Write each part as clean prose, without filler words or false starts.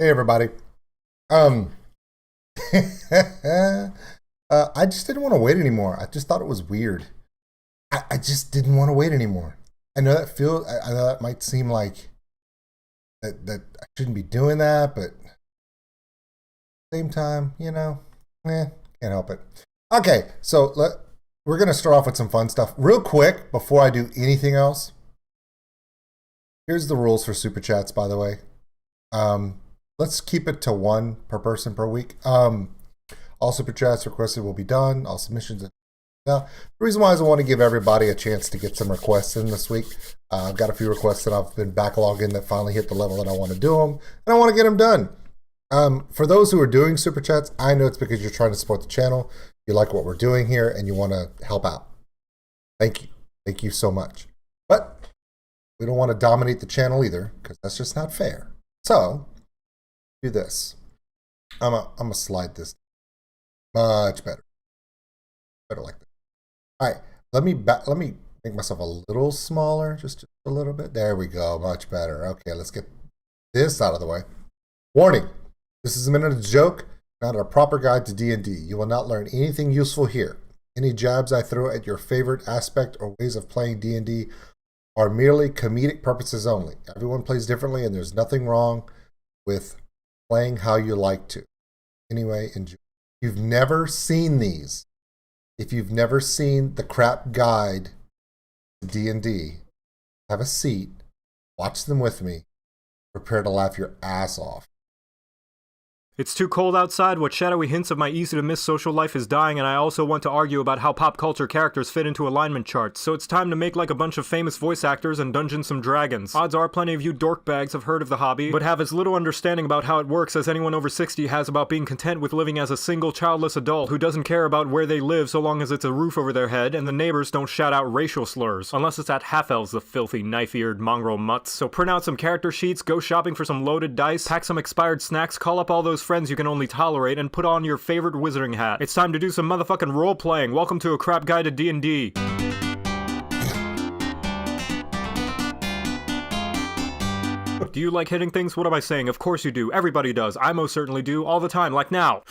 Hey everybody. Um I just didn't want to wait anymore. I just thought it was weird. I just didn't want to wait anymore. I know that might seem like that I shouldn't be doing that, but at the same time, can't help it. Okay, we're gonna start off with some fun stuff. Real quick, before I do anything else. Here's the rules for super chats, by the way. Let's keep it to one per person per week. All super chats requested will be done. All submissions. Now, the reason why is I want to give everybody a chance to get some requests in this week. I've got a few requests that I've been backlogging that finally hit the level that I want to do them, and I want to get them done. For those who are doing super chats, I know it's because you're trying to support the channel, you like what we're doing here, and you want to help out. Thank you. Thank you so much. But we don't want to dominate the channel either, because that's just not fair. So, do this. I'm gonna slide this much better. Better like that. All right, let me make myself a little smaller, just a little bit. There we go, much better. Okay, let's get this out of the way. Warning: this is meant as a joke, not a proper guide to D&D. You will not learn anything useful here. Any jabs I throw at your favorite aspect or ways of playing D&D are merely comedic purposes only. Everyone plays differently, and there's nothing wrong with playing how you like to. Anyway, enjoy. You've never seen these. If you've never seen the crap guide to D&D, have a seat, watch them with me, prepare to laugh your ass off. It's too cold outside, what shadowy hints of my easy-to-miss social life is dying, and I also want to argue about how pop culture characters fit into alignment charts, so it's time to make like a bunch of famous voice actors and Dungeons & Dragons. Odds are plenty of you dorkbags have heard of the hobby, but have as little understanding about how it works as anyone over 60 has about being content with living as a single childless adult who doesn't care about where they live so long as it's a roof over their head and the neighbors don't shout out racial slurs. Unless it's at half-elves, the filthy, knife-eared mongrel mutts. So print out some character sheets, go shopping for some loaded dice, pack some expired snacks, call up all those friends you can only tolerate, and put on your favorite wizarding hat. It's time to do some motherfucking role-playing. Welcome to a crap guide to D&D. Do you like hitting things? What am I saying? Of course you do. Everybody does. I most certainly do. All the time. Like now.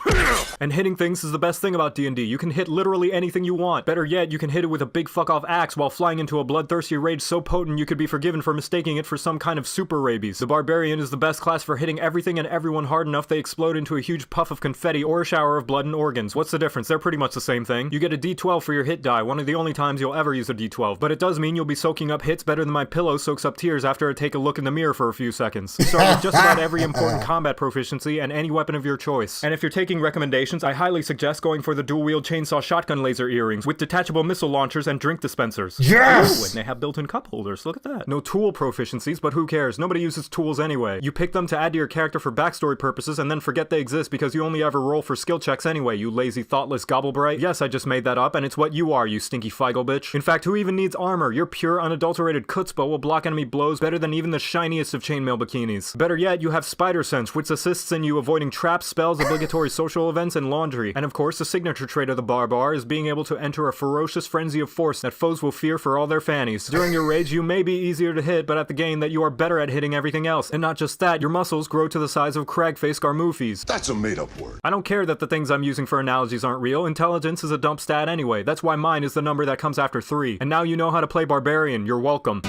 And hitting things is the best thing about D&D. You can hit literally anything you want. Better yet, you can hit it with a big fuck-off axe while flying into a bloodthirsty rage so potent you could be forgiven for mistaking it for some kind of super rabies. The Barbarian is the best class for hitting everything and everyone hard enough they explode into a huge puff of confetti or a shower of blood and organs. What's the difference? They're pretty much the same thing. You get a D12 for your hit die, one of the only times you'll ever use a D12. But it does mean you'll be soaking up hits better than my pillow soaks up tears after I take a look in the mirror for a few seconds. Start with just about every important combat proficiency and any weapon of your choice. And if you're taking recommendations, I highly suggest going for the dual-wield chainsaw shotgun laser earrings with detachable missile launchers and drink dispensers. Yes! Ooh, and they have built-in cup holders. Look at that. No tool proficiencies, but who cares? Nobody uses tools anyway. You pick them to add to your character for backstory purposes and then forget they exist because you only ever roll for skill checks anyway, you lazy, thoughtless gobblebright. Yes, I just made that up, and it's what you are, you stinky feigl bitch. In fact, who even needs armor? Your pure, unadulterated chutzpah will block enemy blows better than even the shiniest of chainmail bikinis. Better yet, you have spider sense, which assists in you avoiding traps, spells, obligatory social events, and laundry. And of course, the signature trait of the barbar is being able to enter a ferocious frenzy of force that foes will fear for all their fannies. During your rage, you may be easier to hit, but at the game that you are better at hitting everything else. And not just that, your muscles grow to the size of crag-faced garmoofis. That's a made-up word. I don't care that the things I'm using for analogies aren't real. Intelligence is a dump stat anyway. That's why mine is the number that comes after 3. And now you know how to play Barbarian. You're welcome.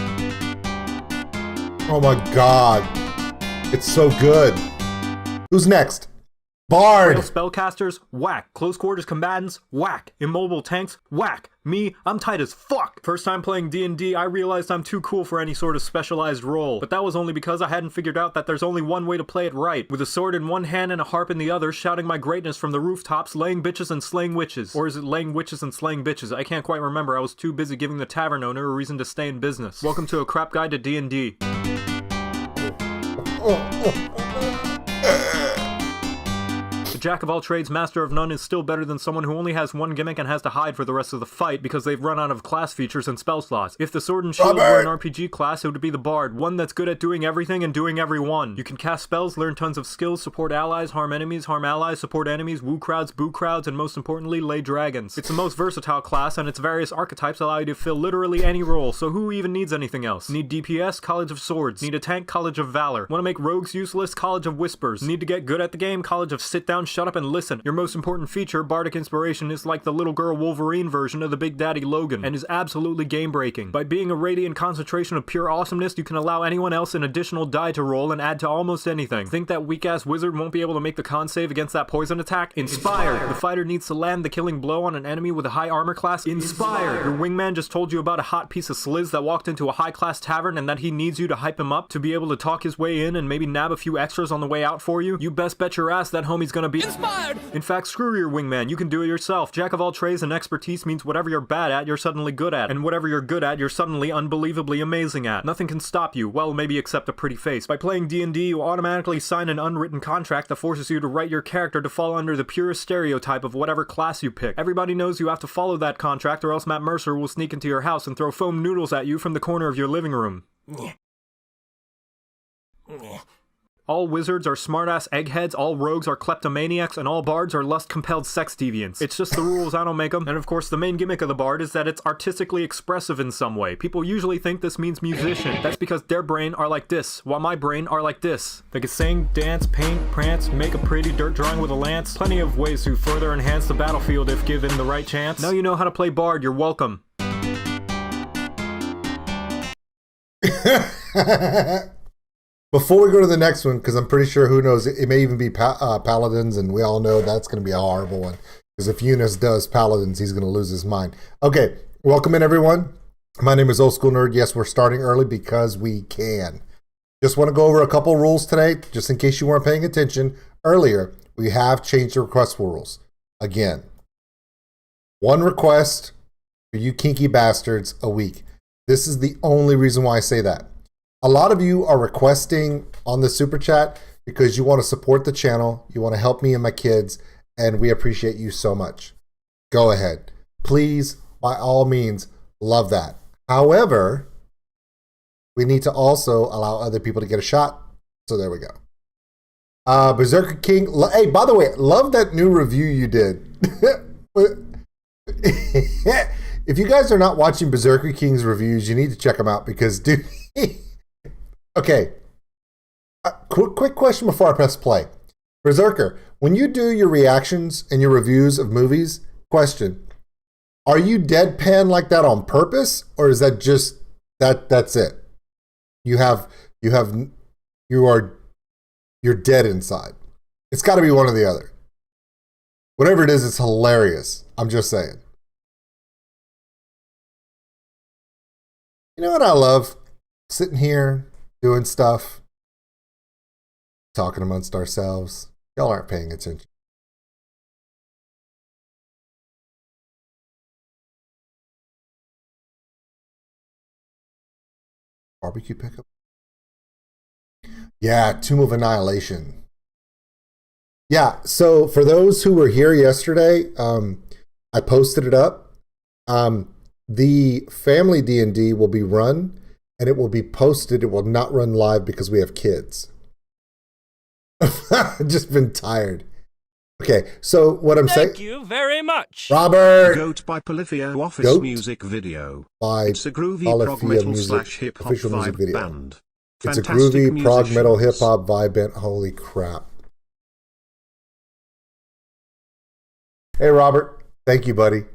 Oh my god. It's so good. Who's next? Bard! Spellcasters, whack. Close quarters combatants, whack. Immobile tanks, whack. Me, I'm tight as fuck. First time playing D&D, I realized I'm too cool for any sort of specialized role. But that was only because I hadn't figured out that there's only one way to play it right. With a sword in one hand and a harp in the other, shouting my greatness from the rooftops, laying bitches and slaying witches. Or is it laying witches and slaying bitches? I can't quite remember. I was too busy giving the tavern owner a reason to stay in business. Welcome to a crap guide to D&D. A jack of all trades, master of none is still better than someone who only has one gimmick and has to hide for the rest of the fight because they've run out of class features and spell slots. If the sword and shield were an RPG class, it would be the bard, one that's good at doing everything and doing everyone. You can cast spells, learn tons of skills, support allies, harm enemies, harm allies, support enemies, woo crowds, boo crowds, and most importantly, lay dragons. It's the most versatile class, and its various archetypes allow you to fill literally any role, so who even needs anything else? Need DPS? College of Swords. Need a tank? College of Valor. Want to make rogues useless? College of Whispers. Need to get good at the game? College of Sit Down, Shut Up, and Listen. Your most important feature, Bardic Inspiration, is like the little girl Wolverine version of the Big Daddy Logan, and is absolutely game-breaking. By being a radiant concentration of pure awesomeness, you can allow anyone else an additional die to roll and add to almost anything. Think that weak-ass wizard won't be able to make the con save against that poison attack? Inspired! The fighter needs to land the killing blow on an enemy with a high armor class? Inspired! Your wingman just told you about a hot piece of sliz that walked into a high-class tavern and that he needs you to hype him up to be able to talk his way in and maybe nab a few extras on the way out for you? You best bet your ass that homie's gonna be inspired! In fact, screw your wingman, you can do it yourself. Jack of all trades and expertise means whatever you're bad at, you're suddenly good at, and whatever you're good at, you're suddenly unbelievably amazing at. Nothing can stop you, well, maybe except a pretty face. By playing D&D, you automatically sign an unwritten contract that forces you to write your character to fall under the purest stereotype of whatever class you pick. Everybody knows you have to follow that contract or else Matt Mercer will sneak into your house and throw foam noodles at you from the corner of your living room. All wizards are smartass eggheads, all rogues are kleptomaniacs, and all bards are lust-compelled sex deviants. It's just the rules, I don't make them. And of course, the main gimmick of the bard is that it's artistically expressive in some way. People usually think this means musician. That's because their brain are like this, while my brain are like this. They can sing, dance, paint, prance, make a pretty dirt drawing with a lance. Plenty of ways to further enhance the battlefield if given the right chance. Now you know how to play bard, you're welcome. Before we go to the next one, because I'm pretty sure, who knows, it may even be Paladins, and we all know that's going to be a horrible one. Because if Eunice does Paladins, he's going to lose his mind. Okay, welcome in, everyone. My name is Old School Nerd. Yes, we're starting early because we can. Just want to go over a couple rules today, just in case you weren't paying attention earlier. We have changed the request rules. Again, one request for you kinky bastards a week. This is the only reason why I say that. A lot of you are requesting on the super chat because you want to support the channel, you want to help me and my kids, and we appreciate you so much. Go ahead. Please, by all means, love that. However, we need to also allow other people to get a shot. So there we go. Berserker King. Hey, by the way, love that new review you did. If you guys are not watching Berserker King's reviews, you need to check them out because, dude... Okay, quick question before I press play. Berserker, when you do your reactions and your reviews of movies, question, are you deadpan like that on purpose, or is that just, that's it? You're dead inside. It's got to be one or the other. Whatever it is, it's hilarious. I'm just saying. You know what I love? Sitting here, doing stuff, talking amongst ourselves. Y'all aren't paying attention. Barbecue pickup? Yeah, Tomb of Annihilation. Yeah, so for those who were here yesterday, I posted it up. The family D&D will be run, and it will be posted. It will not run live because we have kids. I've just been tired. Okay, so what I'm saying... Thank you very much. Robert! Goat by Polyphia Office Goat music video. By It's a groovy Polyphia prog metal music, / hip hop official music vibe video. band. It's a Fantastic groovy prog metal hip musicians. hop vibe band. Holy crap. Hey, Robert. Thank you, buddy.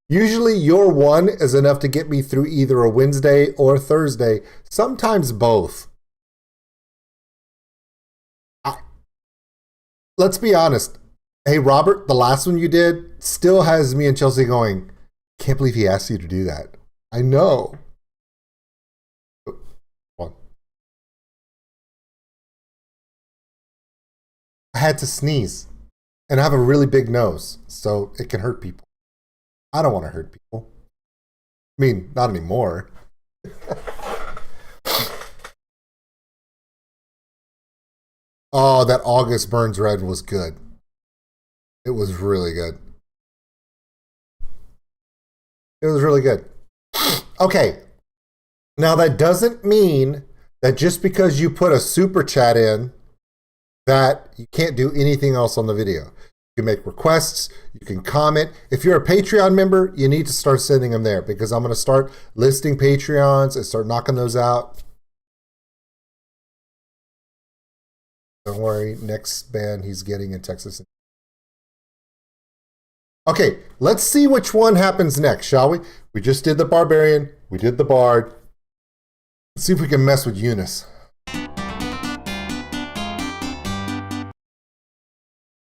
Usually your one is enough to get me through either a Wednesday or Thursday, sometimes both. Let's be honest. Hey, Robert, the last one you did still has me and Chelsea going, can't believe he asked you to do that. I know. One. I had to sneeze, and I have a really big nose, so it can hurt people. I don't want to hurt people. I mean, not anymore. Oh, that August Burns Red was good. It was really good. It was really good. Okay. Now that doesn't mean that just because you put a super chat in, that you can't do anything else on the video. You can make requests, you can comment. If you're a Patreon member, you need to start sending them there because I'm going to start listing Patreons and start knocking those out. Don't worry, next band he's getting in Texas. Okay, let's see which one happens next, shall we? We just did the Barbarian, we did the Bard. Let's see if we can mess with Eunice.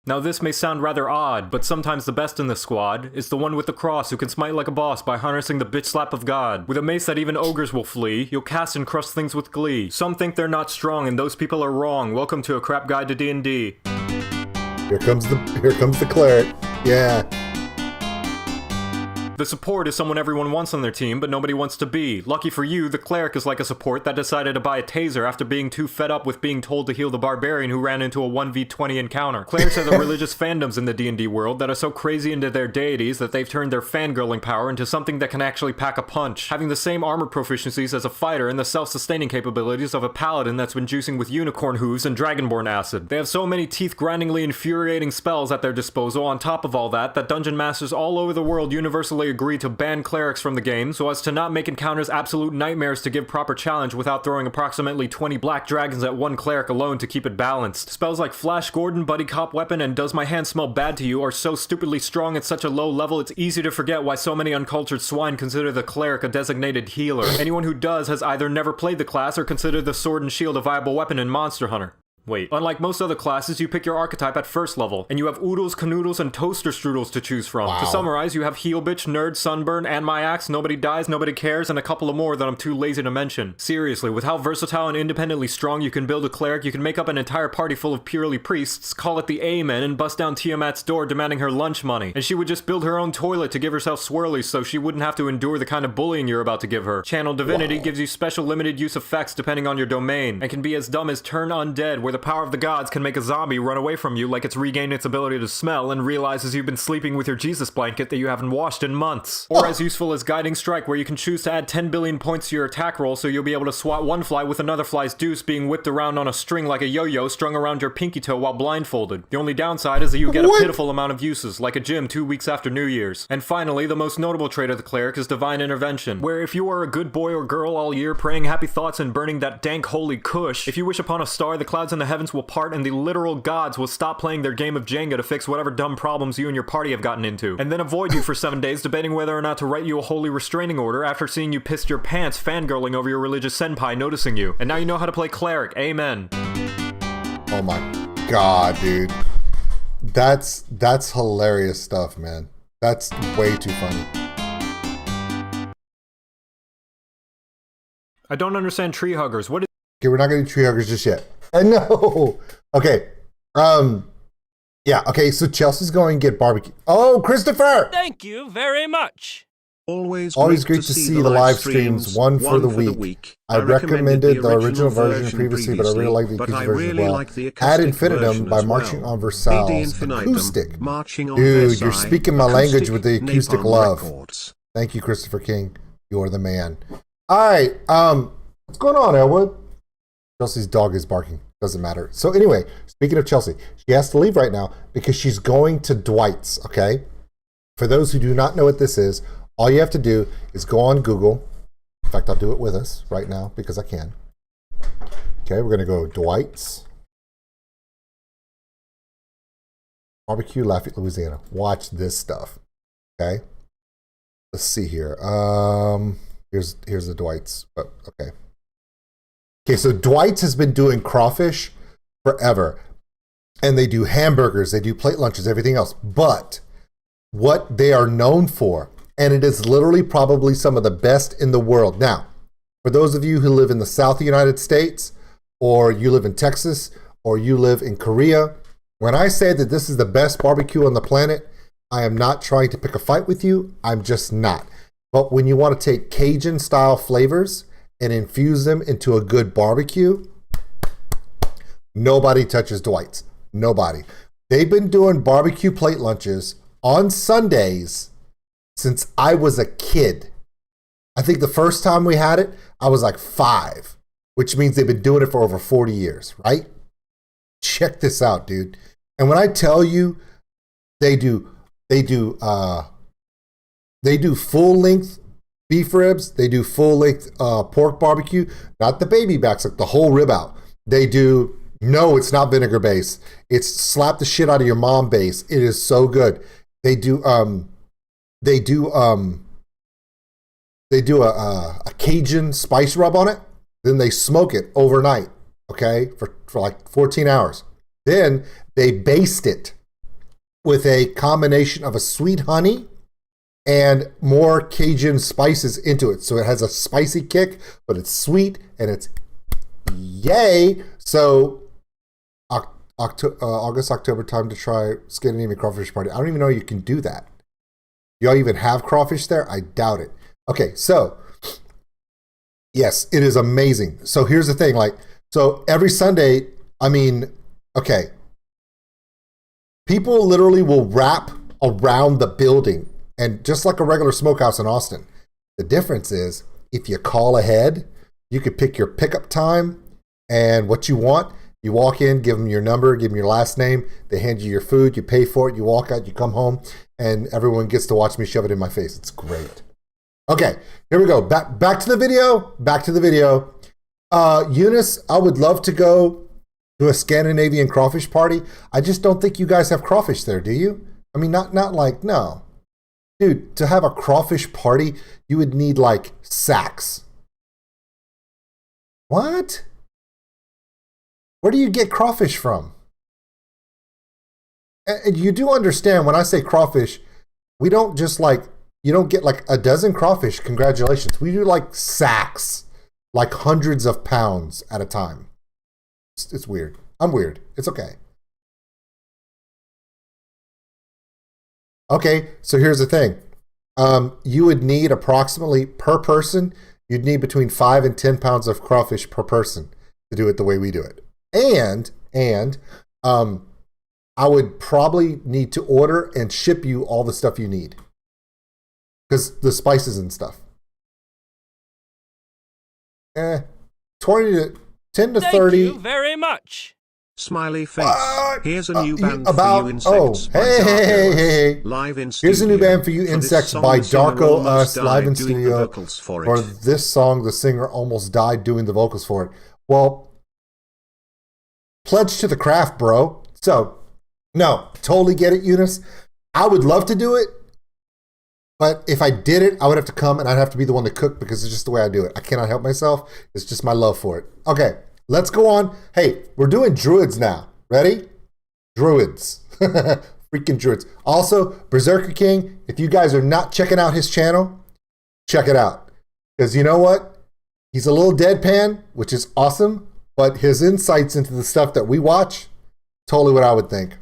Now this may sound rather odd, but sometimes the best in the squad is the one with the cross who can smite like a boss by harnessing the bitch slap of God. With a mace that even ogres will flee, you'll cast and crush things with glee. Some think they're not strong and those people are wrong. Welcome to a crap guide to D&D. Here comes the cleric. Yeah. The support is someone everyone wants on their team, but nobody wants to be. Lucky for you, the cleric is like a support that decided to buy a taser after being too fed up with being told to heal the barbarian who ran into a 1v20 encounter. Clerics are the religious fandoms in the D&D world that are so crazy into their deities that they've turned their fangirling power into something that can actually pack a punch. Having the same armor proficiencies as a fighter and the self-sustaining capabilities of a paladin that's been juicing with unicorn hooves and dragonborn acid. They have so many teeth-grindingly infuriating spells at their disposal on top of all that dungeon masters all over the world universally agree to ban clerics from the game so as to not make encounters absolute nightmares to give proper challenge without throwing approximately 20 black dragons at one cleric alone to keep it balanced. Spells like Flash Gordon, Buddy Cop Weapon, and Does My Hand Smell Bad to You are so stupidly strong at such a low level it's easy to forget why so many uncultured swine consider the cleric a designated healer. Anyone who does has either never played the class or considered the sword and shield a viable weapon in Monster Hunter. Wait, unlike most other classes, you pick your archetype at first level, and you have oodles, canoodles, and toaster strudels to choose from. Wow. To summarize, you have Heel Bitch, Nerd, Sunburn, and My Axe, Nobody Dies, Nobody Cares, and a couple of more that I'm too lazy to mention. Seriously, with how versatile and independently strong you can build a cleric, you can make up an entire party full of purely priests, call it the Amen, and bust down Tiamat's door demanding her lunch money. And she would just build her own toilet to give herself swirlies so she wouldn't have to endure the kind of bullying you're about to give her. Channel Divinity gives you special limited use effects depending on your domain, and can be as dumb as Turn Undead, where the power of the gods can make a zombie run away from you like it's regained its ability to smell and realizes you've been sleeping with your Jesus blanket that you haven't washed in months. Or as useful as Guiding Strike, where you can choose to add 10 billion points to your attack roll so you'll be able to swat one fly with another fly's deuce being whipped around on a string like a yo-yo strung around your pinky toe while blindfolded. The only downside is that you get a pitiful amount of uses, like a gym 2 weeks after New Year's. And finally, the most notable trait of the cleric is Divine Intervention, where if you are a good boy or girl all year praying happy thoughts and burning that dank holy kush, if you wish upon a star, the clouds in the heavens will part and the literal gods will stop playing their game of Jenga to fix whatever dumb problems you and your party have gotten into, and then avoid you for 7 days debating whether or not to write you a holy restraining order after seeing you pissed your pants fangirling over your religious senpai noticing you. And now you know how to play cleric. Amen. Oh my god, dude. That's hilarious stuff, man. That's way too funny. I don't understand tree huggers. What is... Okay, we're not gonna do tree huggers just yet. I know. Okay. Yeah, okay, so Chelsea's going to get barbecue. Oh, Christopher! Thank you very much. Always great to see the live streams, one for the week. I recommended the original version previously, but I really like the acoustic version as well. Ad infinitum by Marching on Versailles. Acoustic. Dude, you're speaking my language with the acoustic love. Thank you, Christopher King. You're the man. Alright, what's going on, Elwood? Chelsea's dog is barking. Doesn't matter. So anyway, speaking of Chelsea, she has to leave right now because she's going to Dwight's, okay? For those who do not know what this is, all you have to do is go on Google. In fact, I'll do it with us right now because I can. Okay, we're going to go Dwight's Barbecue, Lafayette, Louisiana. Watch this stuff, okay? Let's see here. Here's the Dwight's. Oh, okay. Okay, so Dwight's has been doing crawfish forever. And they do hamburgers, they do plate lunches, everything else. But what they are known for, and it is literally probably some of the best in the world. Now, for those of you who live in the South of the United States, or you live in Texas, or you live in Korea, when I say that this is the best barbecue on the planet, I am not trying to pick a fight with you. I'm just not. But when you want to take Cajun style flavors and infuse them into a good barbecue, nobody touches Dwight's. Nobody. They've been doing barbecue plate lunches on Sundays since I was a kid. I think the first time we had it, I was like 5, which means they've been doing it for over 40 years, right? Check this out, dude. And when I tell you they do full length beef ribs, they do full length pork barbecue, not the baby backs, like the whole rib out. They do, no, it's not vinegar base. It's slap the shit out of your mom base. It is so good. They do a Cajun spice rub on it. Then they smoke it overnight, okay, for like 14 hours. Then they baste it with a combination of a sweet honey and more Cajun spices into it. So it has a spicy kick, but it's sweet and it's yay. So August, October time to try Scandinavian crawfish party. I don't even know you can do that. Y'all even have crawfish there? I doubt it. Okay, so yes, it is amazing. So here's the thing, like, so every Sunday, I mean, okay, people literally will wrap around the building, and just like a regular smokehouse in Austin. The difference is if you call ahead, you could pick your pickup time and what you want. You walk in, give them your number, give them your last name. They hand you your food, you pay for it, you walk out, you come home, and everyone gets to watch me shove it in my face. It's great. Okay, here we go. Back to the video. Back to the video. Eunice, I would love to go to a Scandinavian crawfish party. I just don't think you guys have crawfish there, do you? I mean, not like, no. Dude, to have a crawfish party, you would need like sacks. What? Where do you get crawfish from? And you do understand when I say crawfish, we don't just like, you don't get like a dozen crawfish. Congratulations. We do like sacks, like hundreds of pounds at a time. It's weird. I'm weird. It's okay. Okay, so here's the thing. You would need approximately per person, you'd need between 5 and 10 pounds of crawfish per person to do it the way we do it. And I would probably need to order and ship you all the stuff you need. Because the spices and stuff. 10 to 30. Thank you very much. Smiley face. What? Here's a new band about, for you insects. Oh, hey. Live in Here's a new studio. band for you For this insects song, by the singer Darko almost Us, died live in doing the studio. vocals for For it. this song, the singer almost died doing the vocals for it. Well, pledge to the craft, bro. So, no, totally get it, Eunice. I would love to do it, but if I did it, I would have to come and I'd have to be the one to cook because it's just the way I do it. I cannot help myself. It's just my love for it. Okay, let's go on. Hey, we're doing Druids now. Ready? Druids. Freaking Druids. Also, Berserker King, if you guys are not checking out his channel, check it out. Because you know what? He's a little deadpan, which is awesome, but his insights into the stuff that we watch, totally what I would think.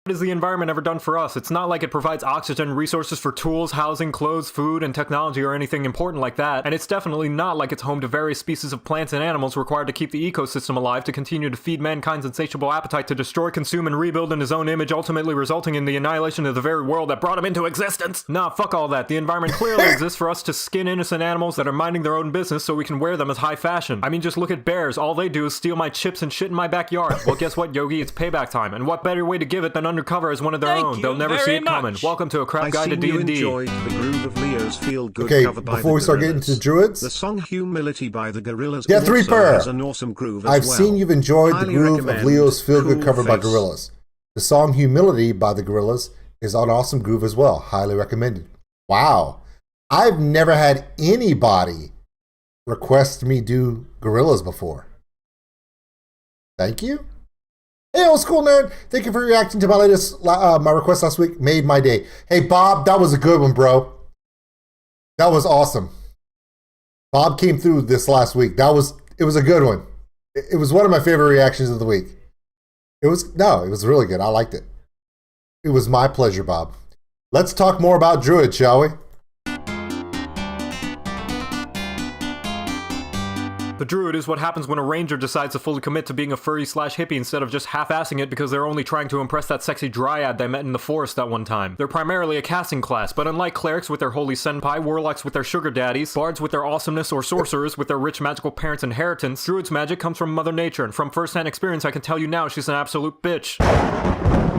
What has the environment ever done for us? It's not like it provides oxygen, resources for tools, housing, clothes, food, and technology or anything important like that. And it's definitely not like it's home to various species of plants and animals required to keep the ecosystem alive to continue to feed mankind's insatiable appetite to destroy, consume, and rebuild in his own image, ultimately resulting in the annihilation of the very world that brought him into existence. Nah, fuck all that. The environment clearly exists for us to skin innocent animals that are minding their own business so we can wear them as high fashion. I mean, just look at bears. All they do is steal my chips and shit in my backyard. Well, guess what, Yogi? It's payback time. And what better way to give it than undercover as one of their Thank own? you They'll never see very it coming. much. Welcome to a crap I guide to seen you D&D. enjoyed the groove of Leo's Feel Good Okay, cover by before the we start getting Gorillaz. into Druids, The song Humility by the Gorillaz Death also Reaper. has an awesome groove as I've well. seen you've enjoyed Highly the groove of recommend Leo's Feel Good Cool cover by Face. Gorillaz. The song Humility by the Gorillaz is an awesome groove as well. Highly recommended. Wow. I've never had anybody request me do Gorillaz before. Thank you. Hey, old school nerd. Thank you for reacting to my latest, my request last week. Made my day. Hey, Bob, that was a good one, bro. That was awesome. Bob came through this last week. It was a good one. It was one of my favorite reactions of the week. It was really good. I liked it. It was my pleasure, Bob. Let's talk more about Druid, shall we? The Druid is what happens when a ranger decides to fully commit to being a furry/hippie instead of just half-assing it because they're only trying to impress that sexy dryad they met in the forest that one time. They're primarily a casting class, but unlike clerics with their holy senpai, warlocks with their sugar daddies, bards with their awesomeness, or sorcerers with their rich magical parents' inheritance, Druid's magic comes from Mother Nature, and from first-hand experience I can tell you now she's an absolute bitch.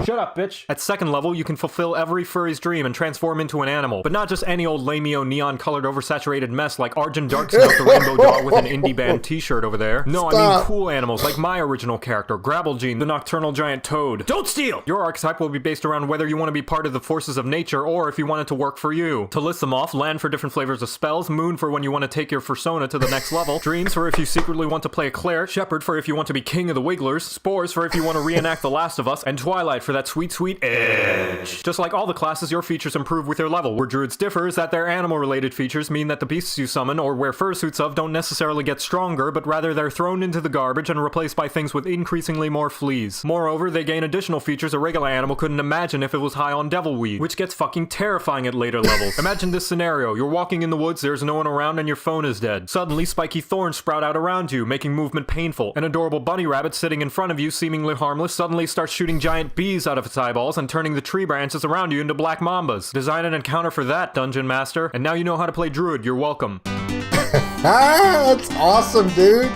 Shut up, bitch. At second level, you can fulfill every furry's dream and transform into an animal, but not just any old lameo neon-colored oversaturated mess like Arjun Darksmelt the Rainbow Dog with an indie band t-shirt over there. No, I mean cool animals like my original character, Grabblejean, the nocturnal giant toad. Don't steal! Your archetype will be based around whether you want to be part of the forces of nature or if you want it to work for you. To list them off, land for different flavors of spells, moon for when you want to take your persona to the next level, dreams for if you secretly want to play a cleric, shepherd for if you want to be king of the wigglers, spores for if you want to reenact The Last of Us, and twilight for that sweet, sweet edge. Just like all the classes, your features improve with your level. Where druids differ is that their animal-related features mean that the beasts you summon or wear fursuits of don't necessarily get stronger, but rather they're thrown into the garbage and replaced by things with increasingly more fleas. Moreover, they gain additional features a regular animal couldn't imagine if it was high on devil weed, which gets fucking terrifying at later levels. Imagine this scenario. You're walking in the woods, there's no one around, and your phone is dead. Suddenly, spiky thorns sprout out around you, making movement painful. An adorable bunny rabbit sitting in front of you, seemingly harmless, suddenly starts shooting giant bees out of its eyeballs and turning the tree branches around you into black mambas. Design an encounter for that, Dungeon Master. And now you know how to play Druid. You're welcome. That's awesome, dude.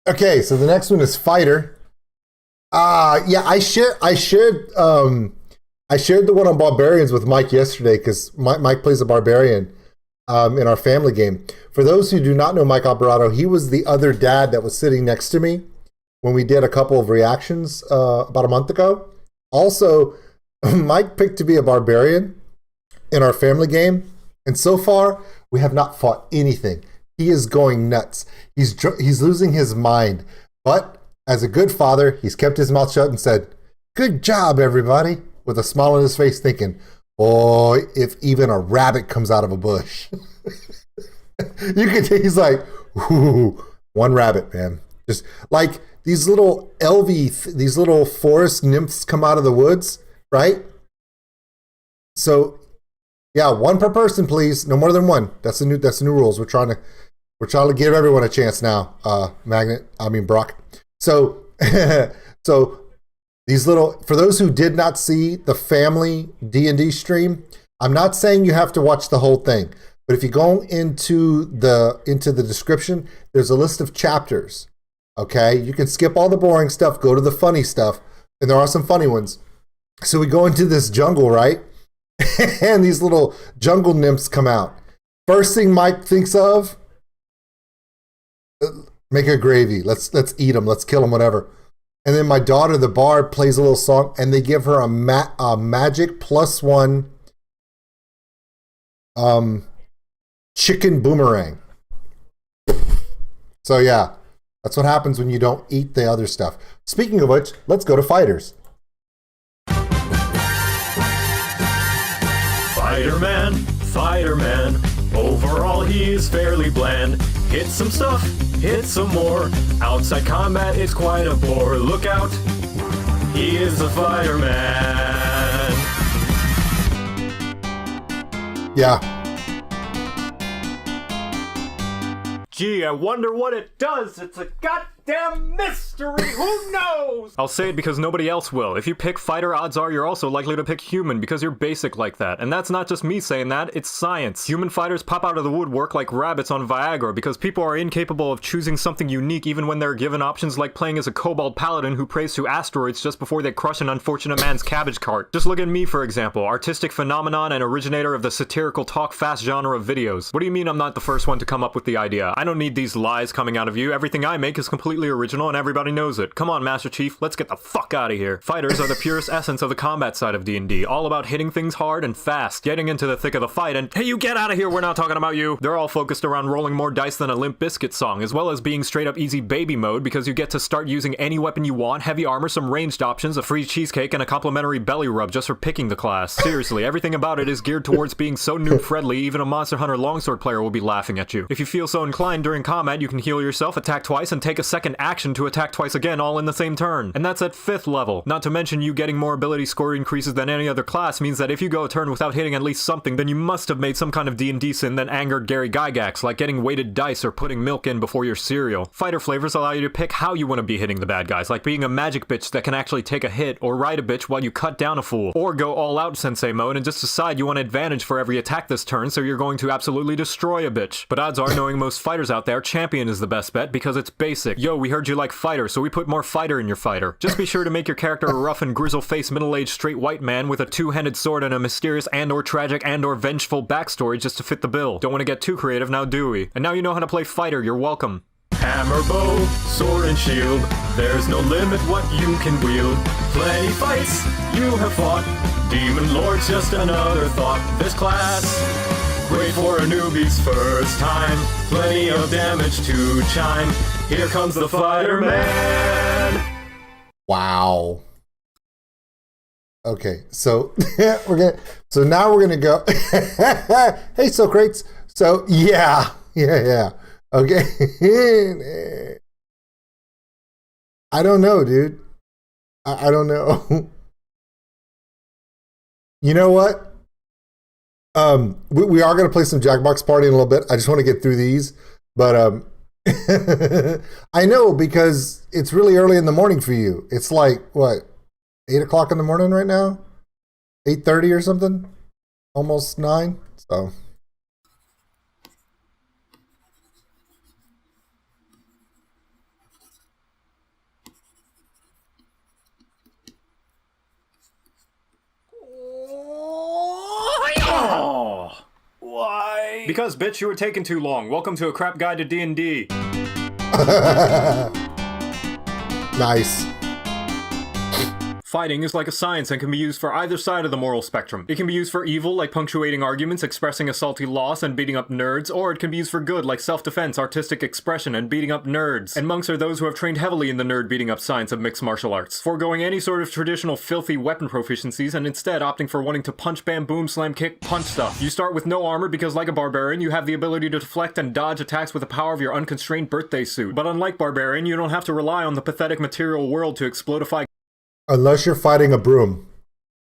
Okay, so the next one is Fighter. Yeah, I shared the one on Barbarians with Mike yesterday because Mike plays a Barbarian in our family game. For those who do not know Mike Alvarado, he was the other dad that was sitting next to me when we did a couple of reactions about a month ago. Also, Mike picked to be a Barbarian in our family game, and so far we have not fought anything. He is going nuts. He's losing his mind, but as a good father, he's kept his mouth shut and said, "Good job, everybody," with a smile on his face, thinking, "Oh, if even a rabbit comes out of a bush." You can tell he's like, "Ooh, one rabbit, man." Just like these little these little forest nymphs come out of the woods, right? So, yeah, one per person, please. No more than one. That's the new rules. We're trying to give everyone a chance now. Brock. So, so these little, for those who did not see the family D&D stream, I'm not saying you have to watch the whole thing, but if you go into the description, there's a list of chapters. Okay, you can skip all the boring stuff, go to the funny stuff, and there are some funny ones. So we go into this jungle, right? And these little jungle nymphs come out. First thing Mike thinks of, make a gravy. Let's eat them. Let's kill them, whatever. And then my daughter, the bard, plays a little song, and they give her a magic +1 chicken boomerang. So yeah, that's what happens when you don't eat the other stuff. Speaking of which, let's go to Fighters. Fighter man, overall he is fairly bland. Hit some stuff, hit some more. Outside combat it's quite a bore. Look out, he is a fighter man. Yeah. Gee, I wonder what it does. It's a goddamn mystery. Who knows? I'll say it because nobody else will. If you pick fighter, odds are you're also likely to pick human because you're basic like that. And that's not just me saying that, it's science. Human fighters pop out of the woodwork like rabbits on Viagra because people are incapable of choosing something unique even when they're given options like playing as a kobold paladin who prays to asteroids just before they crush an unfortunate man's cabbage cart. Just look at me, for example, artistic phenomenon and originator of the satirical talk fast genre of videos. What do you mean I'm not the first one to come up with the idea? I don't need these lies coming out of you. Everything I make is completely original and everybody knows it. Come on, Master Chief, let's get the fuck out of here. Fighters are the purest essence of the combat side of D&D, all about hitting things hard and fast, getting into the thick of the fight, and hey, you get out of here, we're not talking about you. They're all focused around rolling more dice than a Limp Bizkit song, as well as being straight up easy baby mode because you get to start using any weapon you want, heavy armor, some ranged options, a free cheesecake, and a complimentary belly rub just for picking the class. Seriously, everything about it is geared towards being so noob-friendly, even a Monster Hunter longsword player will be laughing at you. If you feel so inclined during combat, you can heal yourself, attack twice, and take a second second action to attack twice again all in the same turn. And that's at 5th level. Not to mention you getting more ability score increases than any other class means that if you go a turn without hitting at least something, then you must have made some kind of D&D sin that angered Gary Gygax, like getting weighted dice or putting milk in before your cereal. Fighter flavors allow you to pick how you want to be hitting the bad guys, like being a magic bitch that can actually take a hit, or ride a bitch while you cut down a fool, or go all out sensei mode and just decide you want advantage for every attack this turn, so you're going to absolutely destroy a bitch. But odds are, knowing most fighters out there, champion is the best bet because it's basic. Yo, we heard you like fighter, so we put more fighter in your fighter. Just be sure to make your character a rough and grizzle-faced middle-aged straight white man with a two-handed sword and a mysterious and/or tragic and/or vengeful backstory just to fit the bill. Don't want to get too creative now, do we? And now you know how to play fighter, you're welcome. Hammer, bow, sword, and shield. There's no limit what you can wield. Plenty fights you have fought. Demon Lord's just another thought. This class, great for a newbie's first time. Plenty of damage to chime. Here comes the fighter man. Wow. Okay, so now we're gonna go. Hey, Socrates. So yeah. Okay. I don't know, dude. I don't know. You know what? We are gonna play some Jackbox Party in a little bit. I just want to get through these, but I know because it's really early in the morning for you. It's like what, 8 o'clock in the morning right now? 8:30 or something? Almost 9. So. Why? Because, bitch, you were taking too long. Welcome to a crap guide to D&D. Nice. Fighting is like a science and can be used for either side of the moral spectrum. It can be used for evil, like punctuating arguments, expressing a salty loss, and beating up nerds, or it can be used for good, like self-defense, artistic expression, and beating up nerds. And monks are those who have trained heavily in the nerd beating up science of mixed martial arts, foregoing any sort of traditional filthy weapon proficiencies and instead opting for wanting to punch, bam, boom, slam, kick, punch stuff. You start with no armor because, like a barbarian, you have the ability to deflect and dodge attacks with the power of your unconstrained birthday suit. But unlike barbarian, you don't have to rely on the pathetic material world to explodify. Unless you're fighting a broom,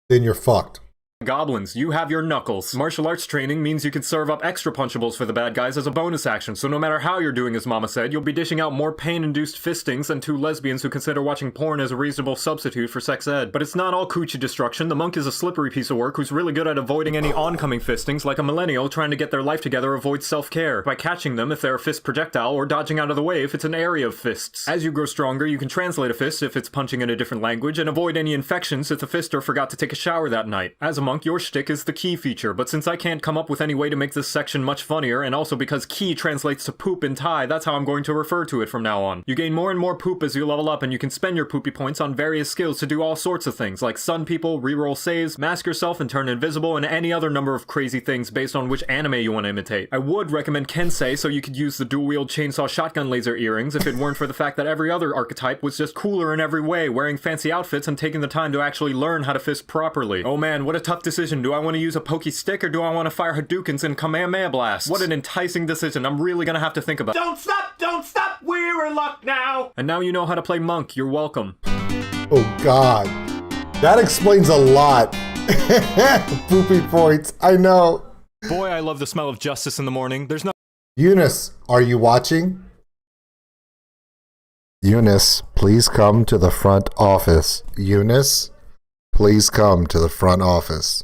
then you're fucked. Goblins, you have your knuckles. Martial arts training means you can serve up extra punchables for the bad guys as a bonus action, so no matter how you're doing as Mama said, you'll be dishing out more pain-induced fistings than two lesbians who consider watching porn as a reasonable substitute for sex ed. But it's not all coochie destruction. The monk is a slippery piece of work who's really good at avoiding any oncoming fistings, like a millennial trying to get their life together avoids self-care, by catching them if they're a fist projectile or dodging out of the way if it's an area of fists. As you grow stronger, you can translate a fist if it's punching in a different language, and avoid any infections if the fister forgot to take a shower that night. As a monk, your shtick is the key feature, but since I can't come up with any way to make this section much funnier, and also because key translates to poop in Thai, that's how I'm going to refer to it from now on. You gain more and more poop as you level up, and you can spend your poopy points on various skills to do all sorts of things, like stun people, reroll saves, mask yourself and turn invisible, and any other number of crazy things based on which anime you want to imitate. I would recommend Kensei so you could use the dual-wield chainsaw shotgun laser earrings if it weren't for the fact that every other archetype was just cooler in every way, wearing fancy outfits and taking the time to actually learn how to fist properly. Oh man, what a tough decision. Do I want to use a pokey stick or do I want to fire Hadoukens and Kamehameha blasts? What an enticing decision. I'm really gonna have to think about. Don't stop, we're in luck now! And now you know how to play monk, you're welcome. Oh god. That explains a lot. Poopy points, I know. Boy, I love the smell of justice in the morning. There's no— Eunice, are you watching? Eunice, please come to the front office. Eunice, please come to the front office.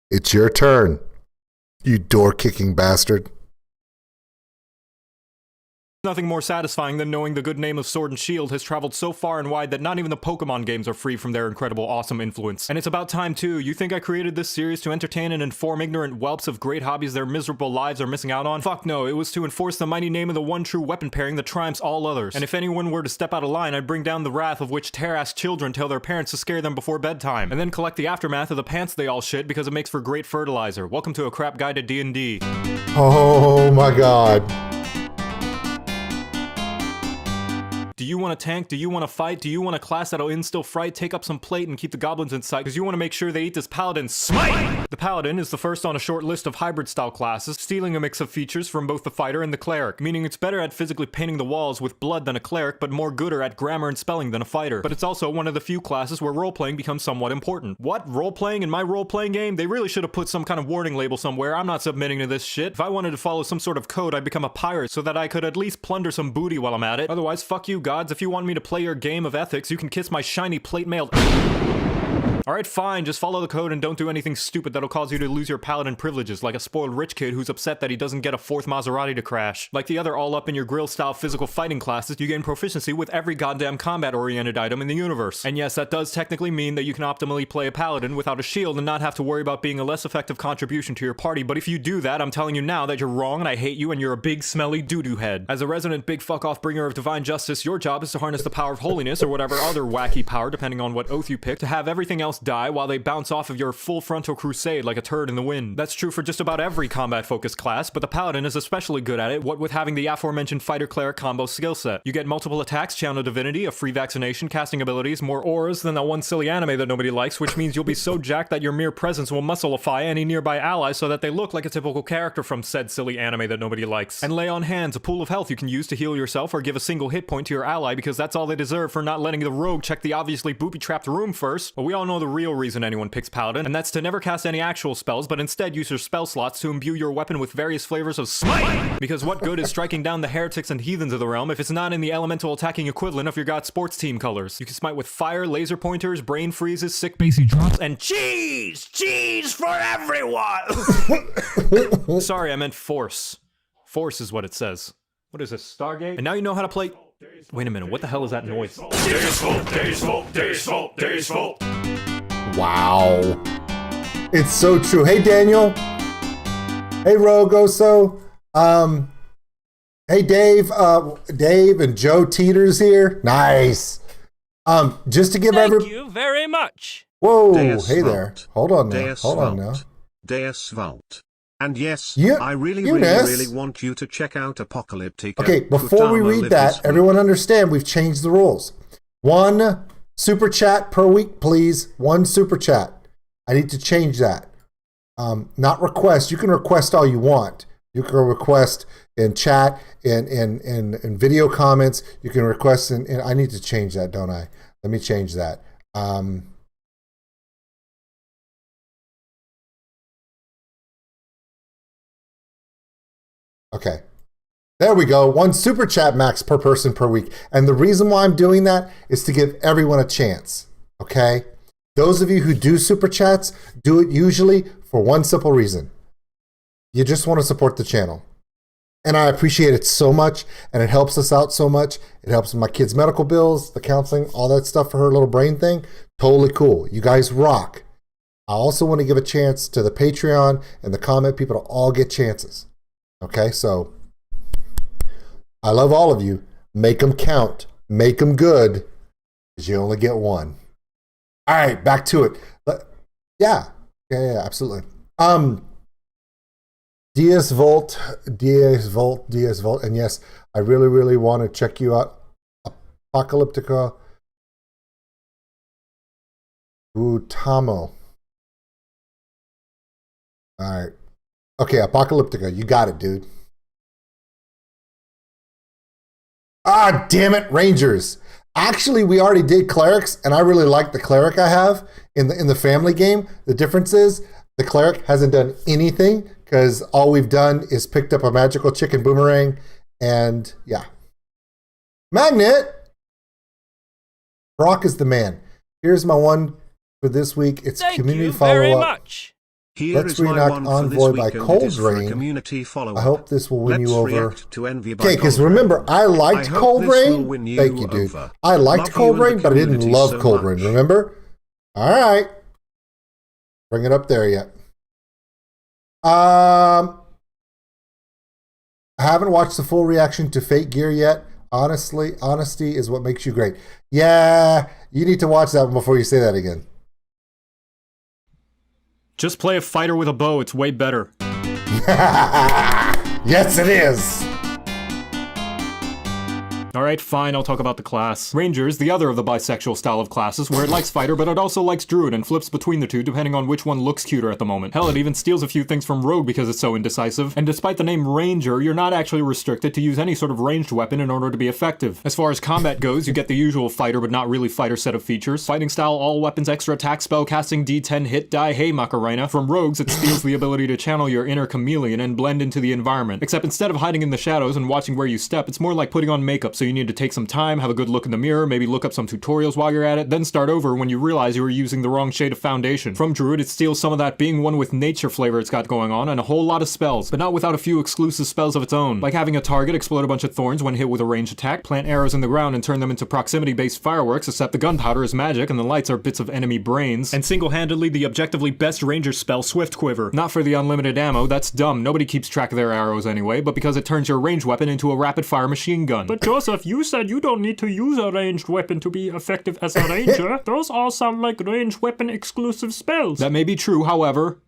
It's your turn, you door-kicking bastard. nothing more satisfying than knowing the good name of Sword and Shield has traveled so far and wide that not even the Pokemon games are free from their incredible, awesome influence. And it's about time too. You think I created this series to entertain and inform ignorant whelps of great hobbies their miserable lives are missing out on? Fuck no, it was to enforce the mighty name of the one true weapon pairing that triumphs all others. And if anyone were to step out of line, I'd bring down the wrath of which tear-ass children tell their parents to scare them before bedtime, and then collect the aftermath of the pants they all shit because it makes for great fertilizer. Welcome to a crap guide to D&D. Oh my god. Do you want to tank? Do you want to fight? Do you want a class that'll instill fright, take up some plate, and keep the goblins in sight? Because you want to make sure they eat this paladin smite! The Paladin is the first on a short list of hybrid-style classes, stealing a mix of features from both the fighter and the cleric, meaning it's better at physically painting the walls with blood than a cleric, but more gooder at grammar and spelling than a fighter. But it's also one of the few classes where role-playing becomes somewhat important. What? Role-playing in my role-playing game? They really should have put some kind of warning label somewhere. I'm not submitting to this shit. If I wanted to follow some sort of code, I'd become a pirate so that I could at least plunder some booty while I'm at it. Otherwise, fuck you gods. If you want me to play your game of ethics, you can kiss my shiny plate-mailed... Alright, fine, just follow the code and don't do anything stupid that'll cause you to lose your paladin privileges, like a spoiled rich kid who's upset that he doesn't get a 4th Maserati to crash. Like the other all-up-in-your-grill-style physical fighting classes, you gain proficiency with every goddamn combat-oriented item in the universe. And yes, that does technically mean that you can optimally play a paladin without a shield and not have to worry about being a less effective contribution to your party, but if you do that, I'm telling you now that you're wrong and I hate you and you're a big, smelly doo-doo head. As a resident big fuck-off bringer of divine justice, your job is to harness the power of holiness, or whatever other wacky power, depending on what oath you pick, to have everything else die while they bounce off of your full frontal crusade like a turd in the wind. That's true for just about every combat-focused class, but the Paladin is especially good at it, what with having the aforementioned fighter-cleric combo skill set. You get multiple attacks, channel divinity, a free vaccination, casting abilities, more auras than that one silly anime that nobody likes, which means you'll be so jacked that your mere presence will muscleify any nearby allies so that they look like a typical character from said silly anime that nobody likes. And lay on hands, a pool of health you can use to heal yourself or give a single hit point to your ally because that's all they deserve for not letting the rogue check the obviously booby-trapped room first. But we all know the real reason anyone picks Paladin, and that's to never cast any actual spells, but instead use your spell slots to imbue your weapon with various flavors of smite! Because what good is striking down the heretics and heathens of the realm if it's not in the elemental attacking equivalent of your god sports team colors? You can smite with fire, laser pointers, brain freezes, sick bassy drops, and cheese! Cheese for everyone! Sorry, I meant force. Force is what it says. What is this, Stargate? And now you know how to play... Wait a minute, what the hell is that noise? Wow. It's so true. Hey, Daniel. Hey, Rogoso. Hey, Dave. Dave and Joe Teeters here. Nice. Just to give Thank you very much. Whoa. Deus Hey Vult. there. Hold on now. Deus Hold on Vult. now. Deus Vult. And yes, You- I really Eunice. want you to check out Apocalyptica. Okay, before we read that, everyone understand we've changed the rules. 1 super chat per week, please. 1 super chat. I need to change that. Not request. You can request all you want. You can request in chat, in video comments. You can request in I need to change that, don't I? Let me change that. Okay. There we go. 1 super chat max per person per week. And the reason why I'm doing that is to give everyone a chance. Okay? Those of you who do super chats do it usually for one simple reason. You just want to support the channel. And I appreciate it so much, and it helps us out so much. It helps with my kids' medical bills, the counseling, all that stuff for her little brain thing. Totally cool. You guys rock. I also want to give a chance to the Patreon and the comment people to all get chances. Okay, so I love all of you. Make them count. Make them good, because you only get one. All right, back to it. Yeah, absolutely. DS Volt, and yes, I really want to check you out. Apocalyptica Utamo. All right. Okay, Apocalyptica, you got it, dude. Ah, damn it, Rangers. Actually, we already did clerics, and I really like the cleric I have in the family game. The difference is the cleric hasn't done anything because all we've done is picked up a magical chicken boomerang, and yeah. Magnet! Brock is the man. Here's my one for this week. It's Thank community you very follow-up. much. Here Let's is my Reenact one for Envoy this by week, and Cold it is for a Rain. community follow-up. I hope this will win Let's you over. react to Envy by Okay, because Cold remember, Rain. I liked I hope Cold this will Rain. win you Thank you, dude. over. I liked Love Cold you and Rain, the but I didn't community love so Cold much. Rain. Remember? All right, bring it up there yet. I haven't watched the full reaction to Fate Gear yet. Honestly, honesty is what makes you great. Yeah, you need to watch that one before you say that again. Just play a fighter with a bow, it's way better. Yes, it is. Alright, fine, I'll talk about the class. Ranger is the other of the bisexual style of classes, where it likes fighter, but it also likes druid and flips between the two depending on which one looks cuter at the moment. Hell, it even steals a few things from rogue because it's so indecisive. And despite the name ranger, you're not actually restricted to use any sort of ranged weapon in order to be effective. As far as combat goes, you get the usual fighter but not really fighter set of features. Fighting style, all weapons, extra attack, spell casting, D10 hit die, hey Macarena. From rogues, it steals the ability to channel your inner chameleon and blend into the environment. Except instead of hiding in the shadows and watching where you step, it's more like putting on makeup, so you need to take some time, have a good look in the mirror, maybe look up some tutorials while you're at it, then start over when you realize you were using the wrong shade of foundation. From druid, it steals some of that being one with nature flavor it's got going on, and a whole lot of spells, but not without a few exclusive spells of its own, like having a target explode a bunch of thorns when hit with a ranged attack, plant arrows in the ground and turn them into proximity-based fireworks, except the gunpowder is magic and the lights are bits of enemy brains, and single-handedly the objectively best ranger spell, Swift Quiver. Not for the unlimited ammo, that's dumb, nobody keeps track of their arrows anyway, but because it turns your ranged weapon into a rapid-fire machine gun. But Joseph, you said you don't need to use a ranged weapon to be effective as a ranger. Those all sound like ranged weapon exclusive spells. That may be true, however.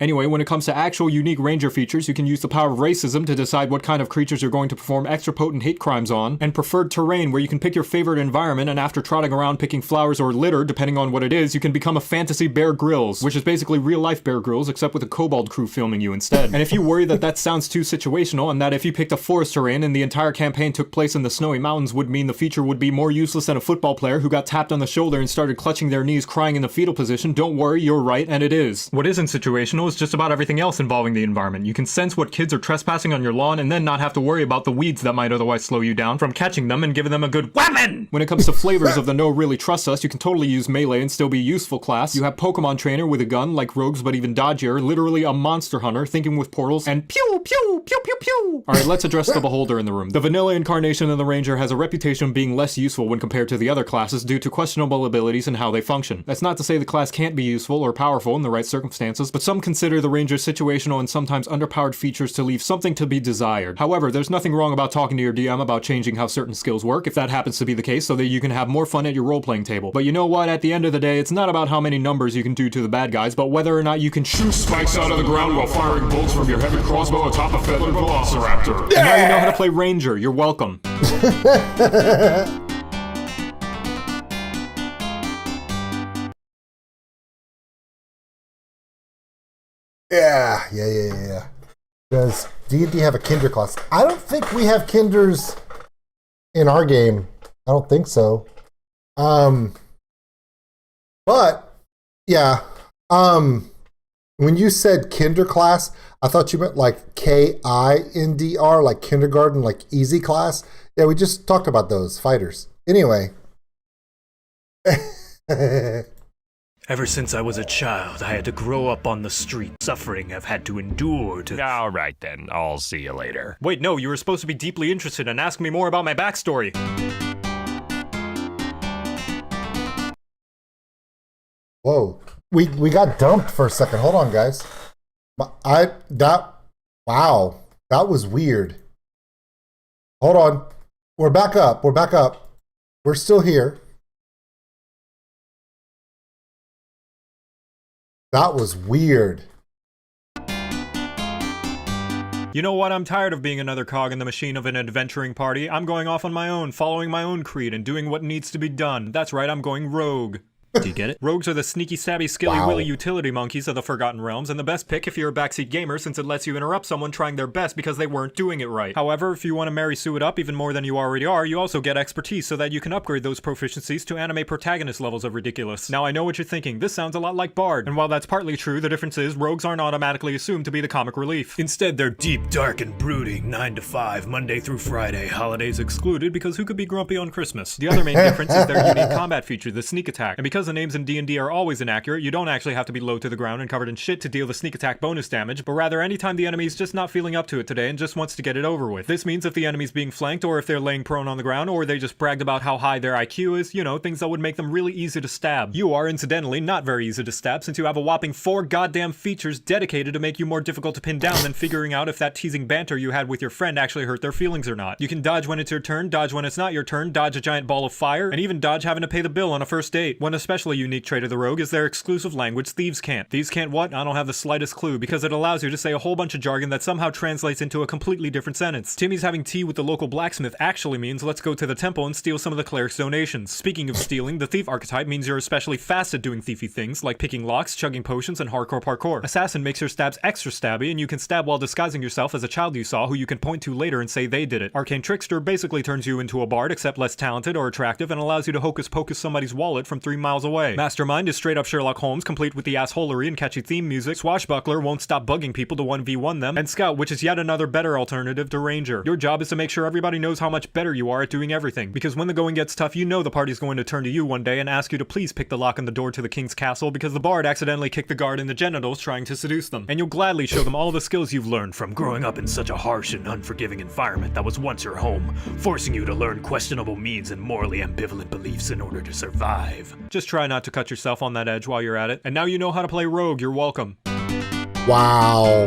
Anyway, when it comes to actual unique ranger features, you can use the power of racism to decide what kind of creatures you're going to perform extra potent hate crimes on, and preferred terrain, where you can pick your favorite environment, and after trotting around picking flowers or litter, depending on what it is, you can become a fantasy Bear Grylls, which is basically real-life Bear Grylls, except with a kobold crew filming you instead. And if you worry that that sounds too situational, and that if you picked a forest terrain and the entire campaign took place in the snowy mountains would mean the feature would be more useless than a football player who got tapped on the shoulder and started clutching their knees crying in the fetal position, don't worry, you're right, and it is. What isn't situational is just about everything else involving the environment. You can sense what kids are trespassing on your lawn and then not have to worry about the weeds that might otherwise slow you down from catching them and giving them a good weapon! When it comes to flavors of the no really trust us, you can totally use melee and still be a useful class. You have Pokemon Trainer with a gun, like rogues but even dodgier, literally a monster hunter, thinking with portals, and pew pew pew pew pew! Alright, let's address the beholder in the room. The vanilla incarnation of the ranger has a reputation of being less useful when compared to the other classes due to questionable abilities and how they function. That's not to say the class can't be useful or powerful in the right circumstances, but some consider the ranger's situational and sometimes underpowered features to leave something to be desired. However, there's nothing wrong about talking to your DM about changing how certain skills work, if that happens to be the case, so that you can have more fun at your role-playing table. But you know what? At the end of the day, it's not about how many numbers you can do to the bad guys, but whether or not you can shoot spikes out of the ground while firing bolts from your heavy crossbow atop a feathered velociraptor. Yeah! And now you know how to play ranger. You're welcome. Yeah. Does D&D have a kinder class? I don't think we have kinders in our game. I don't think so. But yeah. When you said kinder class, I thought you meant like KINDR, like kindergarten, like easy class. Yeah, we just talked about those fighters. Anyway. Ever since I was a child, I had to grow up on the street. Suffering I've had to endure to... Alright then, I'll see you later. Wait, no, you were supposed to be deeply interested and ask me more about my backstory. Whoa. We got dumped for a second. Hold on, guys. Wow. That was weird. Hold on. We're back up. We're still here. That was weird. You know what? I'm tired of being another cog in the machine of an adventuring party. I'm going off on my own, following my own creed and doing what needs to be done. That's right, I'm going rogue. Do you get it? Rogues are the sneaky, stabby, skilly-willy utility monkeys of the Forgotten Realms, and the best pick if you're a backseat gamer since it lets you interrupt someone trying their best because they weren't doing it right. However, if you want to Mary Sue it up even more than you already are, you also get expertise so that you can upgrade those proficiencies to anime protagonist levels of ridiculous. Now I know what you're thinking, this sounds a lot like Bard, and while that's partly true, the difference is rogues aren't automatically assumed to be the comic relief. Instead, they're deep, dark, and brooding, 9 to 5, Monday through Friday, holidays excluded because who could be grumpy on Christmas? The other main difference is their unique combat feature, the sneak attack, and because the names in D&D are always inaccurate, you don't actually have to be low to the ground and covered in shit to deal the sneak attack bonus damage, but rather anytime the enemy's just not feeling up to it today and just wants to get it over with. This means if the enemy's being flanked, or if they're laying prone on the ground, or they just bragged about how high their IQ is, you know, things that would make them really easy to stab. You are, incidentally, not very easy to stab since you have a whopping 4 goddamn features dedicated to make you more difficult to pin down than figuring out if that teasing banter you had with your friend actually hurt their feelings or not. You can dodge when it's your turn, dodge when it's not your turn, dodge a giant ball of fire, and even dodge having to pay the bill on a first date. When especially especially unique trait of the rogue is their exclusive language, Thieves Can't. Thieves Can't what? I don't have the slightest clue, because it allows you to say a whole bunch of jargon that somehow translates into a completely different sentence. Timmy's having tea with the local blacksmith actually means let's go to the temple and steal some of the cleric's donations. Speaking of stealing, the thief archetype means you're especially fast at doing thiefy things, like picking locks, chugging potions, and hardcore parkour. Assassin makes your stabs extra stabby, and you can stab while disguising yourself as a child you saw who you can point to later and say they did it. Arcane Trickster basically turns you into a bard, except less talented or attractive, and allows you to hocus pocus somebody's wallet from 3 miles away. Mastermind is straight up Sherlock Holmes, complete with the assholery and catchy theme music. Swashbuckler won't stop bugging people to 1v1 them, and Scout, which is yet another better alternative to Ranger. Your job is to make sure everybody knows how much better you are at doing everything, because when the going gets tough, you know the party's going to turn to you one day and ask you to please pick the lock on the door to the king's castle because the bard accidentally kicked the guard in the genitals trying to seduce them. And you'll gladly show them all the skills you've learned from Growing up in such a harsh and unforgiving environment that was once your home, forcing you to learn questionable means and morally ambivalent beliefs in order to survive. Just try not to cut yourself on that edge while you're at it. And now you know how to play rogue, you're welcome. Wow.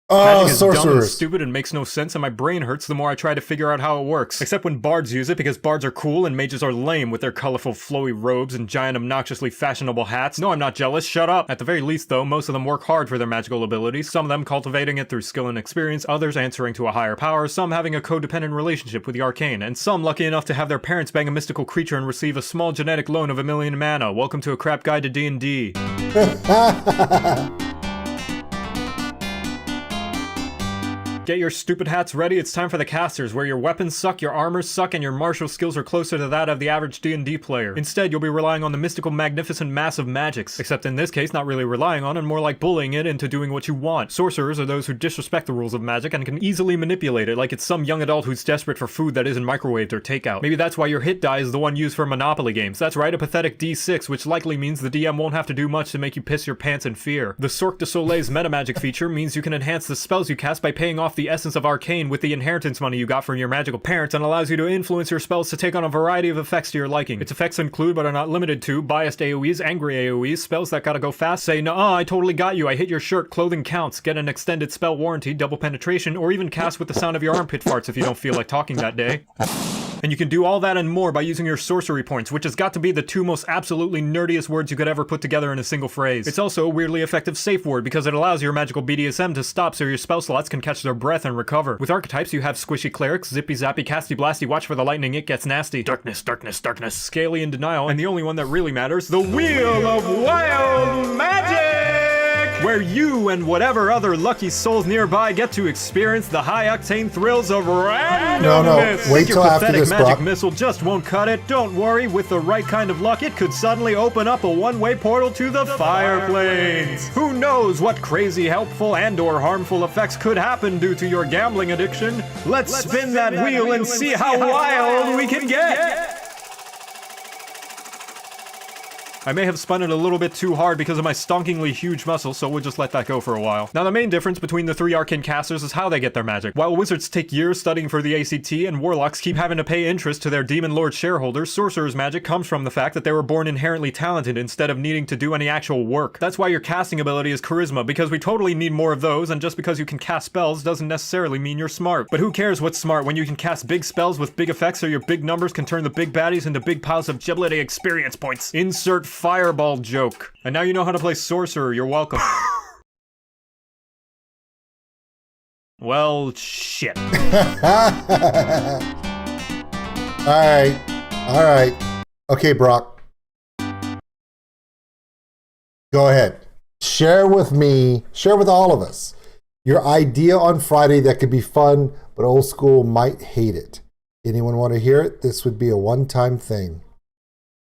Oh, Magic is dumb and sorcerers. stupid and makes no sense, and my brain hurts the more I try to figure out how it works. Except when bards use it, because bards are cool and mages are lame with their colorful flowy robes and giant obnoxiously fashionable hats. No, I'm not jealous, shut up! At the very least though, most of them work hard for their magical abilities, some of them cultivating it through skill and experience, others answering to a higher power, some having a codependent relationship with the arcane, and some lucky enough to have their parents bang a mystical creature and receive a small genetic loan of 1,000,000 mana. Welcome to a crap guide to D&D. Get your stupid hats ready, it's time for the casters, where your weapons suck, your armors suck, and your martial skills are closer to that of the average D&D player. Instead, you'll be relying on the mystical, magnificent mass of magics. Except in this case, not really relying on, and more like bullying it into doing what you want. Sorcerers are those who disrespect the rules of magic and can easily manipulate it like it's some young adult who's desperate for food that isn't microwaved or takeout. Maybe that's why your hit die is the one used for Monopoly games. That's right, a pathetic D6, which likely means the DM won't have to do much to make you piss your pants in fear. The Cirque du Soleil's metamagic feature means you can enhance the spells you cast by paying off the essence of arcane with the inheritance money you got from your magical parents, and allows you to influence your spells to take on a variety of effects to your liking. Its effects include, but are not limited to, biased AoEs, angry AoEs, spells that gotta go fast, say, "Nuh-uh, I totally got you, I hit your shirt, clothing counts," get an extended spell warranty, double penetration, or even cast with the sound of your armpit farts if you don't feel like talking that day. And you can do all that and more by using your sorcery points, which has got to be the 2 most absolutely nerdiest words you could ever put together in a single phrase. It's also a weirdly effective safe word because it allows your magical BDSM to stop so your spell slots can catch their breath and recover. With archetypes, you have squishy clerics, zippy zappy, casty blasty, watch for the lightning, it gets nasty. Darkness, darkness, darkness. Scaly in denial, and the only one that really matters, the Wheel of Wild Magic! Where you and whatever other lucky souls nearby get to experience the high-octane thrills of randomness. No, wait Your till after pathetic this, magic Brock. missile just won't cut it. Don't worry, with the right kind of luck, it could suddenly open up a one-way portal to the Fire Plains. Who knows what crazy, helpful, and/or harmful effects could happen due to your gambling addiction? Let's spin that wheel and see how wild we can get. I may have spun it a little bit too hard because of my stonkingly huge muscles, so we'll just let that go for a while. Now, the main difference between the 3 arcane casters is how they get their magic. While wizards take years studying for the ACT and warlocks keep having to pay interest to their demon lord shareholders, sorcerers' magic comes from the fact that they were born inherently talented instead of needing to do any actual work. That's why your casting ability is charisma, because we totally need more of those, and just because you can cast spells doesn't necessarily mean you're smart. But who cares what's smart when you can cast big spells with big effects so your big numbers can turn the big baddies into big piles of giblety experience points. Insert fireball joke. And now you know how to play sorcerer, you're welcome. Well, shit. Alright. Okay, Brock. Go ahead. Share with all of us, your idea on Friday that could be fun, but old school might hate it. Anyone want to hear it? This would be a one-time thing.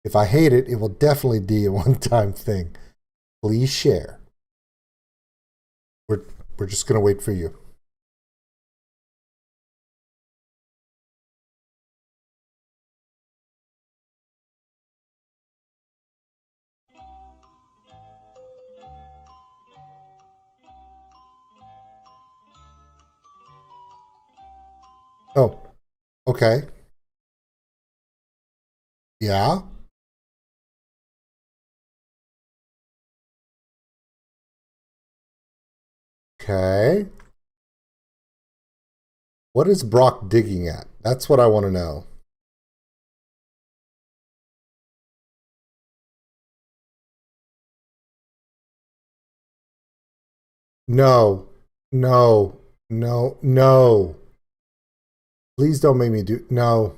If I hate it, it will definitely be a one-time thing. Please share. We're just going to wait for you. Oh, okay. Yeah. Okay. What is Brock digging at? That's what I want to know. No, no, no, no. Please don't make me do, no.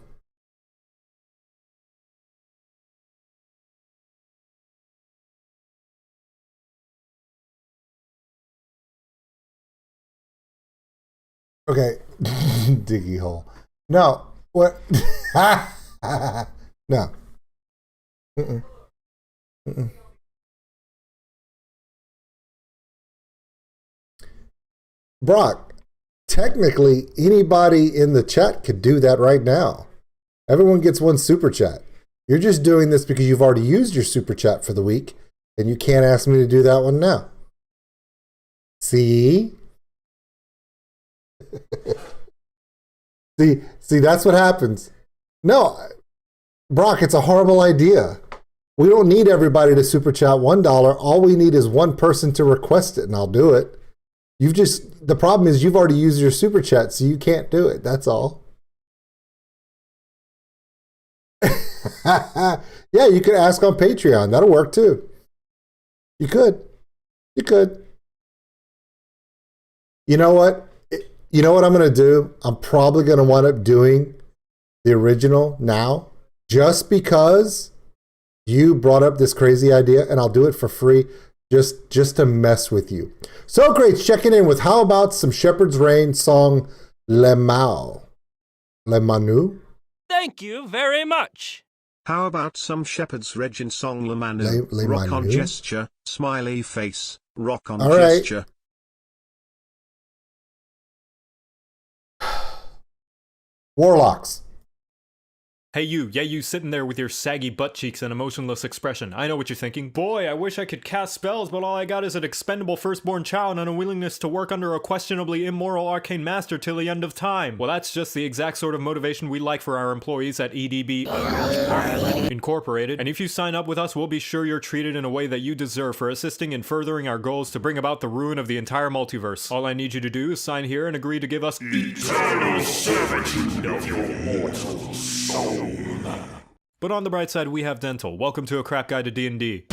Okay, diggy hole. No, what? No. Mm-mm. Mm-mm. Brock, technically anybody in the chat could do that right now. Everyone gets one super chat. You're just doing this because you've already used your super chat for the week, and you can't ask me to do that one now. See? See, that's what happens. No, Brock, it's a horrible idea. We don't need everybody to super chat $1. All we need is one person to request it, and I'll do it. The problem is you've already used your super chat, so you can't do it. That's all. Yeah, you could ask on Patreon. That'll work too. You could. You know what? You know what I'm going to do? I'm probably going to wind up doing the original now, just because you brought up this crazy idea, and I'll do it for free just to mess with you. So great, checking in with how about some Shepherd's Rain song Le Manu? Thank you very much. How about some Shepherd's Regin song Le Manu? Le Rock on Manu? gesture, smiley face, rock on All right. gesture. Warlocks. Hey you sitting there with your saggy butt cheeks and emotionless expression. I know what you're thinking. Boy, I wish I could cast spells, but all I got is an expendable firstborn child and a willingness to work under a questionably immoral arcane master till the end of time. Well, that's just the exact sort of motivation we like for our employees at EDB Incorporated. And if you sign up with us, we'll be sure you're treated in a way that you deserve for assisting in furthering our goals to bring about the ruin of the entire multiverse. All I need you to do is sign here and agree to give us eternal servitude of your mortal soul. But on the bright side, we have dental. Welcome to A Crap Guide to D&D.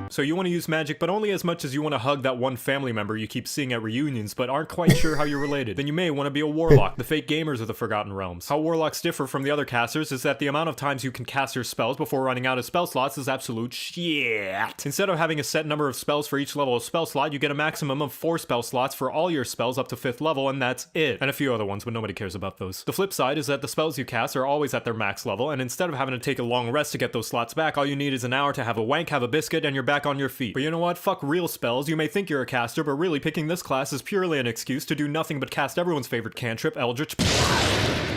So you want to use magic, but only as much as you want to hug that one family member you keep seeing at reunions, but aren't quite sure how you're related. Then you may want to be a warlock, the fake gamers of the Forgotten Realms. How warlocks differ from the other casters is that the amount of times you can cast your spells before running out of spell slots is absolute shit. Instead of having a set number of spells for each level of spell slot, you get a maximum of 4 spell slots for all your spells up to 5th level, and that's it. And a few other ones, but nobody cares about those. The flip side is that the spells you cast are always at their max level, and instead of having to take a long rest to get those slots back, all you need is an hour to have a wank, have a biscuit, and you're back on your feet. But you know what? Fuck real spells. You may think you're a caster, but really picking this class is purely an excuse to do nothing but cast everyone's favorite cantrip, Eldritch.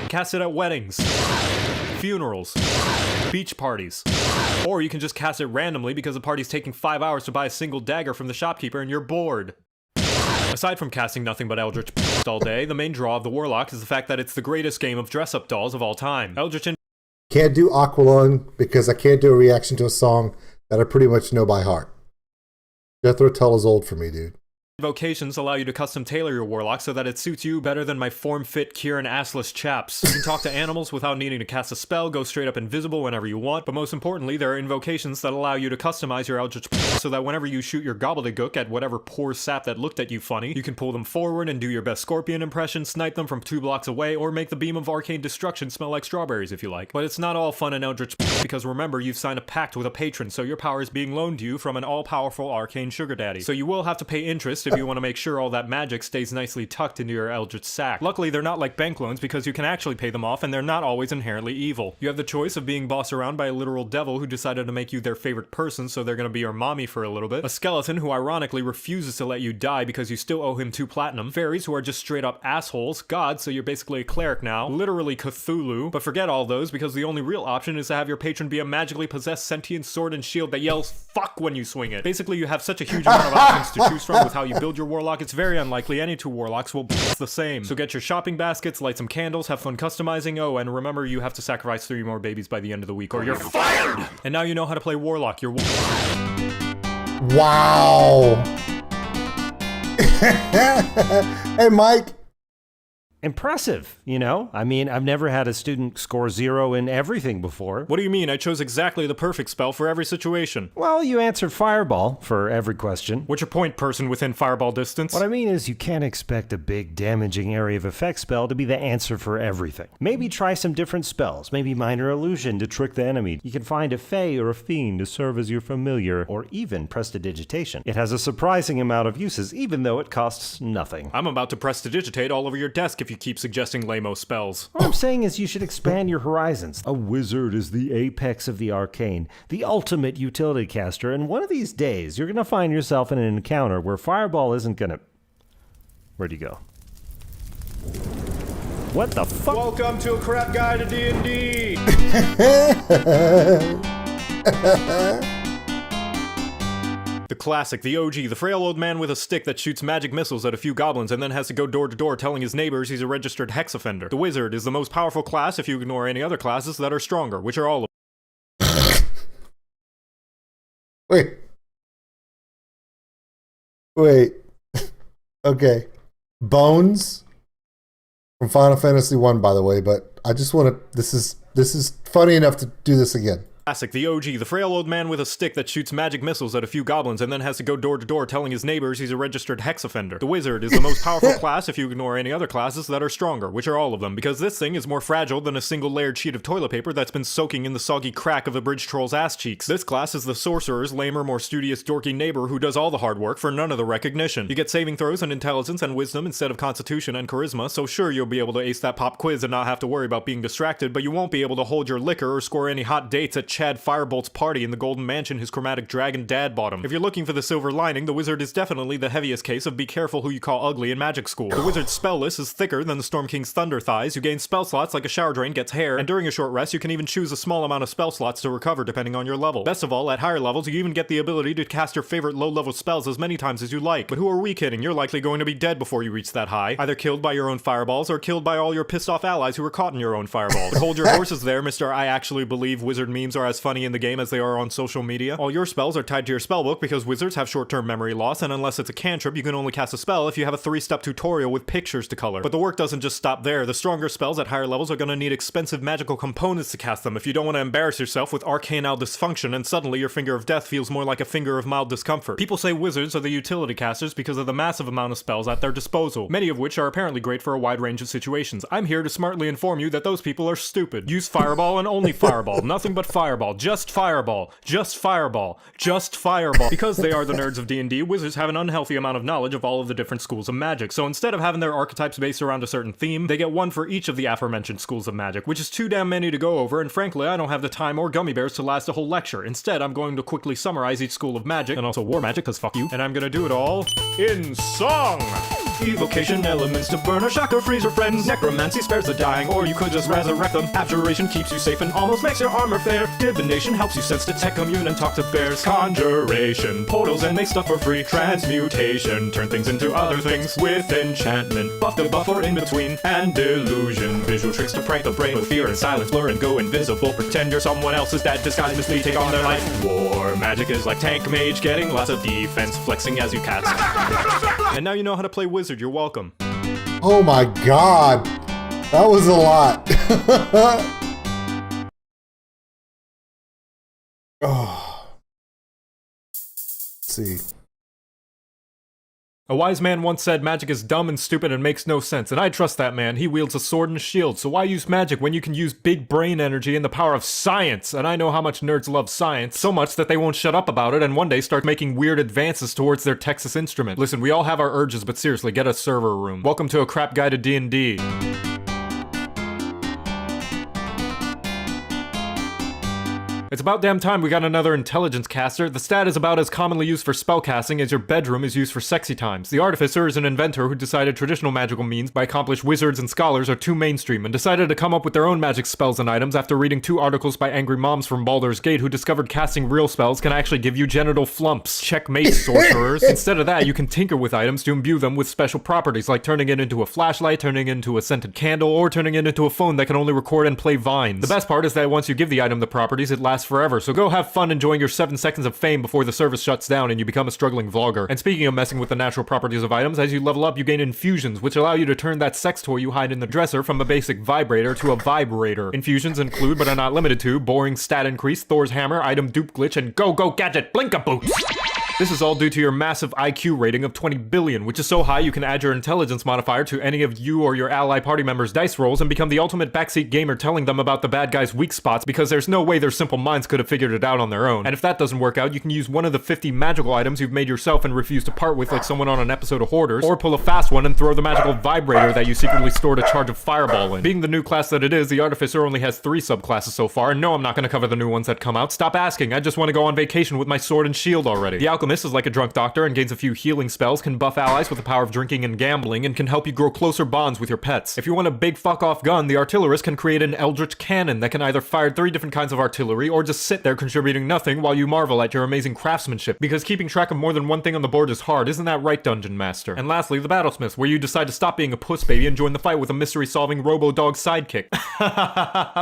Cast it at weddings, funerals, beach parties. Or you can just cast it randomly because the party's taking 5 hours to buy a single dagger from the shopkeeper and you're bored. Aside from casting nothing but Eldritch all day, the main draw of the Warlock is the fact that it's the greatest game of dress-up dolls of all time. Eldritch Can't do Aqualung because I can't do a reaction to a song that I pretty much know by heart. Jethro Tull is old for me, dude. Invocations allow you to custom tailor your warlock so that it suits you better than my form-fit Kieran assless chaps. You can talk to animals without needing to cast a spell, go straight up invisible whenever you want, but most importantly, there are invocations that allow you to customize your Eldritch so that whenever you shoot your gobbledygook at whatever poor sap that looked at you funny, you can pull them forward and do your best scorpion impression, snipe them from 2 blocks away, or make the beam of arcane destruction smell like strawberries if you like. But it's not all fun in Eldritch because remember, you've signed a pact with a patron, so your power is being loaned to you from an all-powerful arcane sugar daddy. So you will have to pay interest if you want to make sure all that magic stays nicely tucked into your Eldritch sack. Luckily, they're not like bank loans because you can actually pay them off and they're not always inherently evil. You have the choice of being bossed around by a literal devil who decided to make you their favorite person, so they're gonna be your mommy for a little bit. A skeleton who ironically refuses to let you die because you still owe him 2 platinum. Fairies who are just straight up assholes. Gods, so you're basically a cleric now. Literally Cthulhu. But forget all those because the only real option is to have your patron be a magically possessed sentient sword and shield that yells fuck when you swing it. Basically, you have such a huge amount of options to choose from with how you build your warlock, it's very unlikely any 2 warlocks will be the same. So get your shopping baskets, light some candles, have fun customizing, oh, and remember you have to sacrifice 3 more babies by the end of the week or you're fired! And now you know how to play warlock, you're Wow! Hey, Mike. Impressive, you know? I mean, I've never had a student score 0 in everything before. What do you mean? I chose exactly the perfect spell for every situation. Well, you answered Fireball for every question. What's your point, person within fireball distance? What I mean is you can't expect a big damaging area of effect spell to be the answer for everything. Maybe try some different spells, maybe minor illusion to trick the enemy. You can find a fae or a fiend to serve as your familiar, or even prestidigitation. It has a surprising amount of uses, even though it costs nothing. I'm about to prestidigitate all over your desk if you keep suggesting lame-o spells. What I'm saying is you should expand your horizons. A wizard is the apex of the arcane, the ultimate utility caster, and one of these days you're gonna find yourself in an encounter where Fireball isn't gonna... Where'd you go? What the fuck? Welcome to a crap guide to D&D! The classic, the OG, the frail old man with a stick that shoots magic missiles at a few goblins and then has to go door to door telling his neighbors he's a registered hex offender. The wizard is the most powerful class if you ignore any other classes that are stronger, which are all of Wait. Okay. Bones from Final Fantasy 1, by the way, but I just want to, this is funny enough to do this again. Classic, the OG, the frail old man with a stick that shoots magic missiles at a few goblins and then has to go door to door telling his neighbors he's a registered hex offender. The wizard is the most powerful class if you ignore any other classes that are stronger, which are all of them, because this thing is more fragile than a single layered sheet of toilet paper that's been soaking in the soggy crack of a bridge troll's ass cheeks. This class is the sorcerer's lamer, more studious, dorky neighbor who does all the hard work for none of the recognition. You get saving throws and intelligence and wisdom instead of constitution and charisma, so sure, you'll be able to ace that pop quiz and not have to worry about being distracted, but you won't be able to hold your liquor or score any hot dates at Chad Firebolt's party in the golden mansion his chromatic dragon dad bought him. If you're looking for the silver lining, the wizard is definitely the heaviest case of be careful who you call ugly in magic school. The wizard's spell list is thicker than the Storm King's thunder thighs. You gain spell slots like a shower drain gets hair, and during a short rest you can even choose a small amount of spell slots to recover depending on your level. Best of all, at higher levels you even get the ability to cast your favorite low-level spells as many times as you like. But who are we kidding? You're likely going to be dead before you reach that high, either killed by your own fireballs or killed by all your pissed off allies who were caught in your own fireballs. Hold your horses there, Mr. I actually believe wizard memes are as funny in the game as they are on social media. All your spells are tied to your spellbook because wizards have short-term memory loss, and unless it's a cantrip, you can only cast a spell if you have a 3-step tutorial with pictures to color. But the work doesn't just stop there. The stronger spells at higher levels are gonna need expensive magical components to cast them if you don't want to embarrass yourself with arcanal dysfunction and suddenly your finger of death feels more like a finger of mild discomfort. People say wizards are the utility casters because of the massive amount of spells at their disposal, many of which are apparently great for a wide range of situations. I'm here to smartly inform you that those people are stupid. Use Fireball and only Fireball. Nothing but Fireball. Just Fireball. Just Fireball. Just Fireball. Because they are the nerds of D&D, wizards have an unhealthy amount of knowledge of all of the different schools of magic, so instead of having their archetypes based around a certain theme, they get one for each of the aforementioned schools of magic, which is too damn many to go over, and frankly, I don't have the time or gummy bears to last a whole lecture. Instead, I'm going to quickly summarize each school of magic, and also war magic, cause fuck you, and I'm gonna do it all in song! Evocation elements to burn or shock or freeze your friends. Necromancy spares the dying, or you could just resurrect them. Abjuration keeps you safe and almost makes your armor fair. Divination helps you sense, detect, commune, and talk to bears. Conjuration, portals and make stuff for free. Transmutation, turn things into other things. With enchantment, buff the buff or in between. And delusion, visual tricks to prank the brain with fear and silence. Blur and go invisible, pretend you're someone else's dad. Disguise mislead, take on their life. War magic is like tank mage, getting lots of defense, flexing as you cast. And now you know how to play wizard. You're welcome. Oh my god. That was a lot. Oh. Let's see. A wise man once said magic is dumb and stupid and makes no sense, and I trust that man. He wields a sword and a shield, so why use magic when you can use big brain energy and the power of science? And I know how much nerds love science, so much that they won't shut up about it and one day start making weird advances towards their Texas Instrument. Listen, we all have our urges, but seriously, get a server room. Welcome to a crap guide to D&D. It's about damn time we got another intelligence caster. The stat is about as commonly used for spellcasting as your bedroom is used for sexy times. The artificer is an inventor who decided traditional magical means by accomplished wizards and scholars are too mainstream and decided to come up with their own magic spells and items after reading 2 articles by angry moms from Baldur's Gate who discovered casting real spells can actually give you genital flumps. Checkmate, sorcerers. Instead of that, you can tinker with items to imbue them with special properties like turning it into a flashlight, turning it into a scented candle, or turning it into a phone that can only record and play vines. The best part is that once you give the item the properties, it lasts last forever, so go have fun enjoying your 7 seconds of fame before the service shuts down and you become a struggling vlogger. And speaking of messing with the natural properties of items, as you level up you gain infusions, which allow you to turn that sex toy you hide in the dresser from a basic vibrator to a vibrator. Infusions include, but are not limited to, boring stat increase, Thor's hammer, item dupe glitch, and go gadget blink-a-boots! This is all due to your massive IQ rating of 20 billion, which is so high you can add your intelligence modifier to any of you or your ally party members' dice rolls and become the ultimate backseat gamer telling them about the bad guy's weak spots because there's no way their simple minds could have figured it out on their own. And if that doesn't work out, you can use one of the 50 magical items you've made yourself and refuse to part with like someone on an episode of Hoarders, or pull a fast one and throw the magical vibrator that you secretly stored a charge of fireball in. Being the new class that it is, the Artificer only has 3 subclasses so far, and no, I'm not going to cover the new ones that come out. Stop asking, I just want to go on vacation with my sword and shield already. The Alchemist is like a drunk doctor and gains a few healing spells, can buff allies with the power of drinking and gambling, and can help you grow closer bonds with your pets. If you want a big fuck-off gun, the Artillerist can create an Eldritch Cannon that can either fire 3 different kinds of artillery, or just sit there contributing nothing while you marvel at your amazing craftsmanship, because keeping track of more than one thing on the board is hard, isn't that right, Dungeon Master? And lastly, the Battlesmith, where you decide to stop being a puss baby and join the fight with a mystery-solving robo-dog sidekick.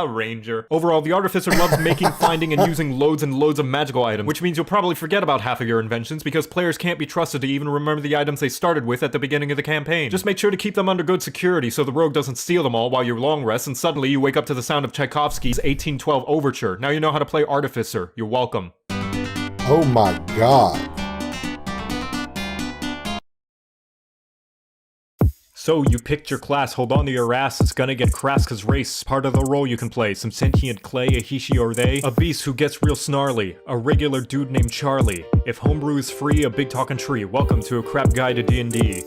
Ranger. Overall, the Artificer loves making, finding, and using loads and loads of magical items, which means you'll probably forget about half of your inventions, because players can't be trusted to even remember the items they started with at the beginning of the campaign. Just make sure to keep them under good security so the rogue doesn't steal them all while you long rest and suddenly you wake up to the sound of Tchaikovsky's 1812 Overture. Now you know how to play Artificer. You're welcome. Oh my god. So, you picked your class, hold on to your ass, it's gonna get crass cause race, part of the role you can play, some sentient clay, a he, she, or they, a beast who gets real snarly, a regular dude named Charlie, if homebrew is free, a big talking tree, welcome to a crap guide to D&D.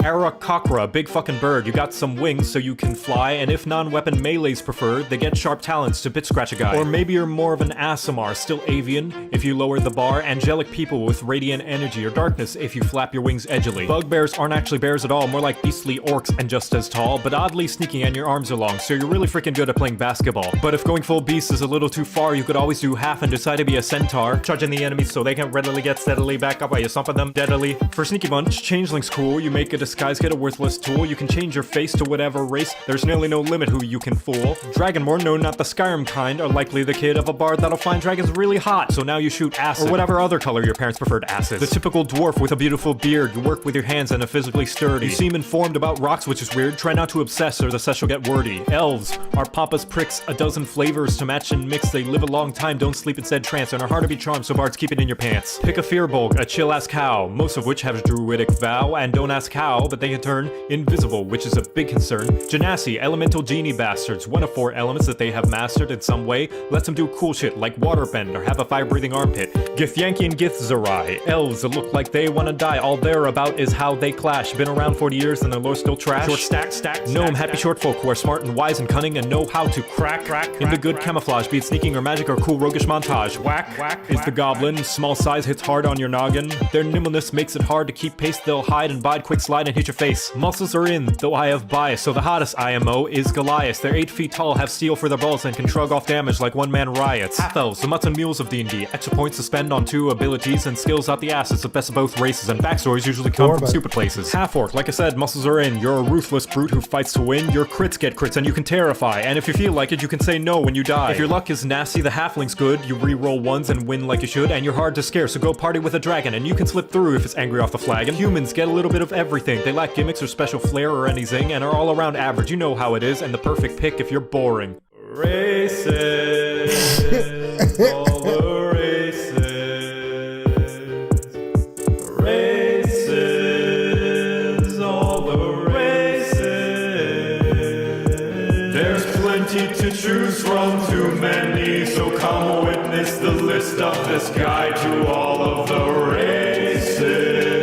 Arakakra, big fucking bird, you got some wings so you can fly, and if non-weapon melee's preferred, they get sharp talons to bit scratch a guy. Or maybe you're more of an Aasimar, still avian, if you lower the bar, angelic people with radiant energy or darkness if you flap your wings edgily. Bugbears aren't actually bears at all, more like beastly orcs and just as tall, but oddly sneaky and your arms are long, so you're really freaking good at playing basketball. But if going full beast is a little too far, you could always do half and decide to be a centaur, charging the enemies so they can readily get steadily back up while you stomping them deadly. For Sneaky Bunch, changeling's cool, you make a disguise kit a worthless tool, you can change your face to whatever race, there's nearly no limit who you can fool. Dragonborn, no not the Skyrim kind, are likely the kid of a bard that'll find dragons really hot, so now you shoot acid, or whatever other color your parents preferred acid. The typical dwarf with a beautiful beard, you work with your hands and are physically sturdy. You seem informed about rocks, which is weird, try not to obsess or the sesh will get wordy. Elves are pompous pricks, a dozen flavors to match and mix, they live a long time, don't sleep instead trance, and are hard to be charmed, so bards keep it in your pants. Pick a fearbulk, a chill-ass cow, most of which have druidic vow, and don't ask how, but they can turn invisible, which is a big concern. Genasi, elemental genie bastards, one of 4 elements that they have mastered in some way, lets them do cool shit like waterbend or have a fire-breathing armpit. Githyanki and Githzerai, elves that look like they wanna die, all they're about is how they clash, been around 40 years and their lore's still trash. Short stack, gnome, happy short folk who are smart and wise and cunning and know how to crack into good camouflage, be it sneaking or magic or cool roguish montage. Whack is the goblin, small size hits hard on your noggin, their nimbleness makes it hard to keep pace, they'll hide and bide, quick slide and hit your face. Muscles are in, though I have bias, so the hottest IMO is Goliath. They're 8 feet tall, have steel for their balls, and can shrug off damage like one-man riots. Half-elves, the mutts and mules of D&D, extra points to spend on 2 abilities and skills out the ass. It's the best of both races, and backstories usually come from stupid places. Half-orc, like I said, muscles are in. You're a ruthless brute who fights to win. Your crits get crits, and you can terrify, and if you feel like it, you can say no when you die. If your luck is nasty, the halfling's good. You re-roll ones and win like you should, and you're hard to scare, so go party with a dragon, and you can slip through if it's angry off the flag. And humans get a little bit of everything. They lack gimmicks or special flair or anything, and are all around average. You know how it is, and the perfect pick if you're boring. Races, all the races, races, all the races. There's plenty to choose from, too many, so come witness the list of this guide to all of the races.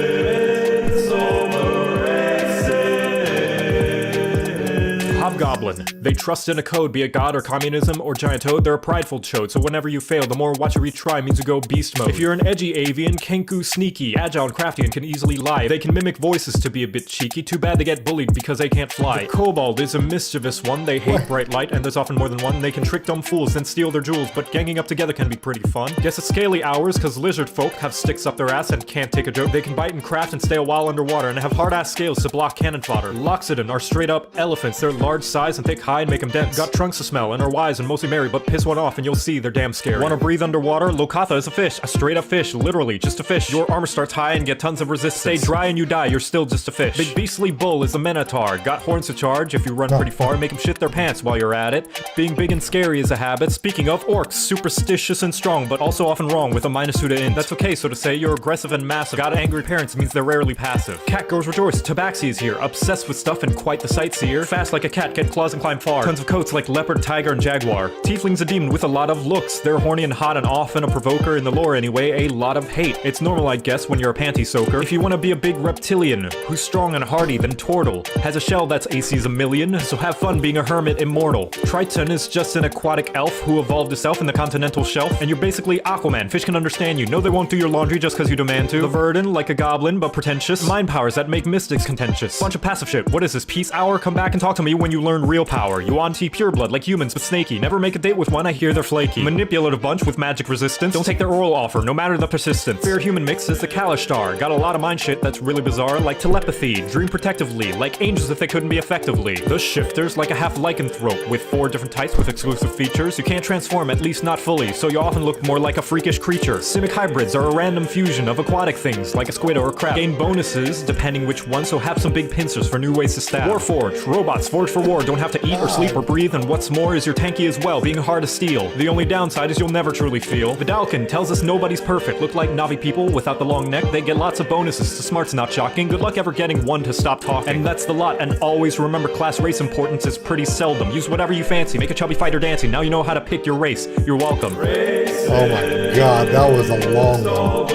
Hobgoblin. They trust in a code, be it God or communism or giant toad. They're a prideful chode, so whenever you fail, the more watch you retry means you go beast mode. If you're an edgy avian, Kenku sneaky, agile and crafty and can easily lie. They can mimic voices to be a bit cheeky. Too bad they get bullied because they can't fly. The kobold is a mischievous one. They hate bright light, and there's often more than one. They can trick dumb fools and steal their jewels, but ganging up together can be pretty fun. Guess it's scaly hours, cause lizard folk have sticks up their ass and can't take a joke. They can bite and craft and stay a while underwater, and have hard-ass scales to block cannon fodder. Loxodon are straight-up elephants. They're large size and thick hide make them dense. Got trunks to smell and are wise and mostly merry, but piss one off and you'll see they're damn scary. Wanna breathe underwater? Lokatha is a fish. A straight-up fish. Literally, just a fish. Your armor starts high and get tons of resistance. Stay dry and you die, you're still just a fish. Big beastly bull is a minotaur. Got horns to charge if you run pretty far. Make them shit their pants while you're at it. Being big and scary is a habit. Speaking of, orcs, superstitious and strong, but also often wrong with a -2 to int. That's okay, so to say, you're aggressive and massive. Got angry parents means they're rarely passive. Cat girls rejoice. Tabaxi is here. Obsessed with stuff and quite the sightseer. Fast like a cat, get claws and climb far. Tons of coats like leopard, tiger, and jaguar. Tiefling's a demon with a lot of looks. They're horny and hot and often a provoker. In the lore anyway, a lot of hate. It's normal, I guess, when you're a panty soaker. If you want to be a big reptilian who's strong and hardy, then Tortle has a shell that's AC's a million, so have fun being a hermit immortal. Triton is just an aquatic elf who evolved himself in the continental shelf, and you're basically Aquaman. Fish can understand you. No, they won't do your laundry just because you demand to. The Verdant, like a goblin, but pretentious. Mind powers that make mystics contentious. Bunch of passive shit. What is this, peace hour? Come back and talk to me when you learn real power. You Yuan-Ti pureblood like humans but snaky. Never make a date with one, I hear they're flaky. Manipulative bunch with magic resistance. Don't take their oral offer, no matter the persistence. Fair human mix is the Kalishtar. Got a lot of mind shit that's really bizarre, like telepathy. Dream protectively, like angels if they couldn't be effectively. The Shifters, like a half lycanthrope with 4 different types with exclusive features. You can't transform, at least not fully, so you often look more like a freakish creature. Simic hybrids are a random fusion of aquatic things, like a squid or a crab. Gain bonuses, depending which one, so have some big pincers for new ways to stab. Warforged, robots forged for war, don't have to eat or sleep or breathe, and what's more is you're tanky as well, being hard to steal. The only downside is you'll never truly feel. Vidalkin tells us nobody's perfect. Look like Navi people without the long neck, they get lots of bonuses, so smart's not shocking. Good luck ever getting one to stop talking. And that's the lot, and always remember class race importance is pretty seldom. Use whatever you fancy, make a chubby fighter dancing, now you know how to pick your race. You're welcome. Oh my god, that was a long one.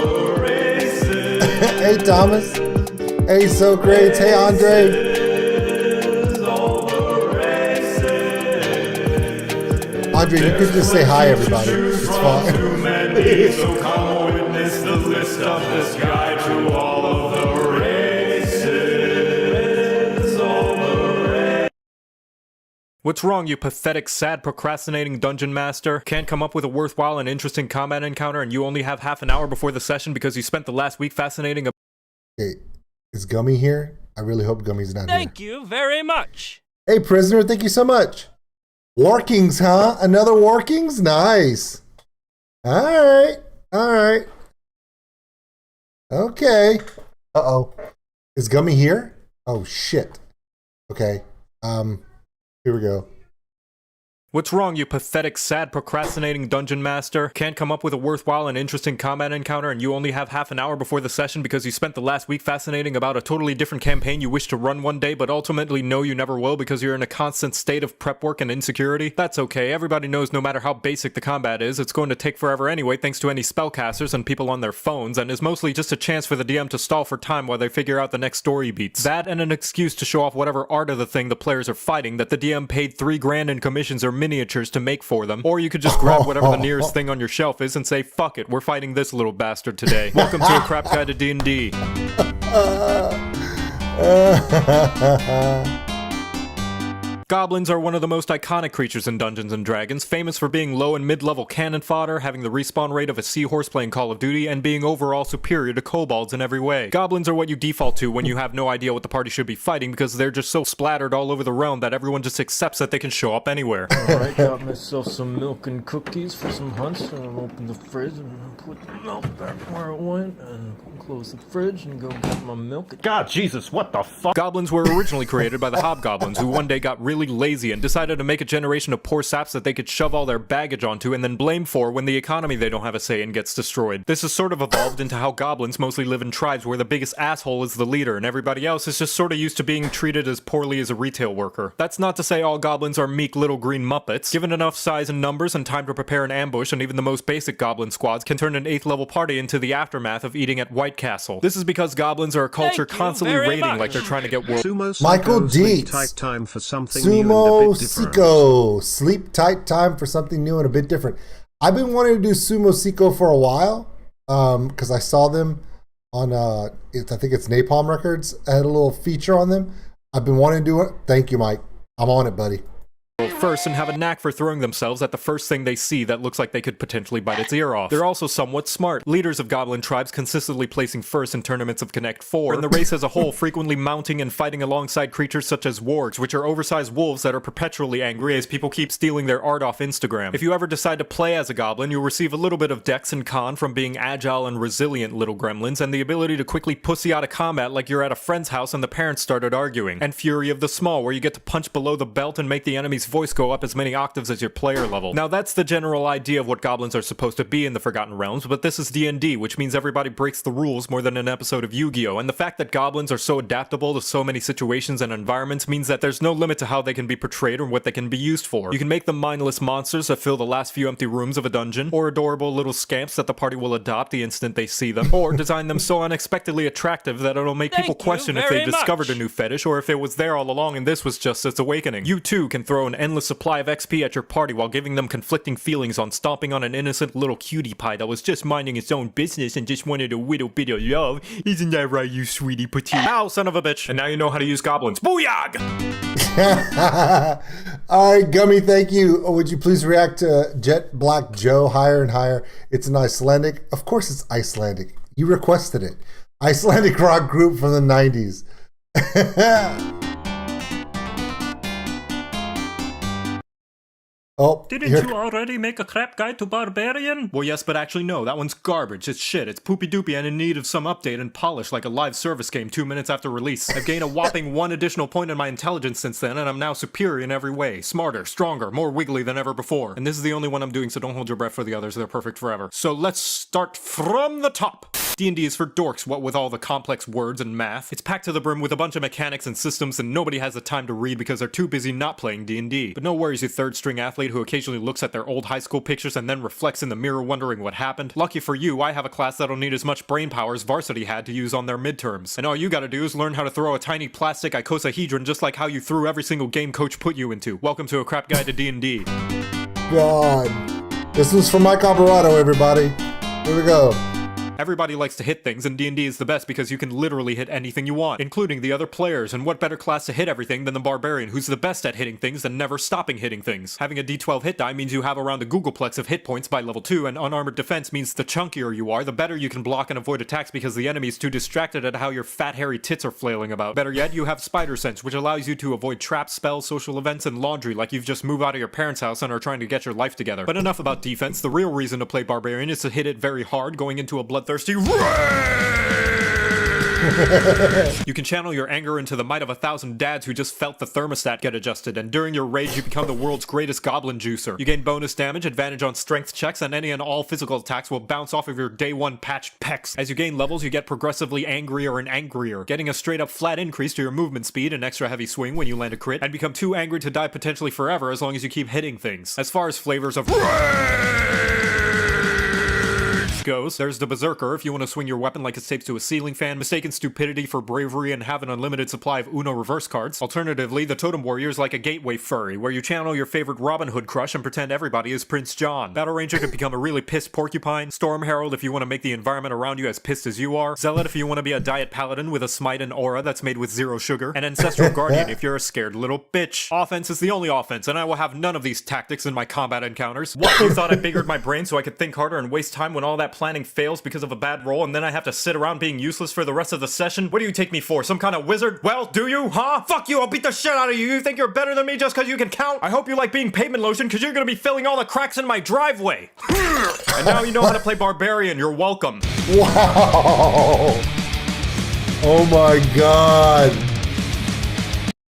Hey Thomas. Hey So Great. Hey Andre. Andre, you could just say hi everybody. It's fine. So come witness the list of this guide to all of the races. What's wrong, you pathetic, sad, procrastinating dungeon master? Can't come up with a worthwhile and interesting combat encounter and you only have half an hour before the session because you spent the last week fascinating. Hey, is Gummy here? I really hope Gummy's not here. Thank you very much. Hey, prisoner, thank you so much. Warkings, huh? Another Warkings? Nice. All right. Okay. Uh-oh. Is Gummy here? Oh, shit. Okay. Here we go. What's wrong, you pathetic, sad, procrastinating dungeon master? Can't come up with a worthwhile and interesting combat encounter and you only have half an hour before the session because you spent the last week fascinating about a totally different campaign you wish to run one day but ultimately know you never will because you're in a constant state of prep work and insecurity? That's okay, everybody knows no matter how basic the combat is, it's going to take forever anyway thanks to any spellcasters and people on their phones, and is mostly just a chance for the DM to stall for time while they figure out the next story beats. That and an excuse to show off whatever art of the thing the players are fighting that the DM paid $3 grand in commissions or miniatures to make for them, or you could just grab whatever the nearest thing on your shelf is and say, fuck it, we're fighting this little bastard today. Welcome to a crap guide to D&D. Goblins are one of the most iconic creatures in Dungeons & Dragons, famous for being low and mid-level cannon fodder, having the respawn rate of a seahorse playing Call of Duty, and being overall superior to kobolds in every way. Goblins are what you default to when you have no idea what the party should be fighting because they're just so splattered all over the realm that everyone just accepts that they can show up anywhere. Alright, got myself some milk and cookies for some hunts, and I'll open the fridge and put the milk back where it went, and close the fridge and go get my milk. God, Jesus, what the fuck? Goblins were originally created by the hobgoblins, who one day got really lazy and decided to make a generation of poor saps that they could shove all their baggage onto and then blame for when the economy they don't have a say in gets destroyed. This has sort of evolved into how goblins mostly live in tribes where the biggest asshole is the leader and everybody else is just sort of used to being treated as poorly as a retail worker. That's not to say all goblins are meek little green muppets. Given enough size and numbers and time to prepare an ambush, and even the most basic goblin squads can turn an 8th level party into the aftermath of eating at White Castle. This is because goblins are a culture constantly raiding like they're trying to get world. Michael D. Tight time for something new and a Sumo bit different. Seiko. Sleep tight time for something new and a bit different. I've been wanting to do Sumo Seiko for a while because I saw them on, I think it's Napalm Records. I had a little feature on them. I've been wanting to do it. Thank you, Mike. I'm on it, buddy. First and have a knack for throwing themselves at the first thing they see that looks like they could potentially bite its ear off. They're also somewhat smart. Leaders of goblin tribes consistently placing first in tournaments of Connect 4, and the race as a whole frequently mounting and fighting alongside creatures such as wargs, which are oversized wolves that are perpetually angry as people keep stealing their art off Instagram. If you ever decide to play as a goblin, you'll receive a little bit of dex and con from being agile and resilient little gremlins, and the ability to quickly pussy out of combat like you're at a friend's house and the parents started arguing. And Fury of the Small, where you get to punch below the belt and make the enemy's voice go up as many octaves as your player level. Now that's the general idea of what goblins are supposed to be in the Forgotten Realms, but this is D&D, which means everybody breaks the rules more than an episode of Yu-Gi-Oh! And the fact that goblins are so adaptable to so many situations and environments means that there's no limit to how they can be portrayed or what they can be used for. You can make them mindless monsters that fill the last few empty rooms of a dungeon, or adorable little scamps that the party will adopt the instant they see them, or design them so unexpectedly attractive that it'll make people question if they discovered a new fetish or if it was there all along and this was just its awakening. You too can throw an endless supply of XP at your party while giving them conflicting feelings on stomping on an innocent little cutie pie that was just minding its own business and just wanted a little bit of love. Isn't that right, you sweetie petite? Ow, son of a bitch. And now you know how to use goblins. Booyah! All right, Gummy, thank you. Would you please react to Jet Black Joe, Higher and Higher? It's an Icelandic. Of course it's Icelandic. You requested it. Icelandic rock group from the 90s. Oh, Didn't you already make a crap guide to Barbarian? Well, yes, but actually no. That one's garbage. It's shit. It's poopy-doopy and in need of some update and polish like a live service game 2 minutes after release. I've gained a whopping 1 additional point in my intelligence since then, and I'm now superior in every way. Smarter, stronger, more wiggly than ever before. And this is the only one I'm doing, so don't hold your breath for the others. They're perfect forever. So let's start from the top. D&D is for dorks, what with all the complex words and math. It's packed to the brim with a bunch of mechanics and systems, and nobody has the time to read because they're too busy not playing D&D. But no worries, you third-string athlete who occasionally looks at their old high school pictures and then reflects in the mirror wondering what happened. Lucky for you, I have a class that'll need as much brain power as Varsity had to use on their midterms. And all you gotta do is learn how to throw a tiny plastic icosahedron just like how you threw every single game coach put you into. Welcome to a crap guide to D&D. God. This was from Mike Alvarado, everybody. Here we go. Everybody likes to hit things, and D&D is the best because you can literally hit anything you want, including the other players, and what better class to hit everything than the Barbarian, who's the best at hitting things and never stopping hitting things. Having a D12 hit die means you have around a Googleplex of hit points by level 2, and unarmored defense means the chunkier you are, the better you can block and avoid attacks because the enemy's too distracted at how your fat hairy tits are flailing about. Better yet, you have Spider Sense, which allows you to avoid traps, spells, social events, and laundry like you've just moved out of your parents' house and are trying to get your life together. But enough about defense. The real reason to play Barbarian is to hit it very hard, going into a bloodthirsty You can channel your anger into the might of 1,000 dads who just felt the thermostat get adjusted, and during your rage you become the world's greatest goblin juicer. You gain bonus damage, advantage on strength checks, and any and all physical attacks will bounce off of your day 1 patched pecs. As you gain levels, you get progressively angrier and angrier, getting a straight up flat increase to your movement speed, an extra heavy swing when you land a crit, and become too angry to die potentially forever as long as you keep hitting things. As far as flavors of goes, there's the Berserker if you want to swing your weapon like it's taped to a ceiling fan, mistaken stupidity for bravery, and have an unlimited supply of Uno reverse cards. Alternatively, the Totem Warrior is like a gateway furry, where you channel your favorite Robin Hood crush and pretend everybody is Prince John. Battle Ranger can become a really pissed porcupine, Storm Herald if you want to make the environment around you as pissed as you are, Zealot if you want to be a diet paladin with a smite and aura that's made with 0 sugar, and Ancestral Guardian if you're a scared little bitch. Offense is the only offense, and I will have none of these tactics in my combat encounters. What, you thought I biggered my brain so I could think harder and waste time when all that planning fails because of a bad roll, and then I have to sit around being useless for the rest of the session? What do you take me for, some kind of wizard? Well, do you, huh? Fuck you, I'll beat the shit out of you. You think you're better than me just because you can count? I hope you like being pavement lotion because you're gonna be filling all the cracks in my driveway. And now you know how to play Barbarian, you're welcome. Wow. Oh my god.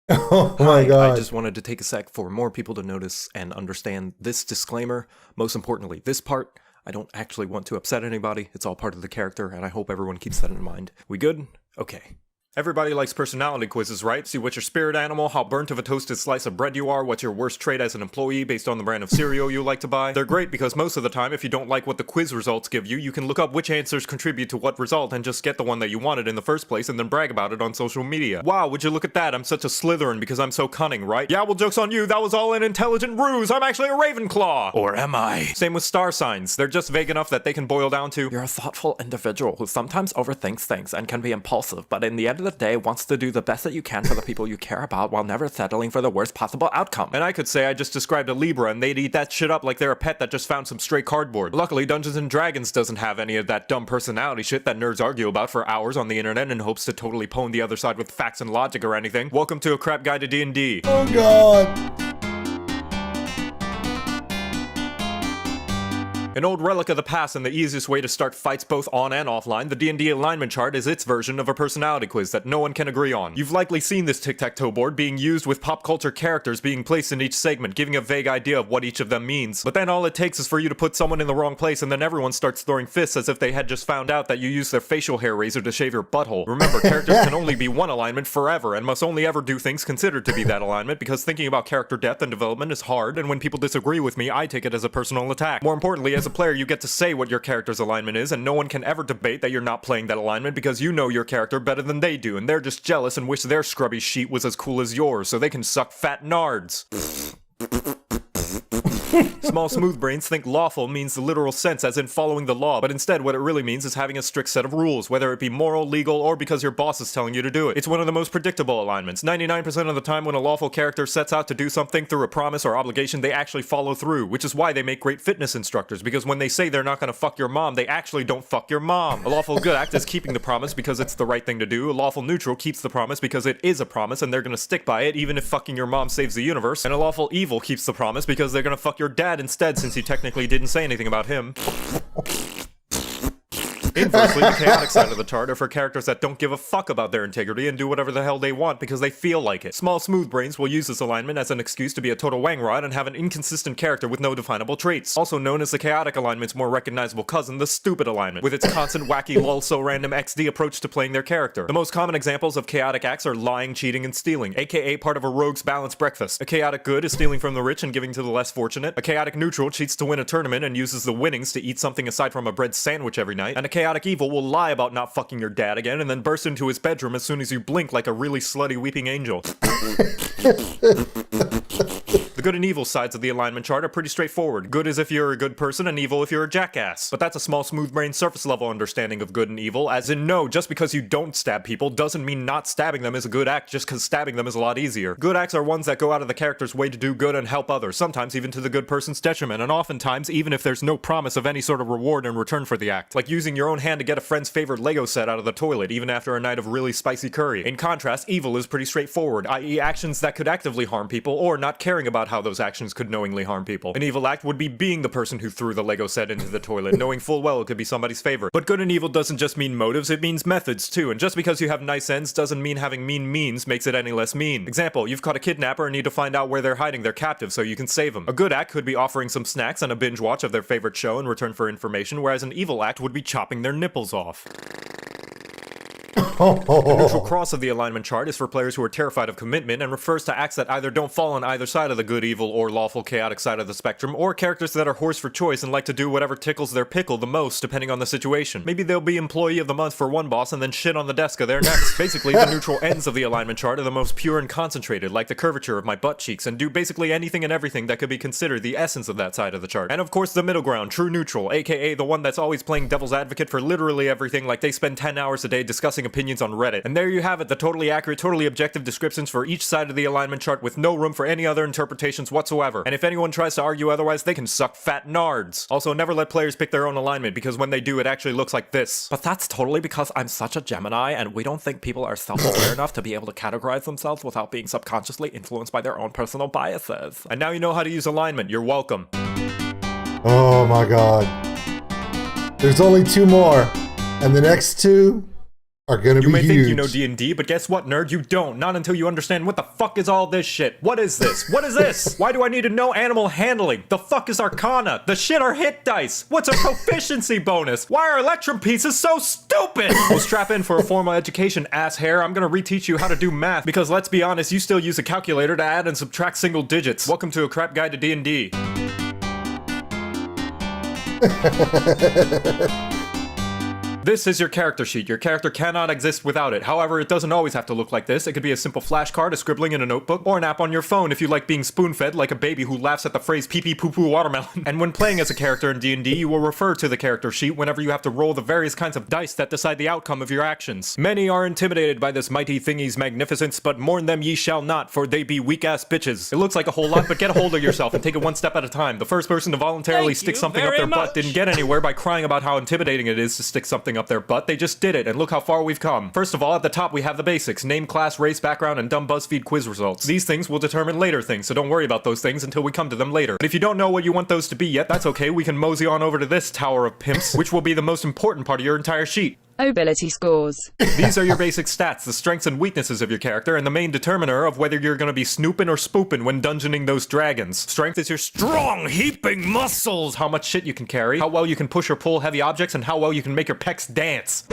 Oh my god. I just wanted to take a sec for more people to notice and understand this disclaimer. Most importantly, this part, I don't actually want to upset anybody. It's all part of the character, and I hope everyone keeps that in mind. We good? Okay. Everybody likes personality quizzes, right? See what your spirit animal, how burnt of a toasted slice of bread you are, what's your worst trait as an employee based on the brand of cereal you like to buy. They're great because most of the time, if you don't like what the quiz results give you, you can look up which answers contribute to what result and just get the one that you wanted in the first place and then brag about it on social media. Wow, would you look at that? I'm such a Slytherin because I'm so cunning, right? Yeah, well, joke's on you. That was all an intelligent ruse. I'm actually a Ravenclaw. Or am I? Same with star signs. They're just vague enough that they can boil down to, you're a thoughtful individual who sometimes overthinks things and can be impulsive, but in the end of the day wants to do the best that you can for the people you care about while never settling for the worst possible outcome. And I could say I just described a Libra and they'd eat that shit up like they're a pet that just found some stray cardboard. Luckily, Dungeons & Dragons doesn't have any of that dumb personality shit that nerds argue about for hours on the internet in hopes to totally pwn the other side with facts and logic or anything. Welcome to A Crap Guide to D&D. Oh god. An old relic of the past and the easiest way to start fights both on and offline, the D&D alignment chart is its version of a personality quiz that no one can agree on. You've likely seen this tic-tac-toe board being used with pop culture characters being placed in each segment, giving a vague idea of what each of them means. But then all it takes is for you to put someone in the wrong place and then everyone starts throwing fists as if they had just found out that you used their facial hair razor to shave your butthole. Remember, characters can only be one alignment forever and must only ever do things considered to be that alignment because thinking about character depth and development is hard, and when people disagree with me, I take it as a personal attack. More importantly, as a player, you get to say what your character's alignment is, and no one can ever debate that you're not playing that alignment because you know your character better than they do, and they're just jealous and wish their scrubby sheet was as cool as yours, so they can suck fat nards. Small smooth brains think lawful means the literal sense as in following the law, but instead what it really means is having a strict set of rules, whether it be moral, legal, or because your boss is telling you to do it. It's one of the most predictable alignments. 99% of the time when a lawful character sets out to do something through a promise or obligation, they actually follow through, which is why they make great fitness instructors, because when they say they're not gonna fuck your mom, they actually don't fuck your mom. A lawful good act is keeping the promise because it's the right thing to do. A lawful neutral keeps the promise because it is a promise and they're gonna stick by it even if fucking your mom saves the universe. And a lawful evil keeps the promise because they're gonna fuck your dad instead, since you technically didn't say anything about him. Inversely, the chaotic side of the chart are for characters that don't give a fuck about their integrity and do whatever the hell they want because they feel like it. Small smooth brains will use this alignment as an excuse to be a total wangrod and have an inconsistent character with no definable traits. Also known as the chaotic alignment's more recognizable cousin, the stupid alignment, with its constant wacky lol so random XD approach to playing their character. The most common examples of chaotic acts are lying, cheating, and stealing, aka part of a rogue's balanced breakfast. A chaotic good is stealing from the rich and giving to the less fortunate. A chaotic neutral cheats to win a tournament and uses the winnings to eat something aside from a bread sandwich every night. And a chaotic evil will lie about not fucking your dad again and then burst into his bedroom as soon as you blink like a really slutty weeping angel. The good and evil sides of the alignment chart are pretty straightforward. Good is if you're a good person, and evil if you're a jackass. But that's a small smooth brain surface level understanding of good and evil, as in no, just because you don't stab people doesn't mean not stabbing them is a good act just because stabbing them is a lot easier. Good acts are ones that go out of the character's way to do good and help others, sometimes even to the good person's detriment, and oftentimes even if there's no promise of any sort of reward in return for the act. Like using your own hand to get a friend's favorite Lego set out of the toilet, even after a night of really spicy curry. In contrast, evil is pretty straightforward, i.e. actions that could actively harm people, or not caring about how those actions could knowingly harm people. An evil act would be being the person who threw the Lego set into the toilet, knowing full well it could be somebody's favorite. But good and evil doesn't just mean motives, it means methods too, and just because you have nice ends doesn't mean having mean means makes it any less mean. Example, you've caught a kidnapper and need to find out where they're hiding their captive so you can save them. A good act could be offering some snacks and a binge watch of their favorite show in return for information, whereas an evil act would be chopping their nipples off. The neutral cross of the alignment chart is for players who are terrified of commitment and refers to acts that either don't fall on either side of the good, evil, or lawful, chaotic side of the spectrum, or characters that are horse for choice and like to do whatever tickles their pickle the most depending on the situation. Maybe they'll be employee of the month for one boss and then shit on the desk of their next. Basically, the neutral ends of the alignment chart are the most pure and concentrated, like the curvature of my butt cheeks, and do basically anything and everything that could be considered the essence of that side of the chart. And of course the middle ground, true neutral, aka the one that's always playing devil's advocate for literally everything, like they spend 10 hours a day discussing opinions on Reddit. And there you have it, the totally accurate, totally objective descriptions for each side of the alignment chart with no room for any other interpretations whatsoever. And if anyone tries to argue otherwise, they can suck fat nards. Also, never let players pick their own alignment, because when they do, it actually looks like this. But that's totally because I'm such a Gemini and we don't think people are self-aware enough to be able to categorize themselves without being subconsciously influenced by their own personal biases. And now you know how to use alignment. You're welcome. Oh my god. There's only two more. And the next two are gonna You be may huge. think you know D&D, but guess what, nerd? You don't. Not until you understand what the fuck is all this shit. What is this? What is this? Why do I need to know animal handling? The fuck is Arcana? The shit are hit dice. What's a proficiency bonus? Why are Electrum pieces so stupid? Well, strap in for a formal education, ass hair. I'm gonna reteach you how to do math, because let's be honest, you still use a calculator to add and subtract single digits. Welcome to a crap guide to D&D. This is your character sheet. Your character cannot exist without it. However, it doesn't always have to look like this. It could be a simple flashcard, a scribbling in a notebook, or an app on your phone if you like being spoon-fed like a baby who laughs at the phrase pee-pee poo-poo watermelon. And when playing as a character in D&D, you will refer to the character sheet whenever you have to roll the various kinds of dice that decide the outcome of your actions. Many are intimidated by this mighty thingy's magnificence, but mourn them ye shall not, for they be weak-ass bitches. It looks like a whole lot, but get a hold of yourself and take it one step at a time. The first person to voluntarily stick something up their butt didn't get anywhere by crying about how intimidating it is to stick something up their butt. They just did it, and look how far we've come. First of all, at the top we have the basics: name, class, race, background, and dumb BuzzFeed quiz results. These things will determine later things, so don't worry about those things until we come to them later. But if you don't know what you want those to be yet, that's okay. We can mosey on over to this tower of pimps, which will be the most important part of your entire sheet. Ability scores. These are your basic stats, the strengths and weaknesses of your character, and the main determiner of whether you're gonna be snooping or spooping when dungeoning those dragons. Strength is your strong, heaping muscles, how much shit you can carry, how well you can push or pull heavy objects, and how well you can make your pecs dance.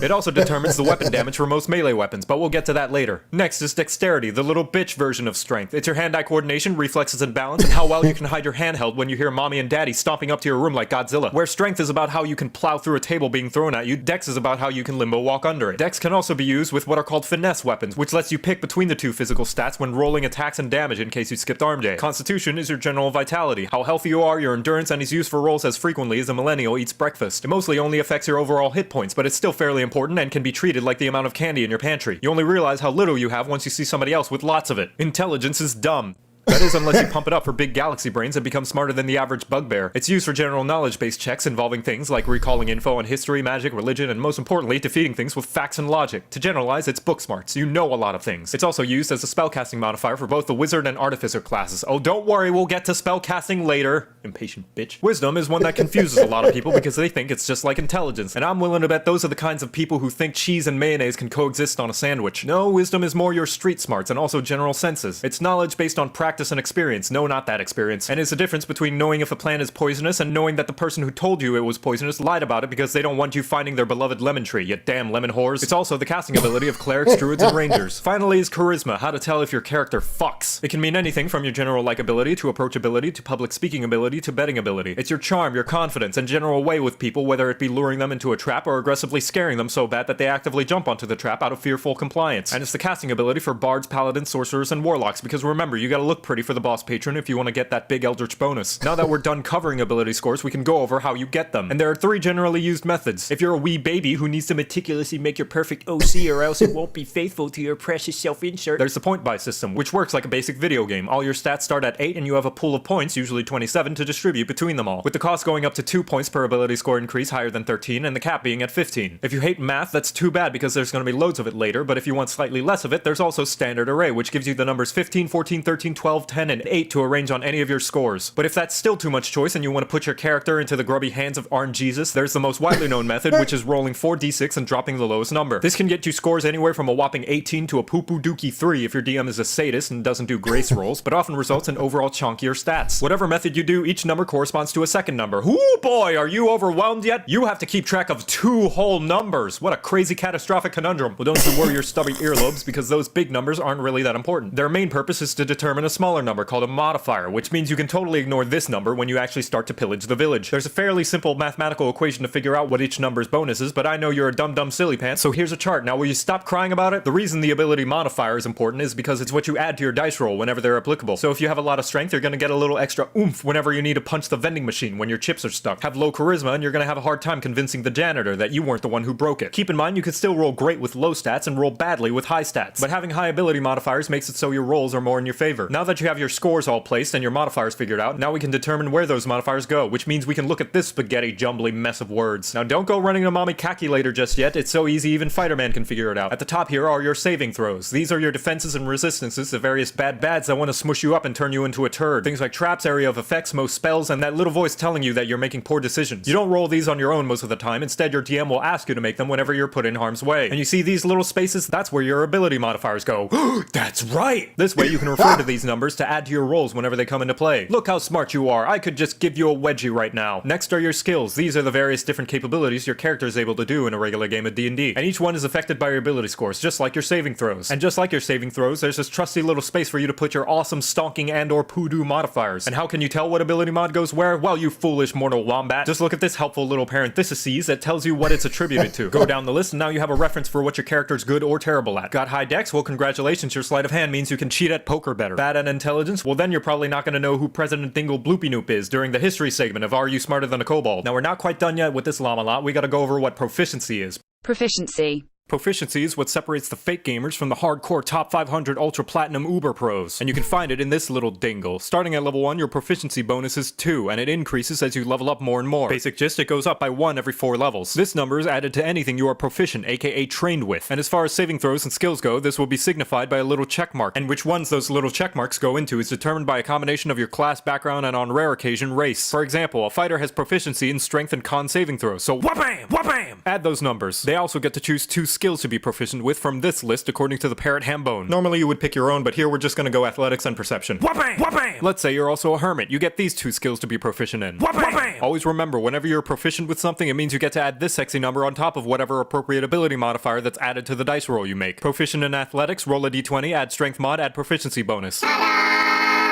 It also determines the weapon damage for most melee weapons, but we'll get to that later. Next is dexterity, the little bitch version of strength. It's your hand-eye coordination, reflexes, and balance, and how well you can hide your handheld when you hear mommy and daddy stomping up to your room like Godzilla. Where strength is about how you can plow through a table being thrown at you, dex is about how you can limbo walk under it. Dex can also be used with what are called finesse weapons, which lets you pick between the two physical stats when rolling attacks and damage in case you skipped arm day. Constitution is your general vitality, how healthy you are, your endurance, and is used for rolls as frequently as a millennial eats breakfast. It mostly only affects your overall hit points, but it's still fairly important and can be treated like the amount of candy in your pantry. You only realize how little you have once you see somebody else with lots of it. Intelligence is dumb. That is, unless you pump it up for big galaxy brains and become smarter than the average bugbear. It's used for general knowledge-based checks involving things like recalling info on history, magic, religion, and most importantly, defeating things with facts and logic. To generalize, it's book smarts. You know a lot of things. It's also used as a spellcasting modifier for both the wizard and artificer classes. Oh, don't worry, we'll get to spellcasting later. Impatient bitch. Wisdom is one that confuses a lot of people because they think it's just like intelligence, and I'm willing to bet those are the kinds of people who think cheese and mayonnaise can coexist on a sandwich. No, wisdom is more your street smarts and also general senses. It's knowledge based on practice and experience. No, not that experience. And it's the difference between knowing if a plant is poisonous and knowing that the person who told you it was poisonous lied about it because they don't want you finding their beloved lemon tree, you damn lemon whores. It's also the casting ability of clerics, druids, and rangers. Finally is charisma, how to tell if your character fucks. It can mean anything from your general likability to approachability to public speaking ability to betting ability. It's your charm, your confidence, and general way with people, whether it be luring them into a trap or aggressively scaring them so bad that they actively jump onto the trap out of fearful compliance. And it's the casting ability for bards, paladins, sorcerers, and warlocks, because remember, you gotta look pretty for the boss patron if you want to get that big eldritch bonus. Now that we're done covering ability scores, we can go over how you get them. And there are 3 generally used methods. If you're a wee baby who needs to meticulously make your perfect OC or else it won't be faithful to your precious self-insert, there's the point buy system, which works like a basic video game. All your stats start at 8 and you have a pool of points, usually 27, to distribute between them all, with the cost going up to 2 points per ability score increase higher than 13 and the cap being at 15. If you hate math, that's too bad because there's going to be loads of it later, but if you want slightly less of it, there's also standard array, which gives you the numbers 15, 14, 13, 12, 10, and 8 to arrange on any of your scores. But if that's still too much choice and you want to put your character into the grubby hands of RNGesus, there's the most widely known method, which is rolling 4d6 and dropping the lowest number. This can get you scores anywhere from a whopping 18 to a poo-poo dookie 3 if your DM is a sadist and doesn't do grace rolls, but often results in overall chunkier stats. Whatever method you do, each number corresponds to a second number. Ooh boy, are you overwhelmed yet? You have to keep track of 2 whole numbers. What a crazy catastrophic conundrum. Well, don't you worry your stubby earlobes, because those big numbers aren't really that important. Their main purpose is to determine a smaller number called a modifier, which means you can totally ignore this number when you actually start to pillage the village. There's a fairly simple mathematical equation to figure out what each number's bonus is, but I know you're a dumb silly pants, so here's a chart. Now will you stop crying about it? The reason the ability modifier is important is because it's what you add to your dice roll whenever they're applicable. So if you have a lot of strength, you're gonna get a little extra oomph whenever you need to punch the vending machine when your chips are stuck. Have low charisma and you're gonna have a hard time convincing the janitor that you weren't the one who broke it. Keep in mind you could still roll great with low stats and roll badly with high stats, but having high ability modifiers makes it so your rolls are more in your favor. Now that that you have your scores all placed and your modifiers figured out, now we can determine where those modifiers go, which means we can look at this spaghetti jumbly mess of words. Now don't go running a mommy calculator just yet, it's so easy even Fighter-Man can figure it out. At the top here are your saving throws. These are your defenses and resistances to various bads that want to smush you up and turn you into a turd. Things like traps, area of effects, most spells, and that little voice telling you that you're making poor decisions. You don't roll these on your own most of the time, instead your DM will ask you to make them whenever you're put in harm's way. And you see these little spaces? That's where your ability modifiers go. That's right! This way you can refer to these numbers to add to your rolls whenever they come into play. Look how smart you are, I could just give you a wedgie right now. Next are your skills. These are the various different capabilities your character is able to do in a regular game of D&D. And each one is affected by your ability scores, just like your saving throws. And just like your saving throws, there's this trusty little space for you to put your awesome stonking and or poodoo modifiers. And how can you tell what ability mod goes where? Well, you foolish mortal wombat. Just look at this helpful little parentheses that tells you what it's attributed to. Go down the list and now you have a reference for what your character's good or terrible at. Got high dex? Well, congratulations, your sleight of hand means you can cheat at poker better. Bad at intelligence? Well, then you're probably not gonna know who President Dingle Bloopy Noop is during the history segment of Are You Smarter Than a Kobold? Now, we're not quite done yet with this llama lot. We gotta go over what proficiency is. Proficiency. Proficiency is what separates the fake gamers from the hardcore top 500 ultra platinum uber pros, and you can find it in this little dingle. Starting at level 1, your proficiency bonus is 2, and it increases as you level up more and more. Basic gist, it goes up by 1 every 4 levels. This number is added to anything you are proficient, aka trained with. And as far as saving throws and skills go, this will be signified by a little check mark, and which ones those little check marks go into is determined by a combination of your class, background, and on rare occasion, race. For example, a fighter has proficiency in strength and con saving throws, so wha-bam! Wha-bam! Add those numbers. They also get to choose 2 skills to be proficient with from this list according to the parrot hambone. Normally you would pick your own, but here we're just gonna go athletics and perception. Wha-bam! Wha-bam! Let's say you're also a hermit. You get these 2 skills to be proficient in. Wha-bam! Wha-bam! Always remember, whenever you're proficient with something, it means you get to add this sexy number on top of whatever appropriate ability modifier that's added to the dice roll you make. Proficient in athletics, roll a d20, add strength mod, add proficiency bonus.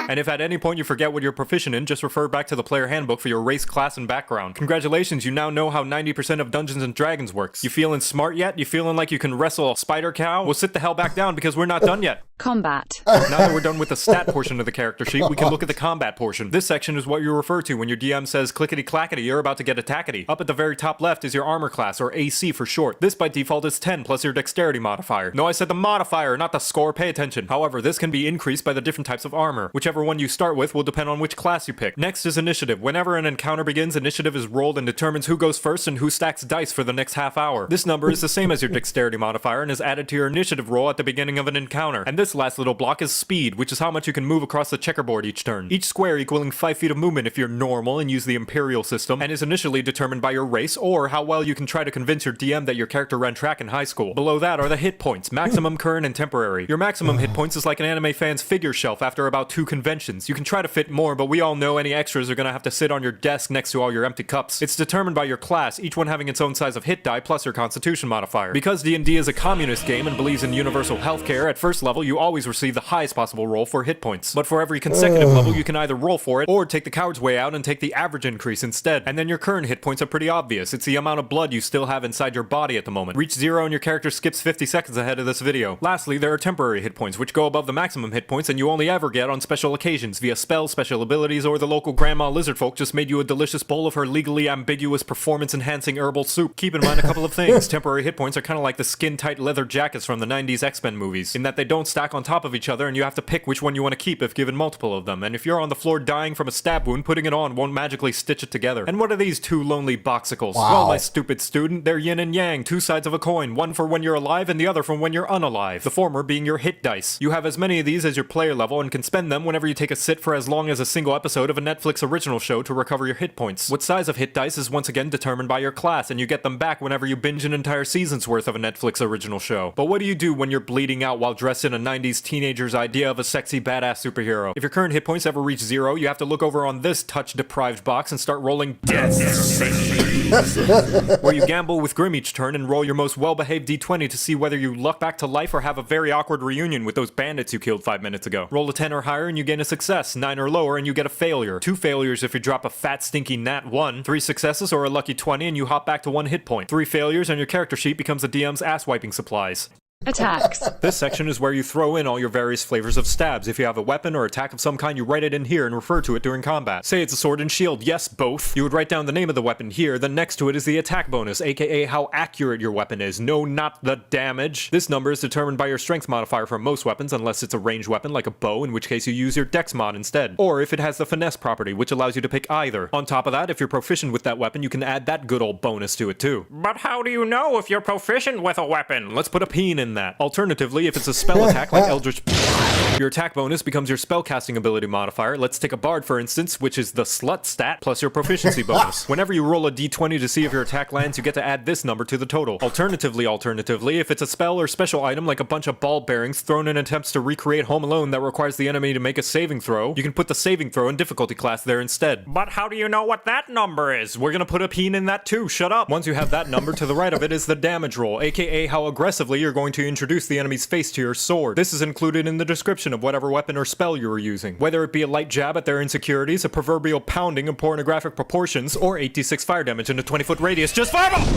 And if at any point you forget what you're proficient in, just refer back to the player handbook for your race, class, and background. Congratulations, you now know how 90% of Dungeons & Dragons works. You feeling smart yet? You feeling like you can wrestle a spider cow? Well, sit the hell back down because we're not done yet. Combat. Now that we're done with the stat portion of the character sheet, we can look at the combat portion. This section is what you refer to when your DM says clickety-clackety, you're about to get attackety. Up at the very top left is your armor class, or AC for short. This by default is 10 plus your dexterity modifier. No, I said the modifier, not the score, pay attention. However, this can be increased by the different types of armor. Whichever one you start with will depend on which class you pick. Next is initiative. Whenever an encounter begins, initiative is rolled and determines who goes first and who stacks dice for the next half hour. This number is the same as your dexterity modifier and is added to your initiative roll at the beginning of an encounter. And this last little block is speed, which is how much you can move across the checkerboard each turn. Each square equaling 5 feet of movement if you're normal and use the Imperial system, and is initially determined by your race or how well you can try to convince your DM that your character ran track in high school. Below that are the hit points, maximum, current, and temporary. Your maximum hit points is like an anime fan's figure shelf after about 2 conventions. You can try to fit more, but we all know any extras are gonna have to sit on your desk next to all your empty cups. It's determined by your class, each one having its own size of hit die plus your constitution modifier. Because D&D is a communist game and believes in universal healthcare, at first level you always receive the highest possible roll for hit points. But for every consecutive level you can either roll for it or take the coward's way out and take the average increase instead. And then your current hit points are pretty obvious. It's the amount of blood you still have inside your body at the moment. Reach 0 and your character skips 50 seconds ahead of this video. Lastly, there are temporary hit points, which go above the maximum hit points and you only ever get on special occasions via spells, special abilities, or the local grandma lizardfolk just made you a delicious bowl of her legally ambiguous performance-enhancing herbal soup. Keep in mind a couple of things. Temporary hit points are kind of like the skin-tight leather jackets from the 90s X-Men movies, in that they don't stack on top of each other and you have to pick which one you want to keep if given multiple of them. And if you're on the floor dying from a stab wound, putting it on won't magically stitch it together. And what are these 2 lonely boxicles? Wow. Well, my stupid student, they're yin and yang, 2 sides of a coin, one for when you're alive and the other for when you're unalive. The former being your hit dice. You have as many of these as your player level and can spend them whenever you take a sit for as long as a single episode of a Netflix original show to recover your hit points. What size of hit dice is once again determined by your class, and you get them back whenever you binge an entire season's worth of a Netflix original show. But what do you do when you're bleeding out while dressed in a 90s teenager's idea of a sexy badass superhero? If your current hit points ever reach 0, you have to look over on this touch-deprived box and start rolling death, where you gamble with Grim each turn and roll your most well-behaved d20 to see whether you luck back to life or have a very awkward reunion with those bandits you killed 5 minutes ago. Roll a 10 or higher and you gain a success, 9 or lower and you get a failure, 2 failures if you drop a fat stinky nat 1, 3 successes or a lucky 20 and you hop back to 1 hit point, 3 failures and your character sheet becomes the DM's ass-wiping supplies. Attacks. This section is where you throw in all your various flavors of stabs. If you have a weapon or attack of some kind, you write it in here and refer to it during combat. Say it's a sword and shield, yes, both. You would write down the name of the weapon here, then next to it is the attack bonus, aka how accurate your weapon is. No, not the damage. This number is determined by your strength modifier for most weapons, unless it's a ranged weapon like a bow, in which case you use your dex mod instead. Or if it has the finesse property, which allows you to pick either. On top of that, if you're proficient with that weapon, you can add that good old bonus to it too. But how do you know if you're proficient with a weapon? Let's put a peen in that. Alternatively, if it's a spell attack like Eldritch, your attack bonus becomes your spellcasting ability modifier. Let's take a bard for instance, which is the slut stat plus your proficiency bonus. Whenever you roll a d20 to see if your attack lands, you get to add this number to the total. Alternatively, if it's a spell or special item like a bunch of ball bearings thrown in attempts to recreate Home Alone that requires the enemy to make a saving throw, you can put the saving throw and difficulty class there instead. But how do you know what that number is? We're gonna put a peen in that too, shut up. Once you have that number, to the right of it is the damage roll, aka how aggressively you're going to introduce the enemy's face to your sword. This is included in the description of whatever weapon or spell you are using. Whether it be a light jab at their insecurities, a proverbial pounding of pornographic proportions, or 8d6 fire damage in a 20-foot radius, just fireball!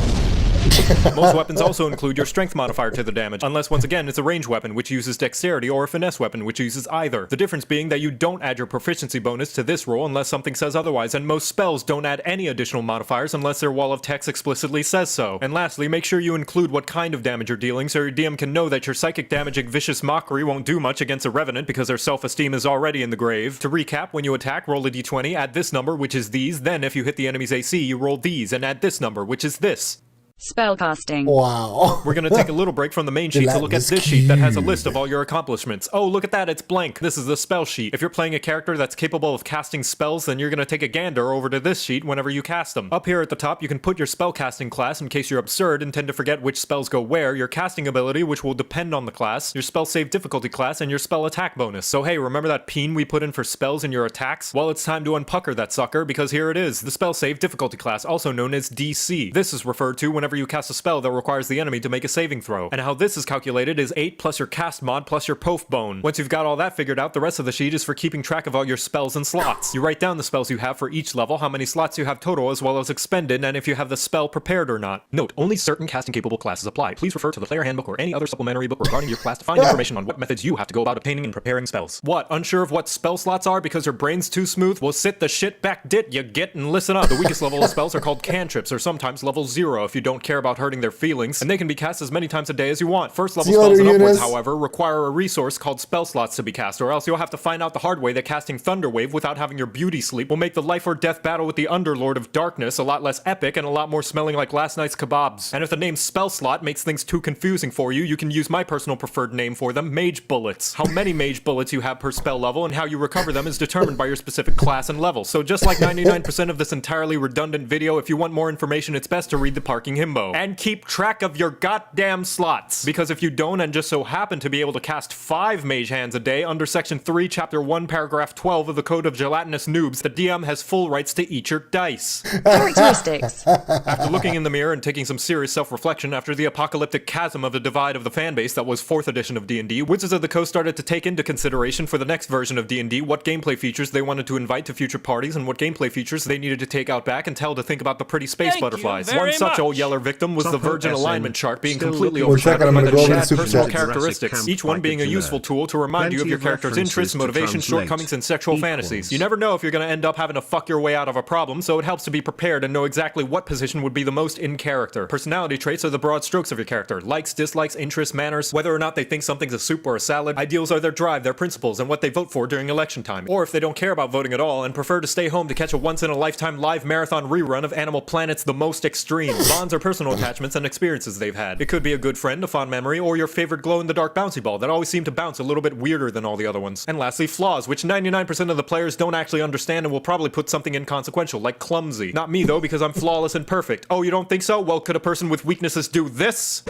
Most weapons also include your strength modifier to the damage, unless once again it's a ranged weapon which uses dexterity or a finesse weapon which uses either. The difference being that you don't add your proficiency bonus to this roll unless something says otherwise, and most spells don't add any additional modifiers unless their wall of text explicitly says so. And lastly, make sure you include what kind of damage you're dealing so your DM can know that your psychic damaging vicious mockery won't do much against a revenant because their self-esteem is already in the grave. To recap, when you attack, roll a d20, add this number, which is these, then if you hit the enemy's AC, you roll these, and add this number, which is this. Spellcasting. Wow. We're gonna take a little break from the main sheet to look at this sheet that has a list of all your accomplishments. Oh, look at that, it's blank. This is the spell sheet. If you're playing a character that's capable of casting spells, then you're gonna take a gander over to this sheet whenever you cast them. Up here at the top, you can put your spellcasting class in case you're absurd and tend to forget which spells go where, your casting ability, which will depend on the class, your spell save difficulty class, and your spell attack bonus. So hey, remember that peen we put in for spells in your attacks? Well, it's time to unpucker that sucker, because here it is, the spell save difficulty class, also known as DC. This is referred to whenever you cast a spell that requires the enemy to make a saving throw. And how this is calculated is 8 plus your cast mod plus your pof bone. Once you've got all that figured out, the rest of the sheet is for keeping track of all your spells and slots. You write down the spells you have for each level, how many slots you have total, as well as expended, and if you have the spell prepared or not. Note, only certain casting capable classes apply. Please refer to the player handbook or any other supplementary book regarding your class to find information on what methods you have to go about obtaining and preparing spells. What, unsure of what spell slots are because your brain's too smooth? Well, sit the shit back dit, you get, and listen up. The weakest level of spells are called cantrips, or sometimes level 0 if you don't care about hurting their feelings, and they can be cast as many times a day as you want. First level spells and upwards, however, require a resource called spell slots to be cast, or else you'll have to find out the hard way that casting Thunderwave without having your beauty sleep will make the life or death battle with the Underlord of Darkness a lot less epic and a lot more smelling like last night's kebabs. And if the name spell slot makes things too confusing for you, you can use my personal preferred name for them, Mage Bullets. How many Mage Bullets you have per spell level and how you recover them is determined by your specific class and level. So just like 99% of this entirely redundant video, if you want more information, it's best to read the Parking Himbo. And keep track of your goddamn slots, because if you don't and just so happen to be able to cast 5 mage hands a day under section 3 chapter 1 paragraph 12 of the Code of Gelatinous Noobs, the DM has full rights to eat your dice. Characteristics. After looking in the mirror and taking some serious self-reflection after the apocalyptic chasm of the divide of the fanbase that was 4th edition of D&D, Wizards of the Coast started to take into consideration for the next version of D&D what gameplay features they wanted to invite to future parties and what gameplay features they needed to take out back and tell to think about the pretty space butterflies. One such old yeller victim was the Virgin alignment chart being completely overshadowed by the Chad personal characteristics, each one being a useful tool to remind you of your character's interests, motivations, shortcomings, and sexual fantasies. You never know if you're going to end up having to fuck your way out of a problem, so it helps to be prepared and know exactly what position would be the most in character. Personality traits are the broad strokes of your character. Likes, dislikes, interests, manners, whether or not they think something's a soup or a salad. Ideals are their drive, their principles, and what they vote for during election time. Or if they don't care about voting at all and prefer to stay home to catch a once-in-a-lifetime live marathon rerun of Animal Planet's The Most Extreme. Bonds are personal attachments and experiences they've had. It could be a good friend, a fond memory, or your favorite glow-in-the-dark bouncy ball that always seemed to bounce a little bit weirder than all the other ones. And lastly, flaws, which 99% of the players don't actually understand and will probably put something inconsequential, like clumsy. Not me though, because I'm flawless and perfect. Oh, you don't think so? Well, could a person with weaknesses do this?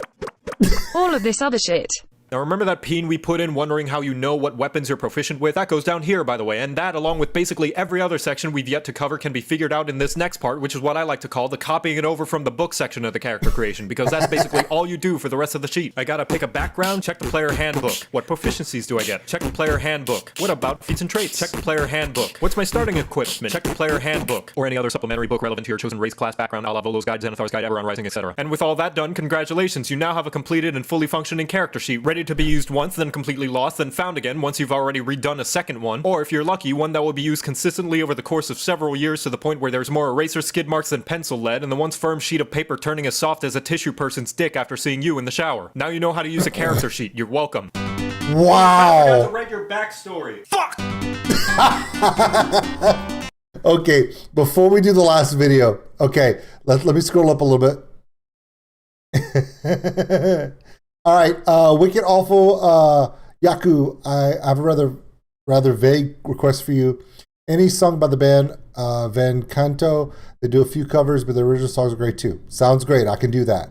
All of this other shit. Now remember that peen we put in wondering how you know what weapons you're proficient with? That goes down here, by the way, and that, along with basically every other section we've yet to cover, can be figured out in this next part, which is what I like to call the copying it over from the book section of the character creation, because that's basically all you do for the rest of the sheet. I gotta pick a background, check the player handbook. What proficiencies do I get? Check the player handbook. What about feats and traits? Check the player handbook. What's my starting equipment? Check the player handbook. Or any other supplementary book relevant to your chosen race, class, background, a la Volo's Guide, Xanathar's Guide, Eberron Rising, etc. And with all that done, congratulations, you now have a completed and fully functioning character sheet, ready to be used once, then completely lost, then found again once you've already redone a second one, or if you're lucky, one that will be used consistently over the course of several years to the point where there's more eraser skid marks than pencil lead, and the once firm sheet of paper turning as soft as a tissue person's dick after seeing you in the shower. Now you know how to use a character sheet. You're welcome. Wow. I forgot to write your backstory. Fuck! Okay, before we do the last video, okay, let me scroll up a little bit. All right, Wicked Awful Yaku, I have a rather vague request for you. Any song by the band Van Canto. They do a few covers, but the original songs are great too. Sounds great. I can do that.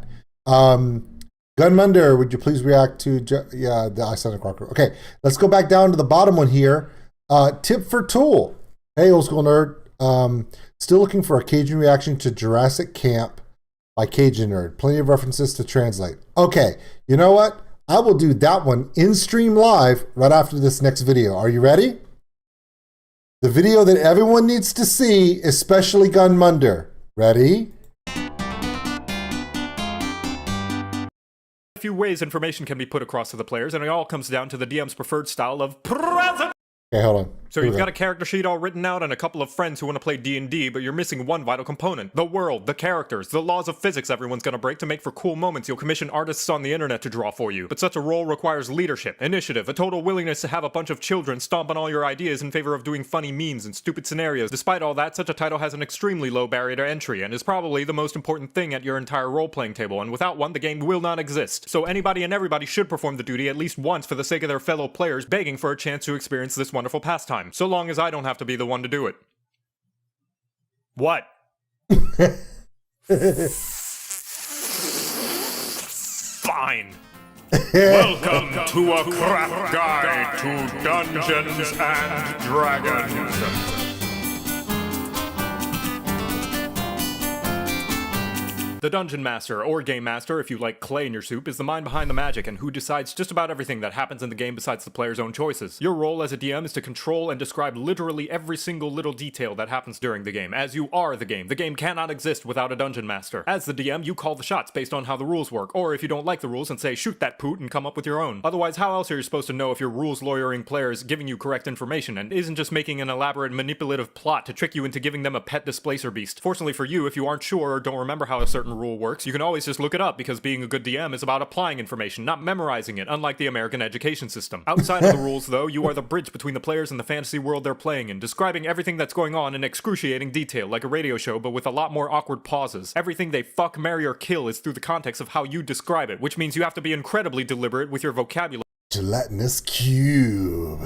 Gunmunder, would you please react to the Icelandic rocker? Okay, let's go back down to the bottom one here. Tip for Tool. Hey, old school nerd. Still looking for a Cajun reaction to Jurassic Camp by Cajun Nerd. Plenty of references to translate. Okay, you know what? I will do that one in stream live right after this next video. Are you ready? The video that everyone needs to see, especially Gunmunder. Ready? A few ways information can be put across to the players, and it all comes down to the DM's preferred style of present. Okay, hold on. So you've got a character sheet all written out and a couple of friends who want to play D&D, but you're missing one vital component. The world, the characters, the laws of physics everyone's gonna break to make for cool moments you'll commission artists on the internet to draw for you. But such a role requires leadership, initiative, a total willingness to have a bunch of children stomp on all your ideas in favor of doing funny memes and stupid scenarios. Despite all that, such a title has an extremely low barrier to entry and is probably the most important thing at your entire role-playing table, and without one, the game will not exist. So anybody and everybody should perform the duty at least once for the sake of their fellow players, begging for a chance to experience this wonderful pastime. So long as I don't have to be the one to do it. What? Fine. Welcome to a crap guide to Dungeons and Dragons. The Dungeon Master, or Game Master if you like clay in your soup, is the mind behind the magic and who decides just about everything that happens in the game besides the player's own choices. Your role as a DM is to control and describe literally every single little detail that happens during the game, as you are the game. The game cannot exist without a Dungeon Master. As the DM, you call the shots based on how the rules work, or if you don't like the rules and say, shoot that poot, and come up with your own. Otherwise, how else are you supposed to know if your rules lawyering player is giving you correct information and isn't just making an elaborate manipulative plot to trick you into giving them a pet displacer beast? Fortunately for you, if you aren't sure or don't remember how a certain rule works, you can always just look it up, because being a good DM is about applying information, not memorizing it, unlike the American education system. Outside of the rules, though, you are the bridge between the players and the fantasy world they're playing in, describing everything that's going on in excruciating detail, like a radio show, but with a lot more awkward pauses. Everything they fuck, marry, or kill is through the context of how you describe it, which means you have to be incredibly deliberate with your vocabulary. Gelatinous cube.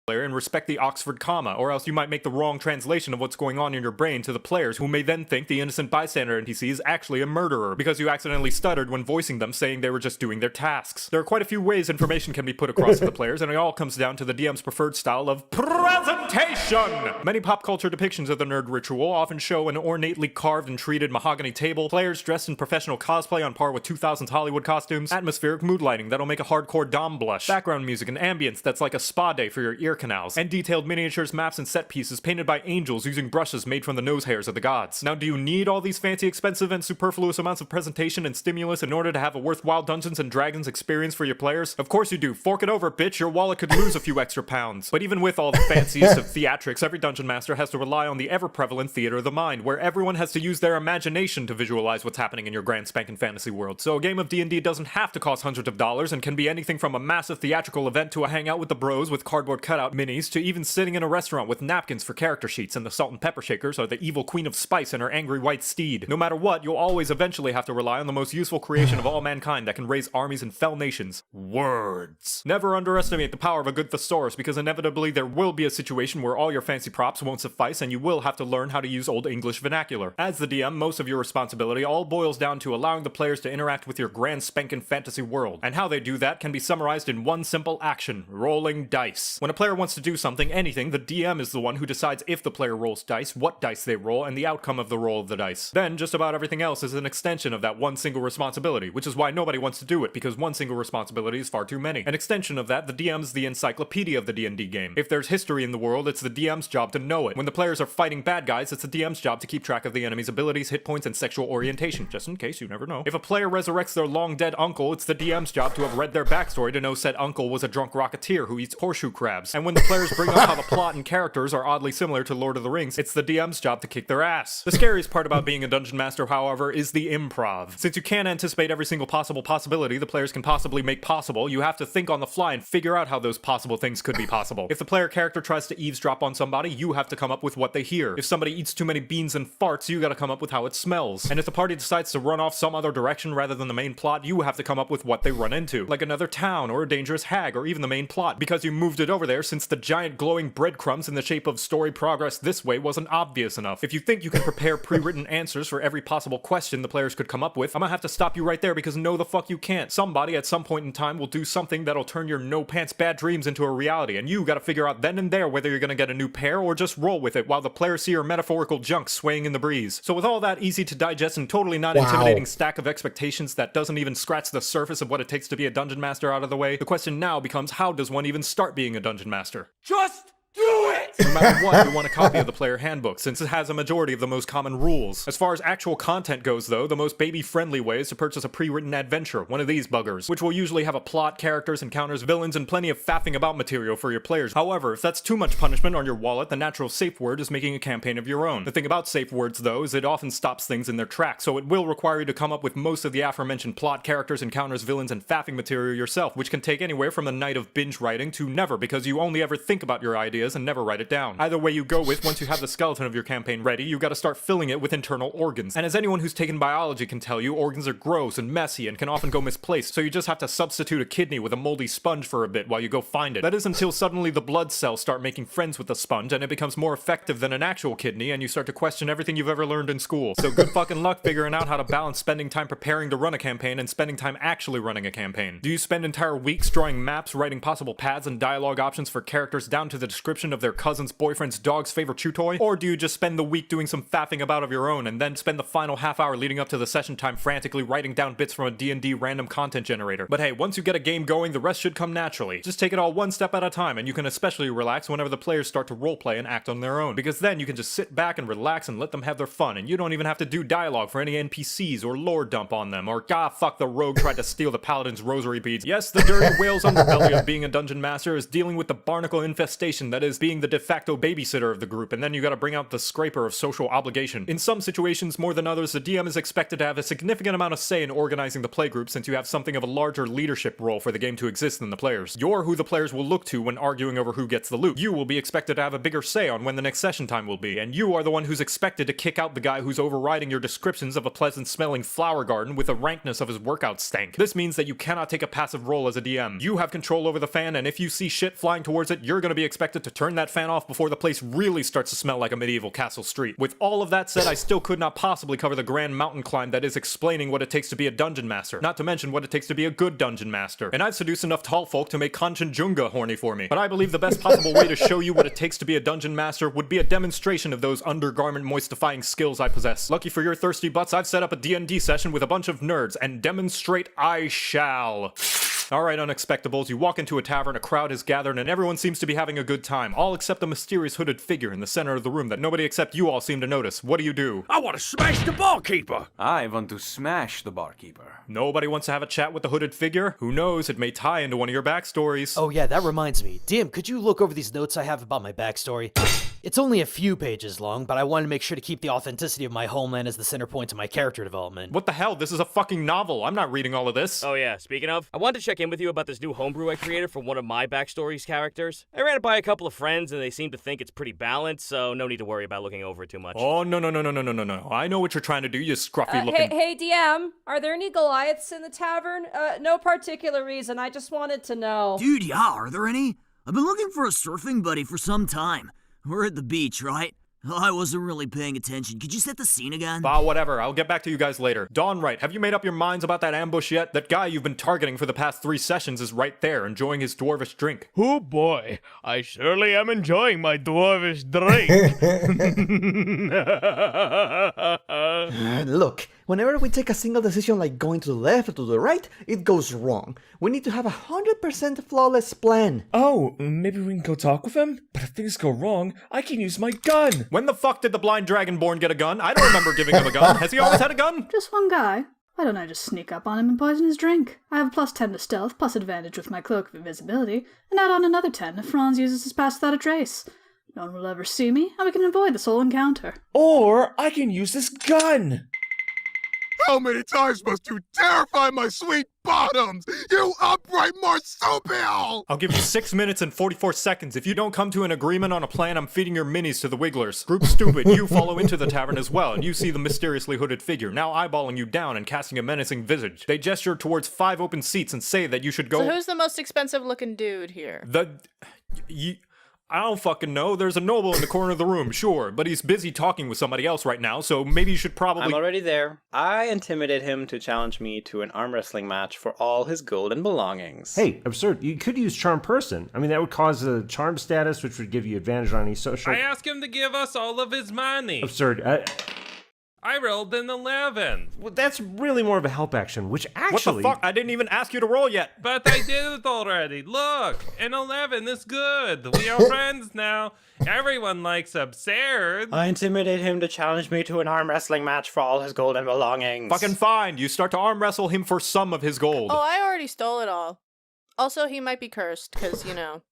And respect the Oxford comma, or else you might make the wrong translation of what's going on in your brain to the players, who may then think the innocent bystander NPC is actually a murderer, because you accidentally stuttered when voicing them, saying they were just doing their tasks. There are quite a few ways information can be put across to the players, and it all comes down to the DM's preferred style of presentation! Many pop culture depictions of the nerd ritual often show an ornately carved and treated mahogany table, players dressed in professional cosplay on par with 2000s Hollywood costumes, atmospheric mood lighting that'll make a hardcore dom blush, background music and ambience that's like a spa day for your ear canals, and detailed miniatures, maps, and set pieces painted by angels using brushes made from the nose hairs of the gods. Now, do you need all these fancy, expensive, and superfluous amounts of presentation and stimulus in order to have a worthwhile Dungeons and Dragons experience for your players? Of course you do. Fork it over, bitch. Your wallet could lose a few extra pounds. But even with all the fanciest of theatrics, every Dungeon Master has to rely on the ever-prevalent theater of the mind, where everyone has to use their imagination to visualize what's happening in your grand spanking fantasy world. So a game of D&D doesn't have to cost hundreds of dollars and can be anything from a massive theatrical event to a hangout with the bros with cardboard cutout minis, to even sitting in a restaurant with napkins for character sheets and the salt and pepper shakers are the evil queen of spice and her angry white steed. No matter what, you'll always eventually have to rely on the most useful creation of all mankind that can raise armies and fell nations. Words. Never underestimate the power of a good thesaurus, because inevitably there will be a situation where all your fancy props won't suffice and you will have to learn how to use Old English vernacular. As the DM, most of your responsibility all boils down to allowing the players to interact with your grand spankin' fantasy world, and how they do that can be summarized in one simple action: rolling dice. When a player wants to do something, anything, the DM is the one who decides if the player rolls dice, what dice they roll, and the outcome of the roll of the dice. Then, just about everything else is an extension of that one single responsibility, which is why nobody wants to do it, because one single responsibility is far too many. An extension of that, the DM is the encyclopedia of the D&D game. If there's history in the world, it's the DM's job to know it. When the players are fighting bad guys, it's the DM's job to keep track of the enemy's abilities, hit points, and sexual orientation, just in case, you never know. If a player resurrects their long-dead uncle, it's the DM's job to have read their backstory to know said uncle was a drunk rocketeer who eats horseshoe crabs. And when the players bring up how the plot and characters are oddly similar to Lord of the Rings, it's the DM's job to kick their ass. The scariest part about being a dungeon master, however, is the improv. Since you can't anticipate every single possible possibility the players can possibly make possible, you have to think on the fly and figure out how those possible things could be possible. If the player character tries to eavesdrop on somebody, you have to come up with what they hear. If somebody eats too many beans and farts, you gotta come up with how it smells. And if the party decides to run off some other direction rather than the main plot, you have to come up with what they run into. Like another town, or a dangerous hag, or even the main plot, because you moved it over there since the giant glowing breadcrumbs in the shape of story progress this way wasn't obvious enough. If you think you can prepare pre-written answers for every possible question the players could come up with, I'm gonna have to stop you right there, because no the fuck you can't. Somebody at some point in time will do something that'll turn your no-pants bad dreams into a reality, and you gotta figure out then and there whether you're gonna get a new pair or just roll with it while the players see your metaphorical junk swaying in the breeze. So with all that easy to digest and totally not intimidating stack of expectations that doesn't even scratch the surface of what it takes to be a dungeon master out of the way, the question now becomes, how does one even start being a dungeon master? Just do it! No matter what, you want a copy of the player handbook, since it has a majority of the most common rules. As far as actual content goes, though, the most baby-friendly way is to purchase a pre-written adventure, one of these buggers, which will usually have a plot, characters, encounters, villains, and plenty of faffing about material for your players. However, if that's too much punishment on your wallet, the natural safe word is making a campaign of your own. The thing about safe words, though, is it often stops things in their tracks, so it will require you to come up with most of the aforementioned plot, characters, encounters, villains, and faffing material yourself, which can take anywhere from the night of binge writing to never, because you only ever think about your ideas and never write it down. Either way you go with, once you have the skeleton of your campaign ready, you gotta start filling it with internal organs. And as anyone who's taken biology can tell you, organs are gross and messy and can often go misplaced, so you just have to substitute a kidney with a moldy sponge for a bit while you go find it. That is until suddenly the blood cells start making friends with the sponge and it becomes more effective than an actual kidney and you start to question everything you've ever learned in school. So good fucking luck figuring out how to balance spending time preparing to run a campaign and spending time actually running a campaign. Do you spend entire weeks drawing maps, writing possible paths and dialogue options for characters down to the description of their cousin's boyfriend's dog's favorite chew toy? Or do you just spend the week doing some faffing about of your own and then spend the final half hour leading up to the session time frantically writing down bits from a D&D random content generator? But hey, once you get a game going, the rest should come naturally. Just take it all one step at a time, and you can especially relax whenever the players start to roleplay and act on their own, because then you can just sit back and relax and let them have their fun, and you don't even have to do dialogue for any NPCs or lore dump on them, or fuck, the rogue tried to steal the paladin's rosary beads. Yes, the dirty whale's underbelly of being a dungeon master is dealing with the barnacle infestation that is being the de facto babysitter of the group, and then you gotta bring out the scraper of social obligation. In some situations, more than others, the DM is expected to have a significant amount of say in organizing the playgroup, since you have something of a larger leadership role for the game to exist than the players. You're who the players will look to when arguing over who gets the loot. You will be expected to have a bigger say on when the next session time will be, and you are the one who's expected to kick out the guy who's overriding your descriptions of a pleasant-smelling flower garden with the rankness of his workout stank. This means that you cannot take a passive role as a DM. You have control over the fan, and if you see shit flying towards it, you're gonna be expected to turn that fan off before the place really starts to smell like a medieval castle street. With all of that said, I still could not possibly cover the grand mountain climb that is explaining what it takes to be a dungeon master, not to mention what it takes to be a good dungeon master. And I've seduced enough tall folk to make Kanchenjunga horny for me. But I believe the best possible way to show you what it takes to be a dungeon master would be a demonstration of those undergarment moistifying skills I possess. Lucky for your thirsty butts, I've set up a D&D session with a bunch of nerds, and demonstrate I shall. Alright, Unexpectables, you walk into a tavern, a crowd has gathered, and everyone seems to be having a good time, all except a mysterious hooded figure in the center of the room that nobody except you all seem to notice. What do? I want to smash the barkeeper! I want to smash the barkeeper. Nobody wants to have a chat with the hooded figure? Who knows, it may tie into one of your backstories. Oh yeah, that reminds me. DM, could you look over these notes I have about my backstory? It's only a few pages long, but I wanted to make sure to keep the authenticity of my homeland as the center point of my character development. What the hell? This is a fucking novel. I'm not reading all of this. Oh yeah, speaking of, I wanted to check in with you about this new homebrew I created for one of my backstory's characters. I ran it by a couple of friends and they seem to think it's pretty balanced, so no need to worry about looking over it too much. Oh, no. I know what you're trying to do, you scruffy looking... Hey, DM, are there any Goliaths in the tavern? No particular reason, I just wanted to know. Dude, yeah, are there any? I've been looking for a surfing buddy for some time. We're at the beach, right? I wasn't really paying attention. Could you set the scene again? Whatever. I'll get back to you guys later. Dawn, right. Have you made up your minds about that ambush yet? That guy you've been targeting for the past 3 sessions is right there, enjoying his dwarvish drink. Oh boy, I surely am enjoying my dwarvish drink. Look, whenever we take a single decision like going to the left or to the right, it goes wrong. We need to have 100% flawless plan. Oh, maybe we can go talk with him? But if things go wrong, I can use my gun. When the fuck did the blind dragonborn get a gun? I don't remember giving him a gun. Has he always had a gun? Just one guy. Why don't I just sneak up on him and poison his drink? I have a +10 to stealth, plus advantage with my cloak of invisibility, and add on another 10 if Franz uses his pass without a trace. No one will ever see me, and we can avoid this whole encounter. Or I can use this gun. How many times must you terrify my sweet bottoms, you upright marsupial? I'll give you 6 minutes and 44 seconds. If you don't come to an agreement on a plan, I'm feeding your minis to the Wigglers. Group Stupid, you follow into the tavern as well, and you see the mysteriously hooded figure, now eyeballing you down and casting a menacing visage. They gesture towards 5 open seats and say that you should go... So who's the most expensive looking dude here? I don't fucking know. There's a noble in the corner of the room, sure, but he's busy talking with somebody else right now, so maybe you should probably... I'm already there. I intimidate him to challenge me to an arm wrestling match for all his golden belongings. Hey, absurd. You could use Charm Person. I mean, that would cause a charm status, which would give you advantage on any social... I asked him to give us all of his money. Absurd. I rolled an 11. Well, that's really more of a help action, which actually... What the fuck? I didn't even ask you to roll yet. But I did it already. Look, an 11 is good. We are friends now. Everyone likes absurd. I intimidate him to challenge me to an arm wrestling match for all his golden belongings. Fucking fine. You start to arm wrestle him for some of his gold. Oh, I already stole it all. Also, he might be cursed, because, you know,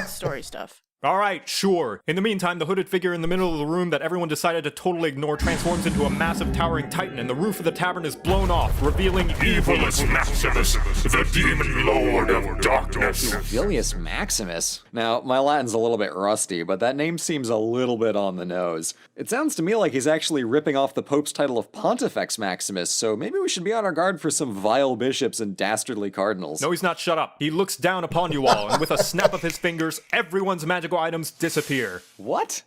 story stuff. Alright, sure. In the meantime, the hooded figure in the middle of the room that everyone decided to totally ignore transforms into a massive towering titan, and the roof of the tavern is blown off, revealing Evilus Maximus, the demon lord of darkness. Vilius Maximus? Now, my Latin's a little bit rusty, but that name seems a little bit on the nose. It sounds to me like he's actually ripping off the Pope's title of Pontifex Maximus, so maybe we should be on our guard for some vile bishops and dastardly cardinals. No, he's not. Shut up. He looks down upon you all, and with a snap of his fingers, everyone's magical items disappear. What?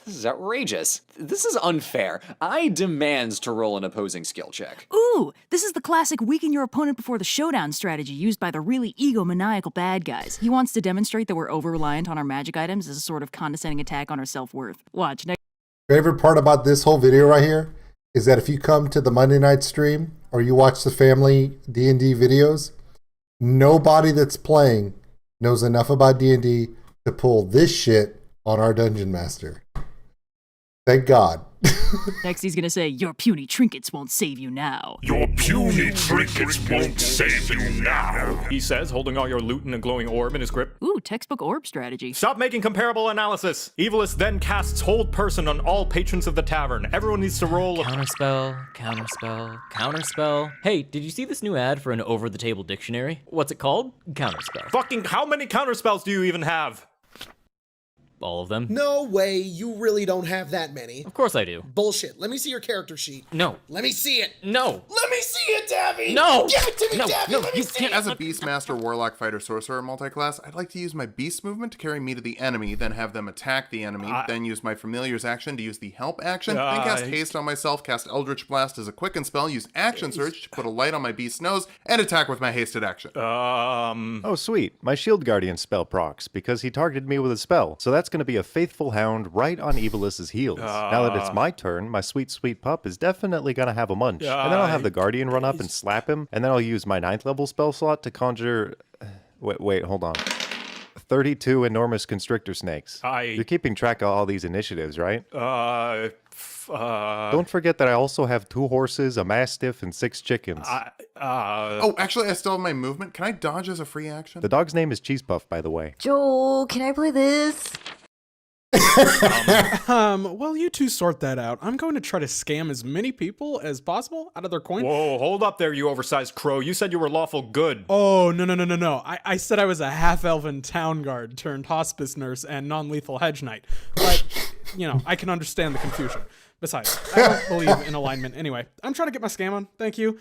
This is outrageous. This is unfair. I demand to roll an opposing skill check. Ooh, this is the classic weaken your opponent before the showdown strategy used by the really egomaniacal bad guys. He wants to demonstrate that we're over-reliant on our magic items as a sort of condescending attack on our self-worth. Watch. Favorite part about this whole video right here is that if you come to the Monday night stream or you watch the family D&D videos, nobody that's playing knows enough about D&D to pull this shit on our dungeon master. Thank God. Next he's gonna say, your puny trinkets won't save you now. Your puny trinkets won't save you now, he says, holding all your loot in a glowing orb in his grip. Ooh, textbook orb strategy. Stop making comparable analysis. Evilus then casts Hold Person on all patrons of the tavern. Everyone needs to roll... Counterspell, counterspell, counterspell. Hey, did you see this new ad for an over-the-table dictionary? What's it called? Counterspell. Fucking how many counterspells do you even have? All of them. No way, you really don't have that many. Of course I do. Bullshit. Let me see your character sheet. No. Let me see it. No. Let me see it, Davy! No! Give it to me, No, Davy! no, Let me see it! As a Beastmaster, Warlock, Fighter, Sorcerer multiclass, I'd like to use my Beast movement to carry me to the enemy, then have them attack the enemy, then use my Familiar's action to use the Help action, then cast Haste on myself, cast Eldritch Blast as a Quicken spell, use Action Surge to put a light on my Beast's nose, and attack with my Hasted action. Oh, sweet. My Shield Guardian spell procs, because he targeted me with a spell, so that's going to be a Faithful Hound right on Evilus's heels. Now that it's my turn, my sweet, sweet pup is definitely going to have a munch. And then I'll have the Guardian run up and slap him, and then I'll use my 9th level spell slot to conjure... Wait, hold on. 32 enormous constrictor snakes. You're keeping track of all these initiatives, right? Don't forget that I also have 2 horses, a mastiff, and 6 chickens. Oh, actually, I still have my movement. Can I dodge as a free action? The dog's name is Cheese Puff, by the way. Joel, can I play this? Well, you two sort that out. I'm going to try to scam as many people as possible out of their coin. Whoa, hold up there, you oversized crow. You said you were lawful good. Oh, no. I said I was a half-elven town guard turned hospice nurse and non-lethal hedge knight. But, I can understand the confusion. Besides, I don't believe in alignment anyway. I'm trying to get my scam on. Thank you.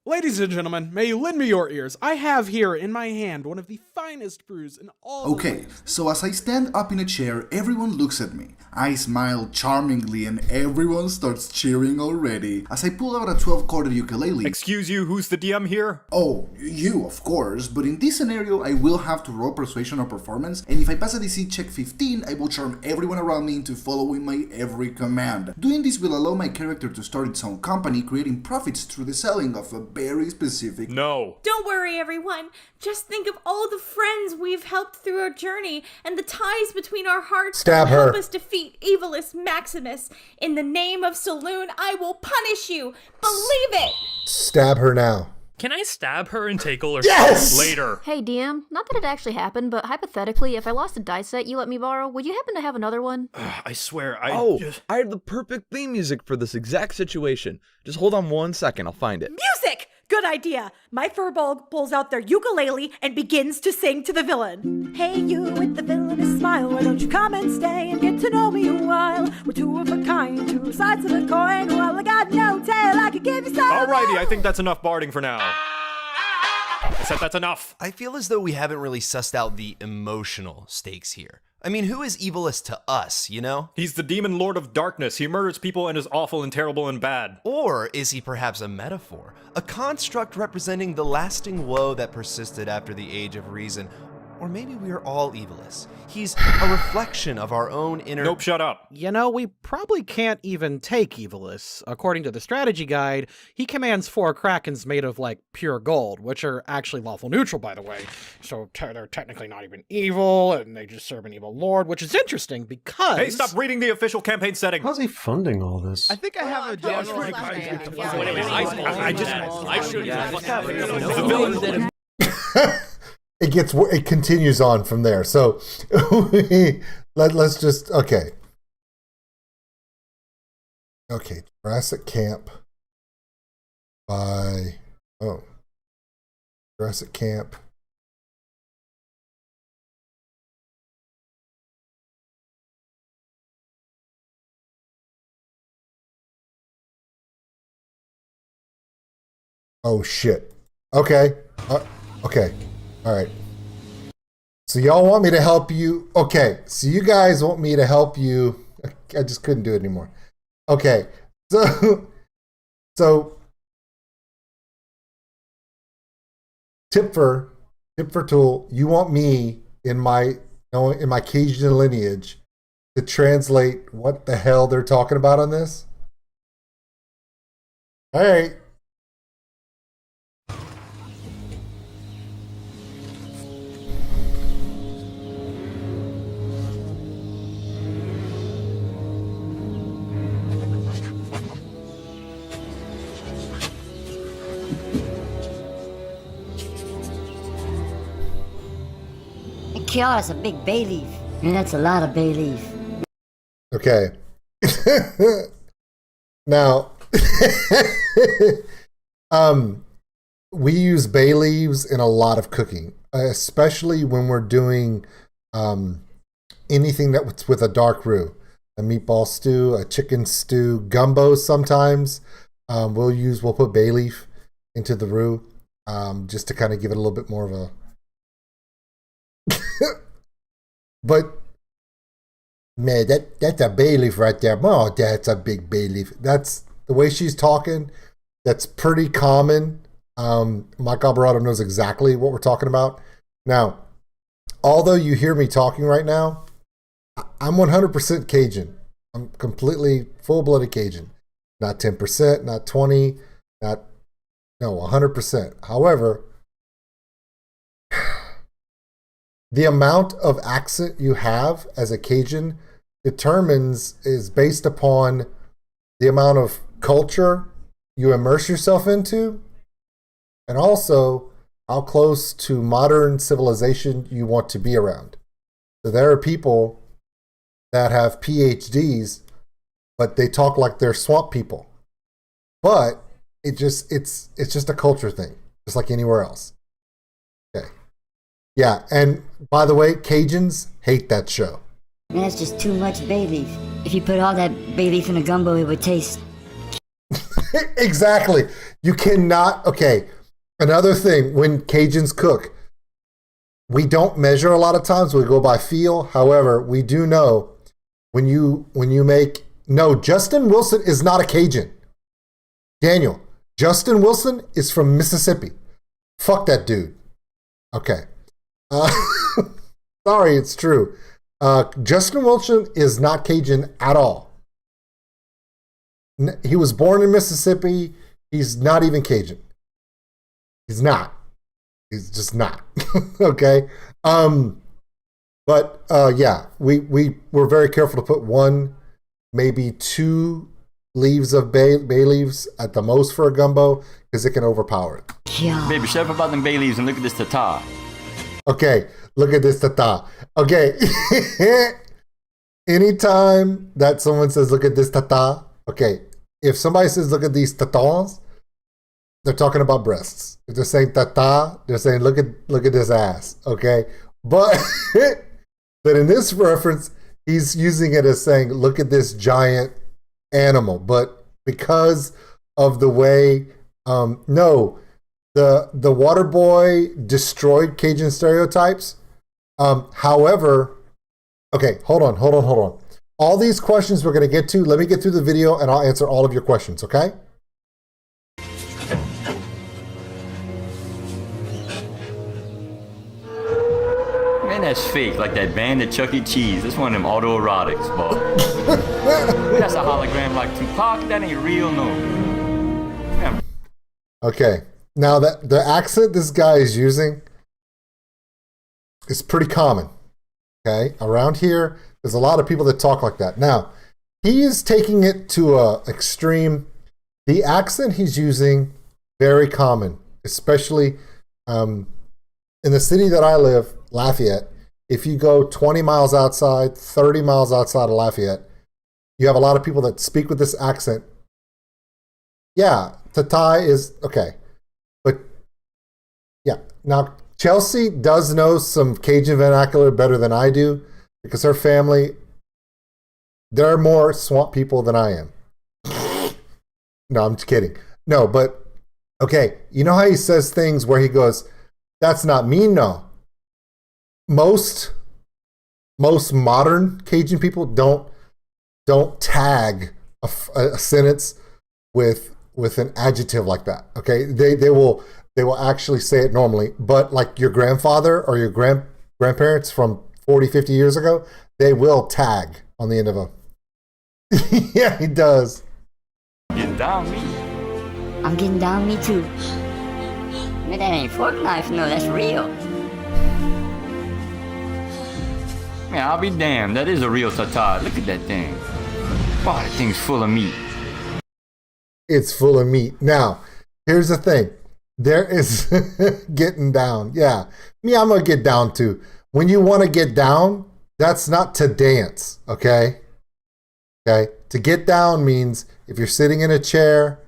Ladies and gentlemen, may you lend me your ears. I have here in my hand one of the finest brews in all Okay, so as I stand up in a chair, everyone looks at me. I smile charmingly and everyone starts cheering already. As I pull out a 12-corded ukulele... Excuse you, who's the DM here? Oh, you, of course, but in this scenario I will have to roll persuasion or performance, and if I pass a DC check 15, I will charm everyone around me into following my every command. Doing this will allow my character to start its own company, creating profits through the selling of a very specific... No. Don't worry, everyone. Just think of all the friends we've helped through our journey and the ties between our hearts Stab that will her. help us defeat Evilus Maximus. In the name of Saloon, I will punish you. Believe it. Stab her now. Can I stab her and take all her Yes! Later. Hey, DM, not that it actually happened, but hypothetically, if I lost a dice set you let me borrow, would you happen to have another one? I swear, I have the perfect theme music for this exact situation. Just hold on 1 second, I'll find it. Music! Good idea. My furball pulls out their ukulele and begins to sing to the villain. Hey, you with the villainous smile, why don't you come and stay and get to know me a while? We're two of a kind, two sides of a coin. Well, I got no tail, I could give you some. Alrighty, I think that's enough barding for now. I said that's enough. I feel as though we haven't really sussed out the emotional stakes here. I mean, who is Evilus to us, you know? He's the demon lord of darkness. He murders people and is awful and terrible and bad. Or is he perhaps a metaphor? A construct representing the lasting woe that persisted after the Age of Reason? Or maybe we are all Evilus. He's a reflection of our own inner... Nope, shut up. We probably can't even take Evilus. According to the strategy guide, he commands 4 krakens made of, pure gold, which are actually lawful neutral, by the way. So they're technically not even evil, and they just serve an evil lord, which is interesting because... Hey, stop reading the official campaign setting. How's he funding all this? I think I have a general... It continues on from there. So let's just okay. Jurassic Camp by Jurassic Camp. Oh shit. Okay. Okay. All right. So y'all want me to help you? Okay. So you guys want me to help you? I just couldn't do it anymore. Okay. So tip for tool. You want me in my Cajun lineage to translate what the hell they're talking about on this? All right. Kiara, that's a big bay leaf. That's a lot of bay leaf. Okay. Now, we use bay leaves in a lot of cooking, especially when we're doing anything that's with a dark roux, a meatball stew, a chicken stew, gumbo. Sometimes we'll put bay leaf into the roux just to kind of give it a little bit more of a. But man, that's a bay leaf right there. Oh, that's a big bay leaf. That's the way she's talking. That's pretty common. Mike Alvarado knows exactly what we're talking about. Now, although you hear me talking right now, I'm 100% Cajun. I'm completely full-blooded Cajun. Not 10%, not 20, no, 100%. However, the amount of accent you have as a Cajun is based upon the amount of culture you immerse yourself into, and also how close to modern civilization you want to be around. So there are people that have PhDs, but they talk like they're swamp people. But it's just a culture thing, just like anywhere else. Okay. Yeah, and by the way, Cajuns hate that show. Man, that's just too much bay leaf. If you put all that bay leaf in a gumbo, it would taste. Exactly. You cannot. Okay. Another thing, when Cajuns cook, we don't measure a lot of times. We go by feel. However, we do know when you make. No, Justin Wilson is not a Cajun. Daniel, Justin Wilson is from Mississippi. Fuck that dude. Okay. Sorry, it's true. Justin Wilson is not Cajun at all. He was born in Mississippi. He's not even Cajun. He's not. He's just not. Okay. But yeah, we're very careful to put 1, maybe 2 leaves of bay leaves at the most for a gumbo because it can overpower it. Yeah. Baby, shut up about them bay leaves and look at this tata. Okay, look at this tata. Okay. Anytime that someone says, look at this tata, okay, if somebody says, look at these tatons, they're talking about breasts. If they're saying tata, they're saying, look at this ass, okay? But in this reference, he's using it as saying, look at this giant animal. But because of the way, no, the water boy destroyed Cajun stereotypes. However, okay, hold on. All these questions we're going to get to, let me get through the video and I'll answer all of your questions, okay? Man, that's fake, like that band at Chuck E. Cheese. That's one of them autoerotics, boy. That's a hologram like Tupac. That ain't real, no. Yeah. Okay, now that the accent this guy is using is pretty common. Okay, around here, there's a lot of people that talk like that. Now, he is taking it to a extreme. The accent he's using, very common, especially in the city that I live, Lafayette. If you go 20 miles outside, 30 miles outside of Lafayette, you have a lot of people that speak with this accent. Yeah, Tatai is okay. But yeah, now Chelsea does know some Cajun vernacular better than I do because her family, they're more swamp people than I am. No, I'm just kidding. No, but okay, you know how he says things where he goes, that's not me, no. Most modern Cajun people don't tag a sentence with an adjective like that. Okay, they will actually say it normally, but like your grandfather or your grandparents from 40, 50 years ago, they will tag on the end of a. Yeah, he does. Getting down, me. I'm getting down, me too. Man, that ain't fork knife, no, that's real. Man, I'll be damned. That is a real tata. Look at that thing. Wow, that thing's full of meat. It's full of meat. Now, here's the thing. There is getting down. Yeah. Me, I'm going to get down too. When you want to get down, that's not to dance, okay? Okay? To get down means if you're sitting in a chair,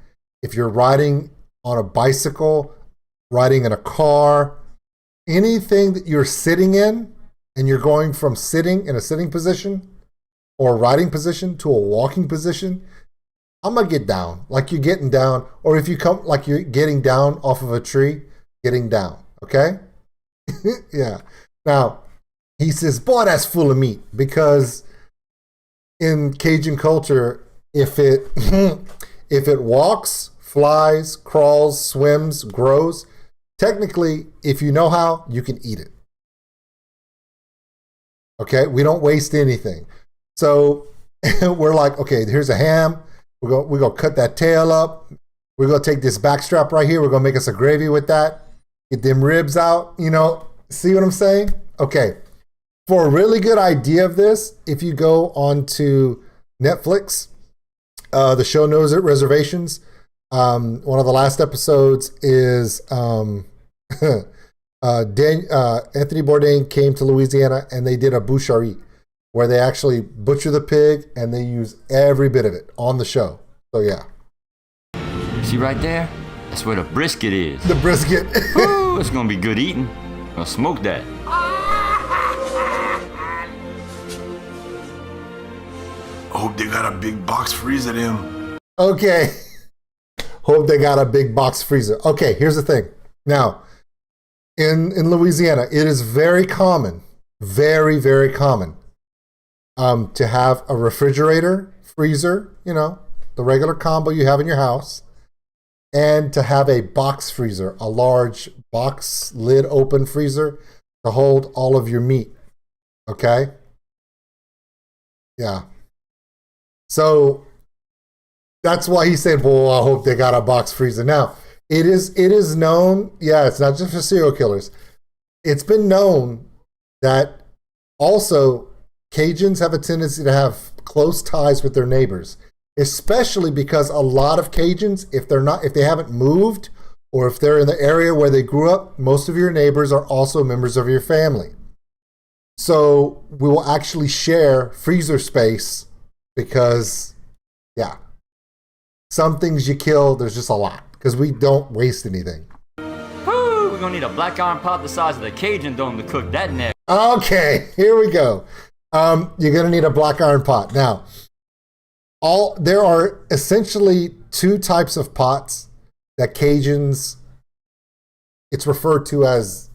if you're riding on a bicycle, riding in a car, anything that you're sitting in and you're going from sitting in a sitting position or riding position to a walking position, I'm going to get down like you're getting down. Or if you come like you're getting down off of a tree, getting down. Okay? Yeah. Now, he says, boy, that's full of meat. Because in Cajun culture, if it walks, flies, crawls, swims, grows, technically, if you know how, you can eat it. Okay? We don't waste anything. So we're like, okay, here's a ham. We're going to cut that tail up. We're going to take this backstrap right here. We're going to make us a gravy with that. Get them ribs out, you know. See what I'm saying? Okay. For a really good idea of this, if you go onto Netflix, the show knows it, Reservations. One of the last episodes is Anthony Bourdain came to Louisiana and they did a boucherie. where they actually butcher the pig and they use every bit of it on the show. So yeah. See right there? That's where the brisket is. The brisket. Ooh, it's gonna be good eating. I'll smoke that. Hope they got a big box freezer them. Okay. Hope they got a big box freezer. Okay, here's the thing. Now, in Louisiana, it is very common, very, very common, to have a refrigerator, freezer, you know, the regular combo you have in your house, and to have a box freezer, a large box lid open freezer to hold all of your meat. Okay? Yeah. So that's why he said, well, I hope they got a box freezer. Now, it is known, yeah, it's not just for serial killers. It's been known that also Cajuns have a tendency to have close ties with their neighbors, especially because a lot of Cajuns, if they haven't moved or if they're in the area where they grew up, most of your neighbors are also members of your family. So we will actually share freezer space because, yeah, some things you kill, there's just a lot because we don't waste anything. Woo, we're gonna need a black iron pot the size of the Cajun dome to cook that neck. Okay, here we go. You're gonna need a black iron pot. Now, there are essentially two types of pots that Cajuns, it's referred to as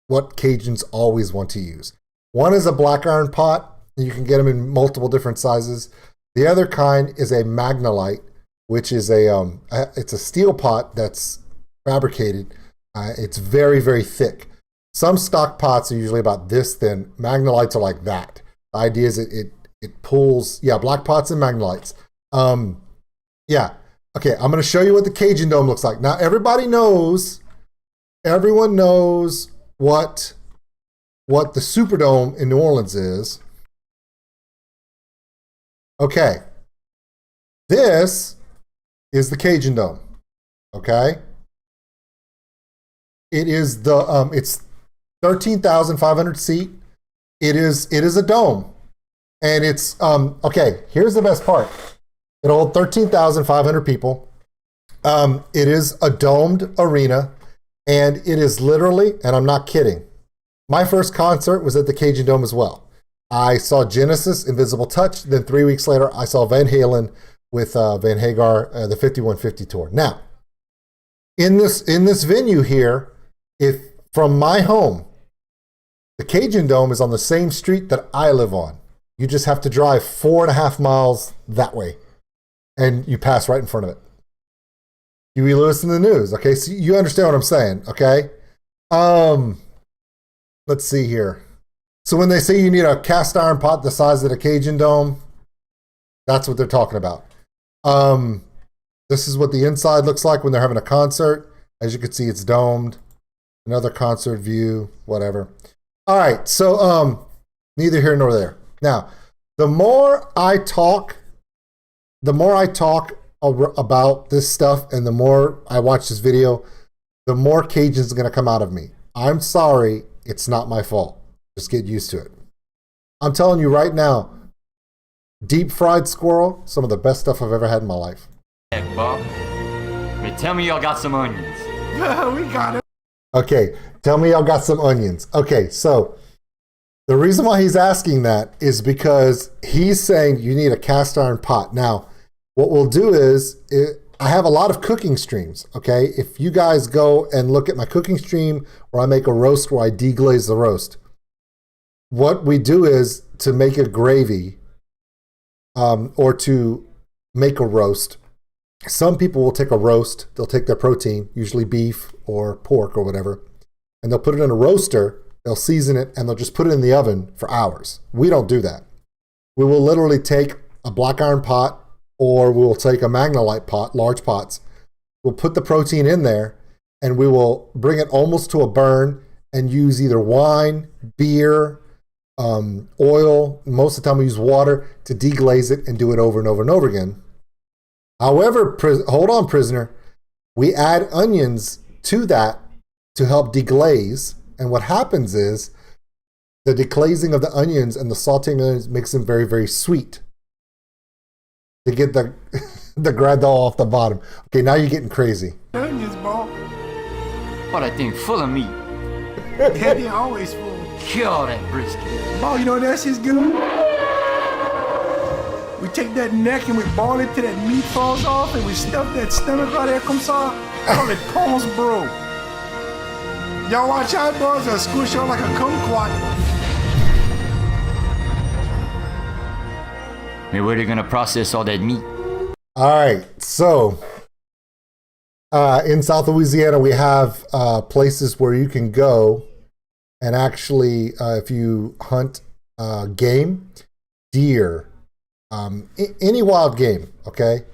what Cajuns always want to use. One is a black iron pot. You can get them in multiple different sizes. The other kind is a magnolite, which is it's a steel pot that's fabricated. It's very, very thick. Some stock pots are usually about this thin. Magnolites are like that. The idea is it pulls, yeah, black pots and magnolites. Yeah. Okay, I'm going to show you what the Cajun dome looks like. Now, everyone knows what the Superdome in New Orleans is. Okay. This is the Cajun Dome. Okay. It is it's 13,500 seat. It is a dome. And it's, okay, here's the best part. It'll hold 13,500 people. It is a domed arena, and it is literally, and I'm not kidding, my first concert was at the Cajun Dome as well. I saw Genesis, Invisible Touch, then 3 weeks later, I saw Van Halen with Van Hagar, the 5150 tour. Now, in this venue here, if from my home, the Cajun Dome is on the same street that I live on. You just have to drive 4.5 miles that way, and you pass right in front of it. Huey Lewis in the news. Okay, so you understand what I'm saying, okay? Let's see here. So when they say you need a cast iron pot the size of the Cajun Dome, that's what they're talking about. This is what the inside looks like when they're having a concert. As you can see, it's domed. Another concert view, whatever. All right, so neither here nor there. Now, the more I talk about this stuff and the more I watch this video, the more Cajuns are going to come out of me. I'm sorry, it's not my fault. Just get used to it. I'm telling you right now, deep fried squirrel, some of the best stuff I've ever had in my life. Heck, Bob. Hey, tell me y'all got some onions. We got it. Okay, tell me y'all got some onions. Okay, so the reason why he's asking that is because he's saying you need a cast iron pot. Now, what we'll do is, I have a lot of cooking streams, okay? If you guys go and look at my cooking stream where I make a roast where I deglaze the roast, what we do is to make a gravy or to make a roast. Some people will take a roast, they'll take their protein, usually beef or pork or whatever, and they'll put it in a roaster, they'll season it, and they'll just put it in the oven for hours. We don't do that. We will literally take a black iron pot or we'll take a magnolite pot, large pots. We'll put the protein in there and we will bring it almost to a burn and use either wine, beer, oil. Most of the time we use water to deglaze it and do it over and over and over again. However, hold on, prisoner. We add onions to that to help deglaze. And what happens is the deglazing of the onions and the sauteing of the onions makes them very, very sweet. To get the the gradle off the bottom. Okay, now you're getting crazy. Onions, bro. Oh, that thing full of meat. Yeah, they always full. Kill that brisket. Bro, you know what that shit's good? We take that neck and we ball it till that meat falls off and we stuff that stomach right there, comme ça. Call it pons, bro. Y'all watch out, boys, or squish y'all like a kumquat. Hey, where they gonna process all that meat? All right, so in South Louisiana, we have places where you can go and actually, if you hunt game, deer, any wild game, okay?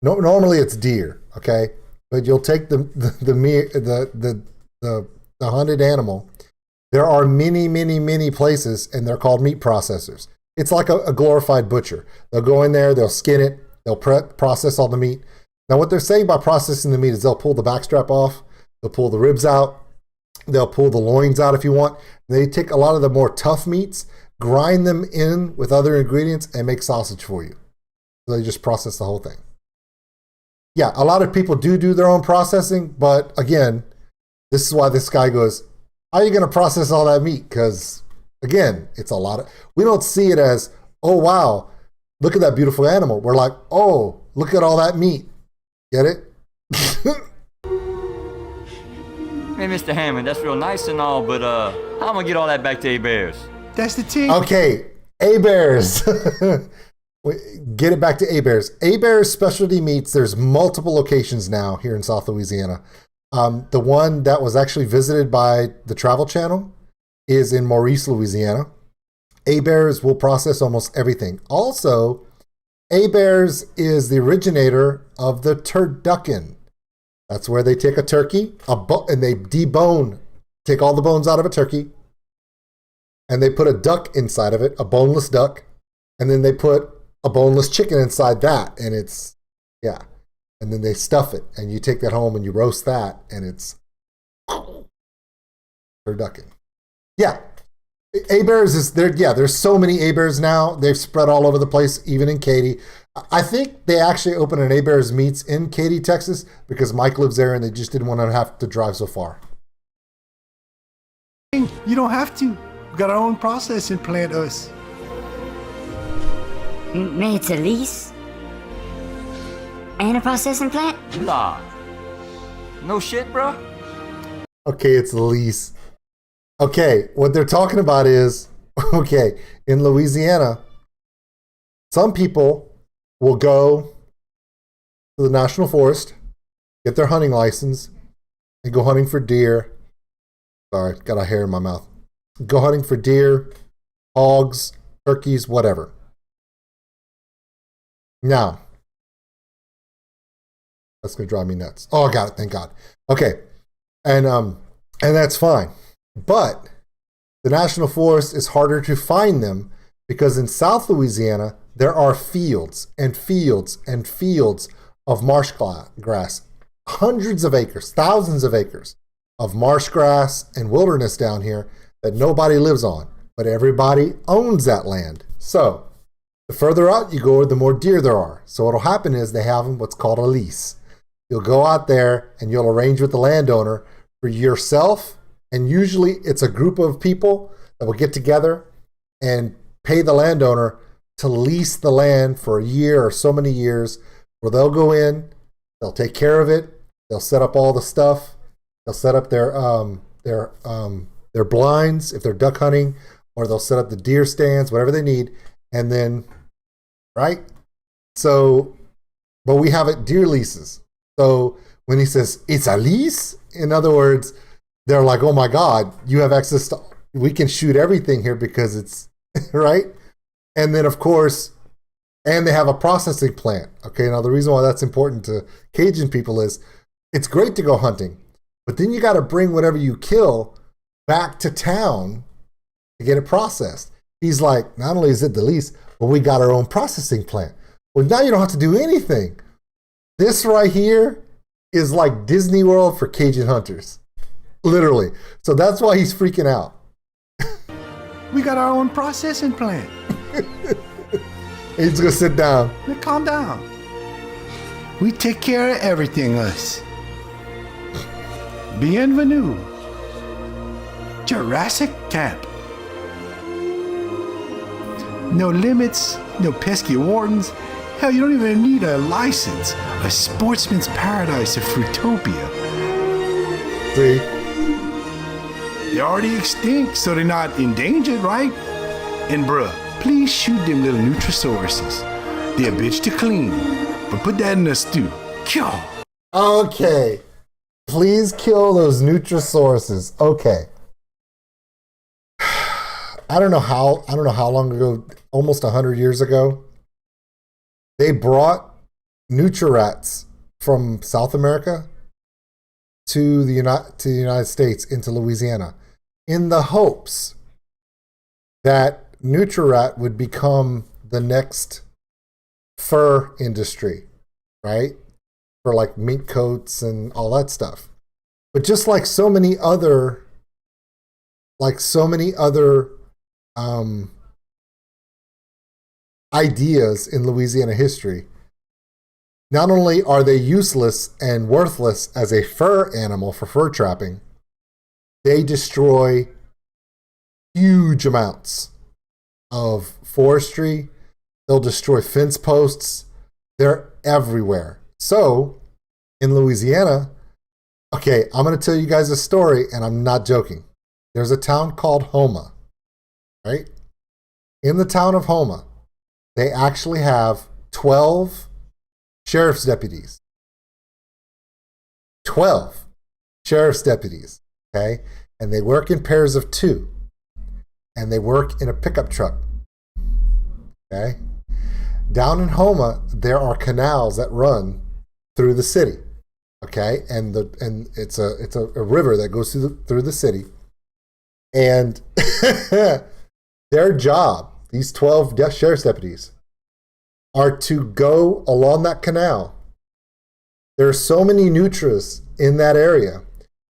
No, normally it's deer, okay? But you'll take the hunted animal. There are many places, and they're called meat processors. It's like a glorified butcher. They'll go in there, they'll skin it, they'll process all the meat. Now, what they're saying by processing the meat is they'll pull the backstrap off, they'll pull the ribs out, they'll pull the loins out if you want. They take a lot of the more tough meats, grind them in with other ingredients, and make sausage for you. So they just process the whole thing. Yeah, a lot of people do their own processing, but again, this is why this guy goes, how are you going to process all that meat? Because, again, it's a lot of... We don't see it as, oh, wow, look at that beautiful animal. We're like, oh, look at all that meat. Get it? Hey, Mr. Hammond, that's real nice and all, but how am I gonna get all that back to A-Bears? That's the team. Okay, A-Bears. Get it back to A-Bears. A-Bears Specialty Meats, there's multiple locations now here in South Louisiana. The one that was actually visited by the Travel Channel is in Maurice, Louisiana. A-Bears will process almost everything. Also, A-Bears is the originator of the turducken. That's where they take a turkey and they debone, take all the bones out of a turkey, and they put a duck inside of it, a boneless duck, and then they put a boneless chicken inside that, and it's, yeah. And then they stuff it, and you take that home and you roast that, and it's turducken. Yeah. A-Bears is there. Yeah, there's so many A-Bears now. They've spread all over the place, even in Katy. I think they actually opened an A-Bears Meats in Katy, Texas, because Mike lives there and they just didn't want to have to drive so far. You don't have to. We got our own processing plant, us. Man, it's a lease? And a processing plant? Nah. No shit, bro? Okay, it's the lease. Okay, what they're talking about is, okay, in Louisiana, some people will go to the National Forest, get their hunting license, and go hunting for deer. Sorry, got a hair in my mouth. Go hunting for deer, hogs, turkeys, whatever. Now, that's gonna drive me nuts. Oh, I got it, thank God. Okay, and that's fine. But the National Forest is harder to find them because in South Louisiana, there are fields and fields and fields of marsh grass. Hundreds of acres, thousands of acres of marsh grass and wilderness down here that nobody lives on, but everybody owns that land. So the further out you go, the more deer there are. So what'll happen is they have what's called a lease. You'll go out there and you'll arrange with the landowner for yourself, and usually it's a group of people that will get together and pay the landowner to lease the land for a year or so many years, where they'll go in, they'll take care of it, they'll set up all the stuff, they'll set up their blinds if they're duck hunting, or they'll set up the deer stands, whatever they need, and then, right? So, but we have it deer leases. So when he says it's a lease, in other words, they're like, oh my God, you have access to, we can shoot everything here because it's, right? And then, of course, and they have a processing plant. Okay, now the reason why that's important to Cajun people is it's great to go hunting, but then you got to bring whatever you kill back to town to get it processed. He's like, not only is it the lease, but we got our own processing plant. Well, now you don't have to do anything. This right here is like Disney World for Cajun hunters. Literally. So that's why he's freaking out. We got our own processing plant. He's gonna sit down. Now calm down. We take care of everything, us. Bienvenue. Jurassic Camp. No limits, no pesky wardens. Hell, you don't even need a license. A sportsman's paradise of Fruitopia. See? They're already extinct, so they're not endangered, right? And bruh, please shoot them little Nutrosauruses. They're a bitch to clean, but put that in a stew. Kill. Okay. Please kill those Nutrosauruses. Okay. I don't know how long ago, almost 100 years ago, they brought Nutrirats from South America to the United States, into Louisiana, in the hopes that Nutrirat would become the next fur industry, right? For like mink coats and all that stuff. But just like so many other ideas in Louisiana history, not only are they useless and worthless as a fur animal for fur trapping, they destroy huge amounts of forestry. They'll destroy fence posts. They're everywhere. So, in Louisiana, okay, I'm going to tell you guys a story, and I'm not joking. There's a town called Houma, right? In the town of Houma, they actually have 12 sheriff's deputies. 12 sheriff's deputies, okay? And they work in pairs of 2. And they work in a pickup truck, okay? Down in Houma, there are canals that run through the city, okay? And it's a river that goes through the city. And their job, these 12 sheriff's deputies, are to go along that canal. There are so many nutras in that area.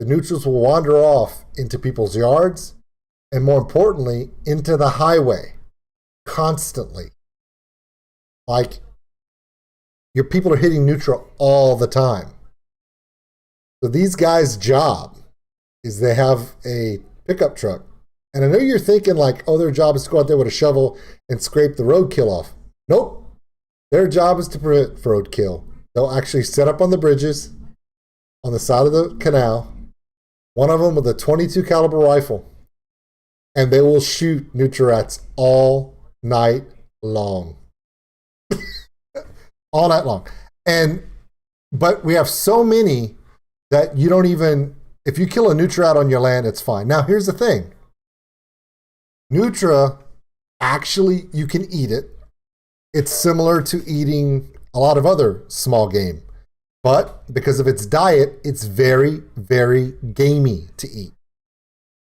The nutras will wander off into people's yards, and more importantly, into the highway constantly. Like, your people are hitting Nutra all the time. So these guys' job is they have a pickup truck. And I know you're thinking like, oh, their job is to go out there with a shovel and scrape the roadkill off. Nope. Their job is to prevent roadkill. They'll actually set up on the bridges on the side of the canal, one of them with a .22 caliber rifle, and they will shoot Nutrirats all night long. All night long. But we have so many that you don't even, if you kill a Nutrirat on your land, it's fine. Now, here's the thing. Nutra, actually, you can eat it. It's similar to eating a lot of other small game. But because of its diet, it's very, very gamey to eat.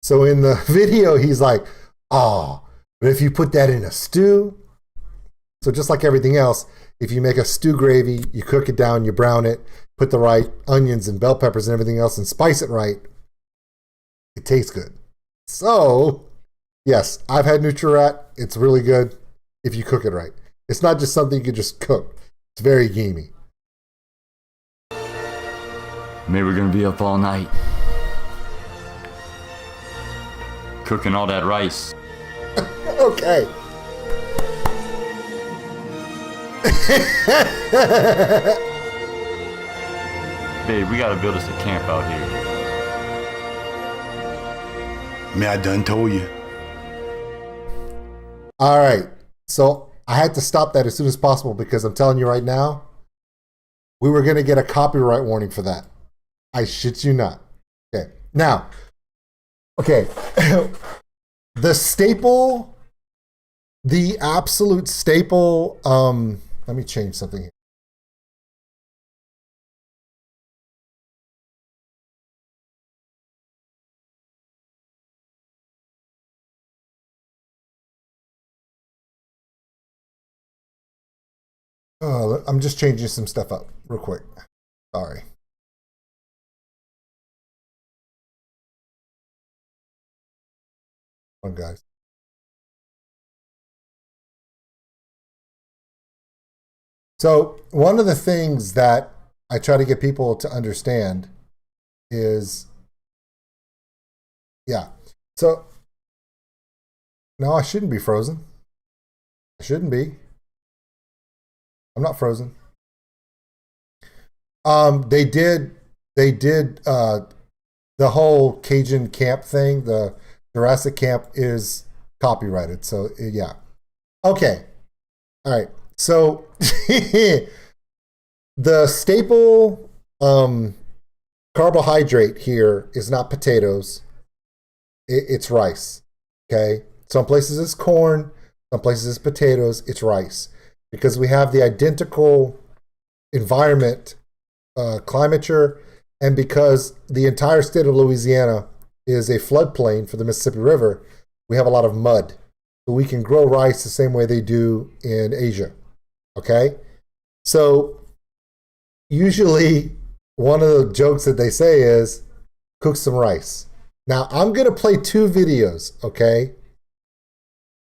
So in the video, he's like, oh, but if you put that in a stew, so just like everything else, if you make a stew gravy, you cook it down, you brown it, put the right onions and bell peppers and everything else and spice it right, it tastes good. So, yes, I've had Nutrirat. It's really good if you cook it right. It's not just something you can just cook. It's very gamey. Maybe we're gonna be up all night. Cooking all that rice. Okay. Babe, we gotta build us a camp out here. Man, I done told you. All right. So I had to stop that as soon as possible because I'm telling you right now, we were going to get a copyright warning for that. I shit you not. Okay. Now, okay. The staple, the absolute staple, let me change something here. I'm just changing some stuff up real quick. Sorry. Come on, guys. So one of the things that I try to get people to understand is, yeah. So no, I shouldn't be frozen. I shouldn't be. I'm not frozen. They did the whole Cajun camp thing. The Jurassic camp is copyrighted. So yeah. Okay. All right. So the staple carbohydrate here is not potatoes. It's rice. Okay. Some places it's corn. Some places it's potatoes. It's rice. Because we have the identical environment, climature, and because the entire state of Louisiana is a floodplain for the Mississippi River, we have a lot of mud. So we can grow rice the same way they do in Asia. Okay? So usually one of the jokes that they say is, cook some rice. Now I'm going to play 2 videos, okay?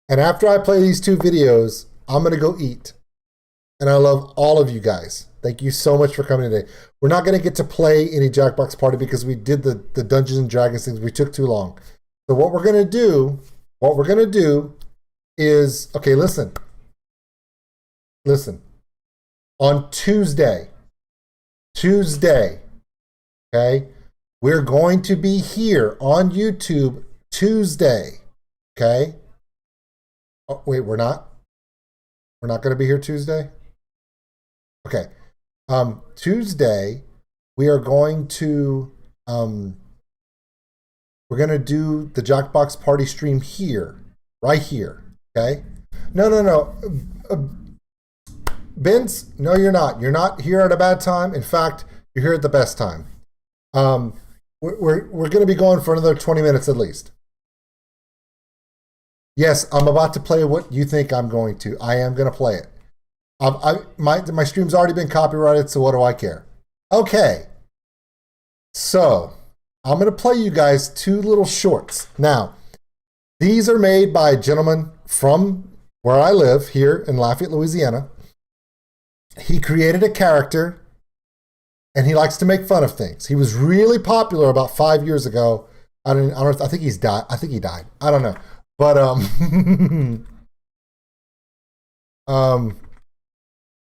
And after I play these 2 videos, I'm going to go eat. And I love all of you guys. Thank you so much for coming today. We're not going to get to play any Jackbox Party because we did the Dungeons and Dragons things. We took too long. So what we're going to do is, okay, listen. On Tuesday, okay, we're going to be here on YouTube Tuesday, okay? Oh, wait, we're not? We're not going to be here Tuesday? Okay. Tuesday, we are going to, we're going to do the Jackbox Party stream here, right here, okay? No. Vince, no, you're not. You're not here at a bad time. In fact, you're here at the best time. We're going to be going for another 20 minutes at least. Yes, I'm about to play what you think I'm going to. I am going to play it. My stream's already been copyrighted, so what do I care? Okay. So, I'm going to play you guys 2 little shorts. Now, these are made by a gentleman from where I live here in Lafayette, Louisiana. He created a character, and he likes to make fun of things. He was really popular about 5 years ago. I think he's died. I think he died. I don't know. But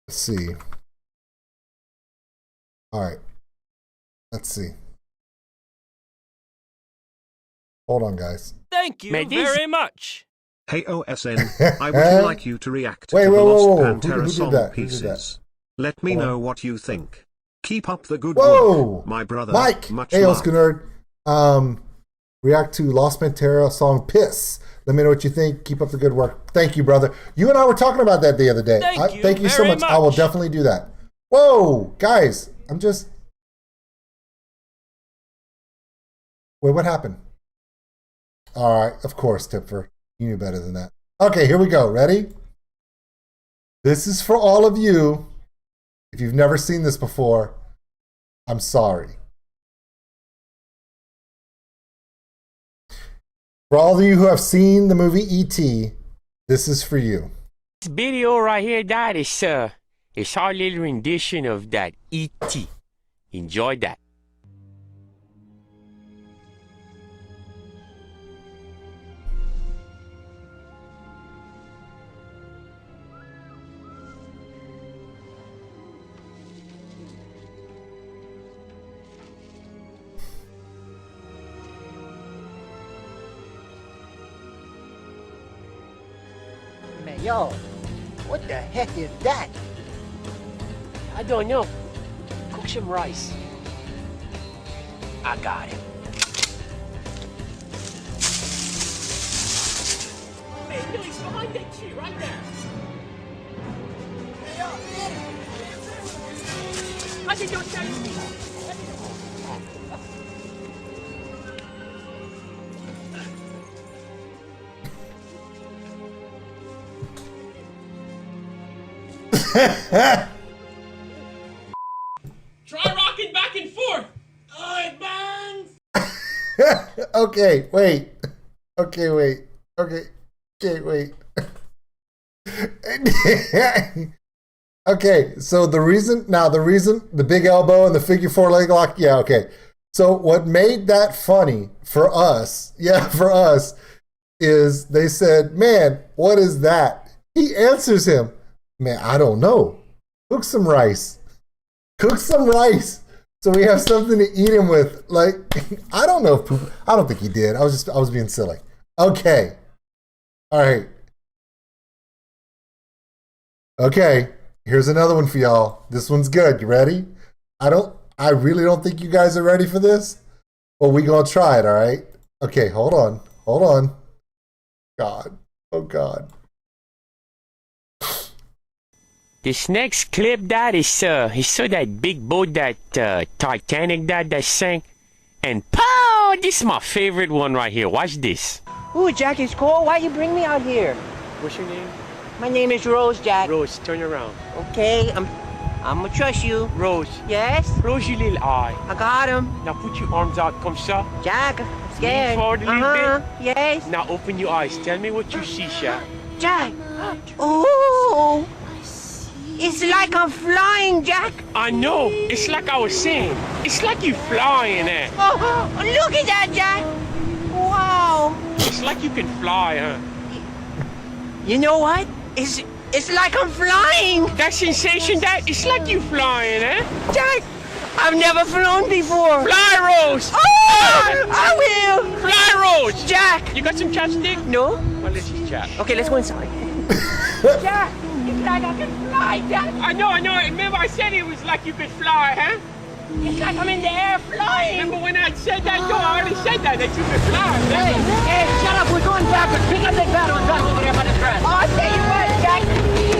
let's see. All right. Let's see. Hold on, guys. Thank you very much. Hey OSN, I would like you to react to the whoa, Lost who Pantera did song that? pieces. Let me know what you think. Keep up the good Whoa! work, my brother. Mike! Much Hey, love. Nerd. React to Lost Pantera song Piss. Let me know what you think. Keep up the good work. Thank you, brother. You and I were talking about that the other day. Thank you so much. I will definitely do that. Whoa, guys. Wait, what happened? All right, of course, Tipper. You knew better than that. Okay, here we go. Ready? This is for all of you. If you've never seen this before, I'm sorry. For all of you who have seen the movie E.T., this is for you. This video right here, that is our little rendition of that E.T. Enjoy that. Yo, what the heck is that? I don't know. Cook some rice. I got it. Man, Billy's behind that tree right there. I think you're telling me. Try rocking back and forth. Oh, it burns. Okay, wait. Okay, wait. Okay, wait. Okay, so the reason, the big elbow and the figure four leg lock, yeah, okay. So what made that funny for us, is they said, man, what is that? He answers him, man, I don't know. Cook some rice. So we have something to eat him with. Like, I don't know if I don't think he did. I was being silly. Okay. All right. Okay. Here's another one for y'all. This one's good. You ready? I really don't think you guys are ready for this, but we gonna try it, all right? Okay, hold on. God. Oh God. This next clip, that is that big boat, that Titanic that sank. And pow! This is my favorite one right here. Watch this. Ooh, Jack, it's cold. Why you bring me out here? What's your name? My name is Rose, Jack. Rose, turn around. Okay, I'm gonna trust you. Rose. Yes? Close your little eye. I got him. Now put your arms out, comme ça. Jack, I'm scared. Lean forward a little bit. Yes. Now open your eyes. Tell me what you see, Shaq. Jack. Ooh. It's like I'm flying, Jack. I know. It's like I was saying. It's like you flying, eh? Oh, look at that, Jack. Wow. It's like you can fly, huh? You know what? It's like I'm flying. That sensation, that it's like you flying, eh? Jack, I've never flown before. Fly, Rose. Oh, I will. Fly, Rose. Jack. You got some chopstick? No. Well, let's just chat. Okay, let's go inside. Jack, it's like I can fly, Jack. I know. Remember I said it was like you could fly, huh? It's like I'm in the air flying. Remember when I said that? No, I already said that you could fly. Hey, shut up. We're going backwards. Pick up that battle and battle over there by the grass. Oh, I tell you what, Jack.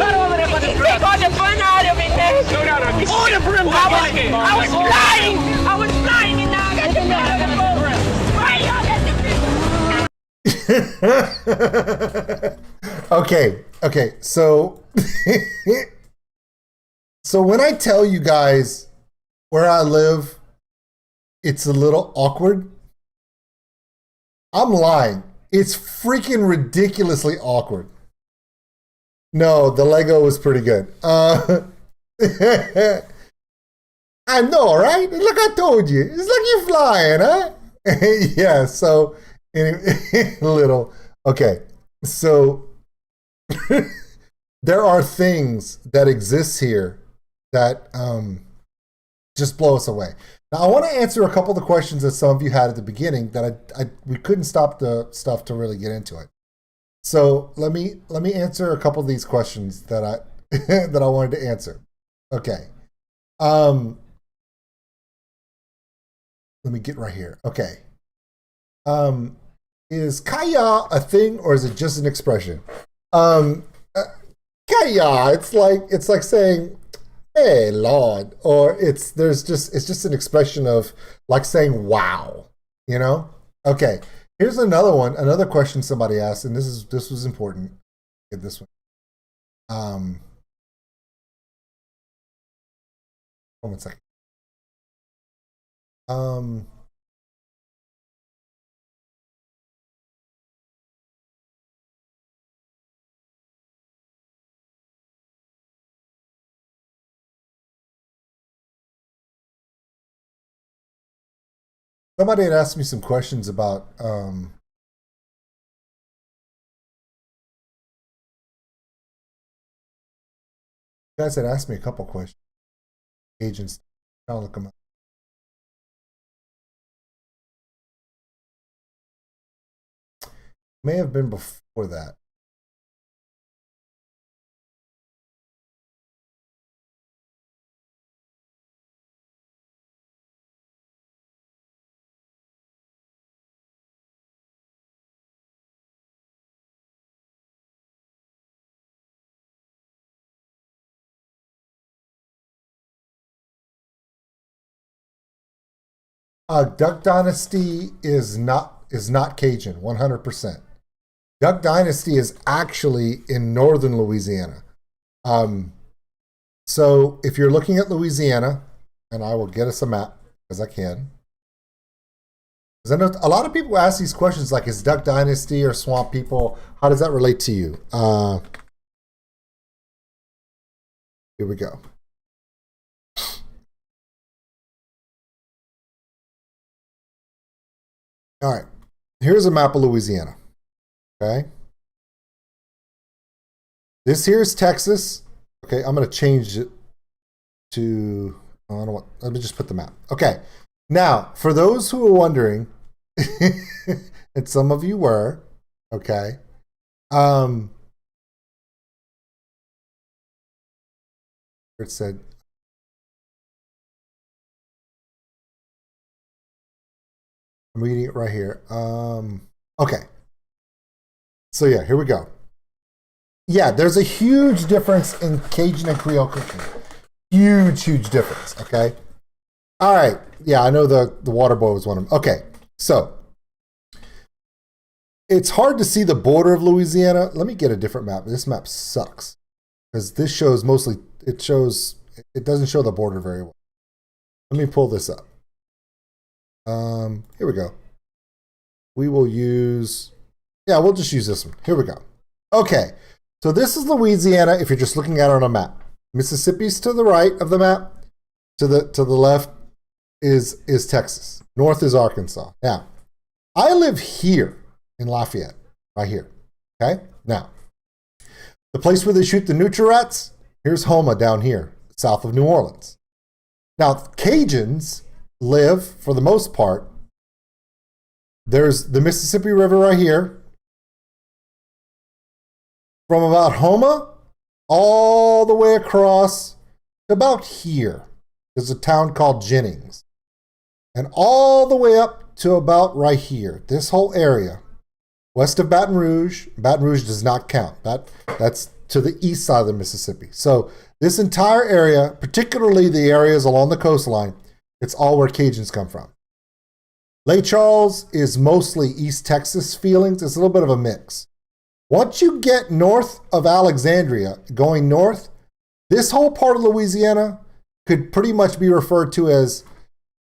Battle over there by the grass. Take all the fun out of it, man. Slow down. Oh, the brim. I was flying, and now I got the battle of the boat. Right, y'all Okay, so so when I tell you guys where I live, it's a little awkward. I'm lying. It's freaking ridiculously awkward. No, the Lego was pretty good. I know, right? Look, I told you. It's like you're flying, huh? Yeah, so anyway, little. Okay, so there are things that exist here that just blow us away. Now, I want to answer a couple of the questions that some of you had at the beginning that we couldn't stop the stuff to really get into it. So let me answer a couple of these questions that I that I wanted to answer. Okay. Let me get right here. Okay. Is kaya a thing or is it just an expression? Kaya, it's like saying, "Hey, Lord," or it's just an expression of like saying "wow," you know? Okay, here's another one, another question somebody asked, and this was important. Get this one. Hold on a second. Somebody had asked me some questions about you guys had asked me a couple questions. Agents, I'll look them up. May have been before that. Duck Dynasty is not Cajun, 100%. Duck Dynasty is actually in northern Louisiana. So if you're looking at Louisiana, and I will get us a map because I can. Because I know a lot of people ask these questions like, is Duck Dynasty or Swamp People, how does that relate to you? Here we go. All right. Here's a map of Louisiana. Okay. This here is Texas. Okay, I'm going to change it to, I don't know what, let me just put the map. Okay. Now, for those who are wondering, and some of you were, okay, it said, I'm reading it right here. Okay. So yeah, here we go. Yeah, there's a huge difference in Cajun and Creole cooking. Huge, huge difference, okay? All right. Yeah, I know the water boy was one of them. Okay, so it's hard to see the border of Louisiana. Let me get a different map. This map sucks because this shows mostly, it doesn't show the border very well. Let me pull this up. Here we go. We will use, yeah, we'll just use this one. Here we go. Okay, so this is Louisiana if you're just looking at it on a map. Mississippi's to the right of the map. To the left is Texas. North is Arkansas. Now, I live here in Lafayette, right here. Okay? Now, the place where they shoot the Nutri-Rats, here's Houma down here, south of New Orleans. Now, Cajuns live, for the most part, there's the Mississippi River right here. From about Houma all the way across to about here. There's a town called Jennings. And all the way up to about right here. This whole area. West of Baton Rouge. Baton Rouge does not count. That's to the east side of the Mississippi. So this entire area, particularly the areas along the coastline, it's all where Cajuns come from. Lake Charles is mostly East Texas feelings. It's a little bit of a mix. Once you get north of Alexandria, going north, this whole part of Louisiana could pretty much be referred to as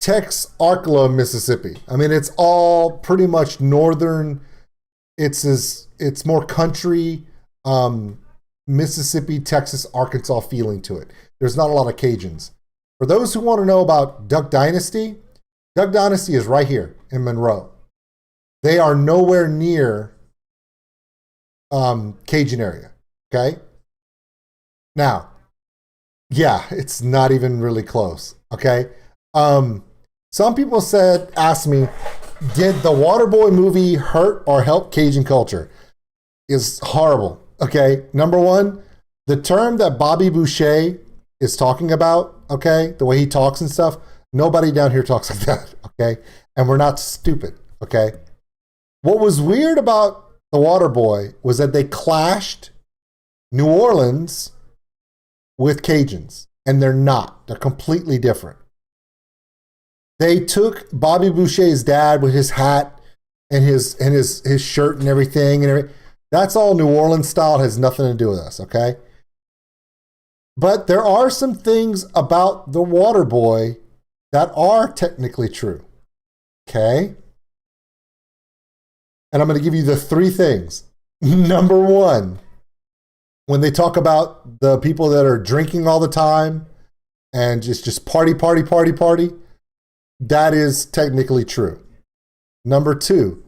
Texarkana, Mississippi. I mean, it's all pretty much northern. It's more country, Mississippi, Texas, Arkansas feeling to it. There's not a lot of Cajuns. For those who want to know about Duck Dynasty is right here in Monroe. They are nowhere near Cajun area. Okay. Now, yeah, it's not even really close. Okay. Some people asked me, did the Waterboy movie hurt or help Cajun culture? It's horrible. Okay. Number one, the term that Bobby Boucher is talking about, okay, the way he talks and stuff, nobody down here talks like that. Okay. And we're not stupid. Okay. What was weird about the Waterboy was that they clashed New Orleans with Cajuns, and they're not. They're completely different. They took Bobby Boucher's dad with his hat and his shirt and everything. That's all New Orleans style. It has nothing to do with us, okay? But there are some things about the Waterboy that are technically true, okay? And I'm going to give you the three things. Number one, when they talk about the people that are drinking all the time and just party, that is technically true. Number two,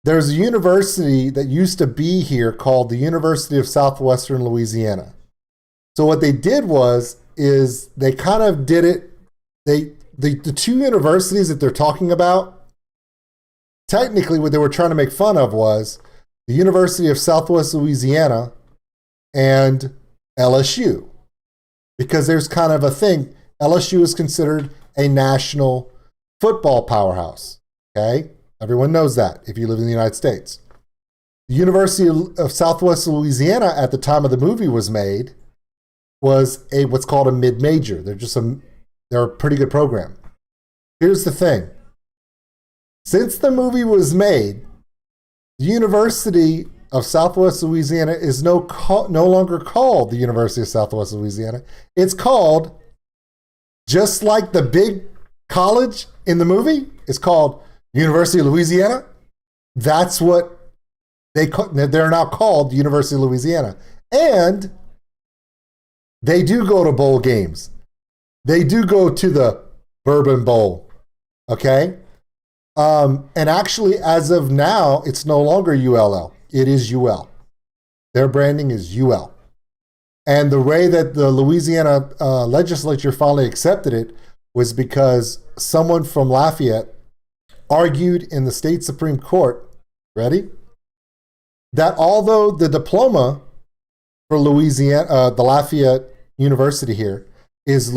there's a university that used to be here called the University of Southwestern Louisiana. So what they did is they kind of did it. The two universities that they're talking about, technically what they were trying to make fun of was the University of Southwest Louisiana and LSU. Because there's kind of a thing, LSU is considered a national football powerhouse. Okay? Everyone knows that if you live in the United States. The University of Southwest Louisiana at the time of the movie was made was what's called a mid-major. They're a pretty good program. Here's the thing. Since the movie was made, the University of Southwest Louisiana is no longer called the University of Southwest Louisiana. It's called, just like the big college in the movie, it's called University of Louisiana. That's what they're now called, the University of Louisiana. And They do go to bowl games. They do go to the Bourbon Bowl. Okay? And actually, as of now, it's no longer ULL. It is UL. Their branding is UL. And the way that the Louisiana legislature finally accepted it was because someone from Lafayette argued in the state Supreme Court, ready? That although the diploma for Louisiana, the Lafayette University here, is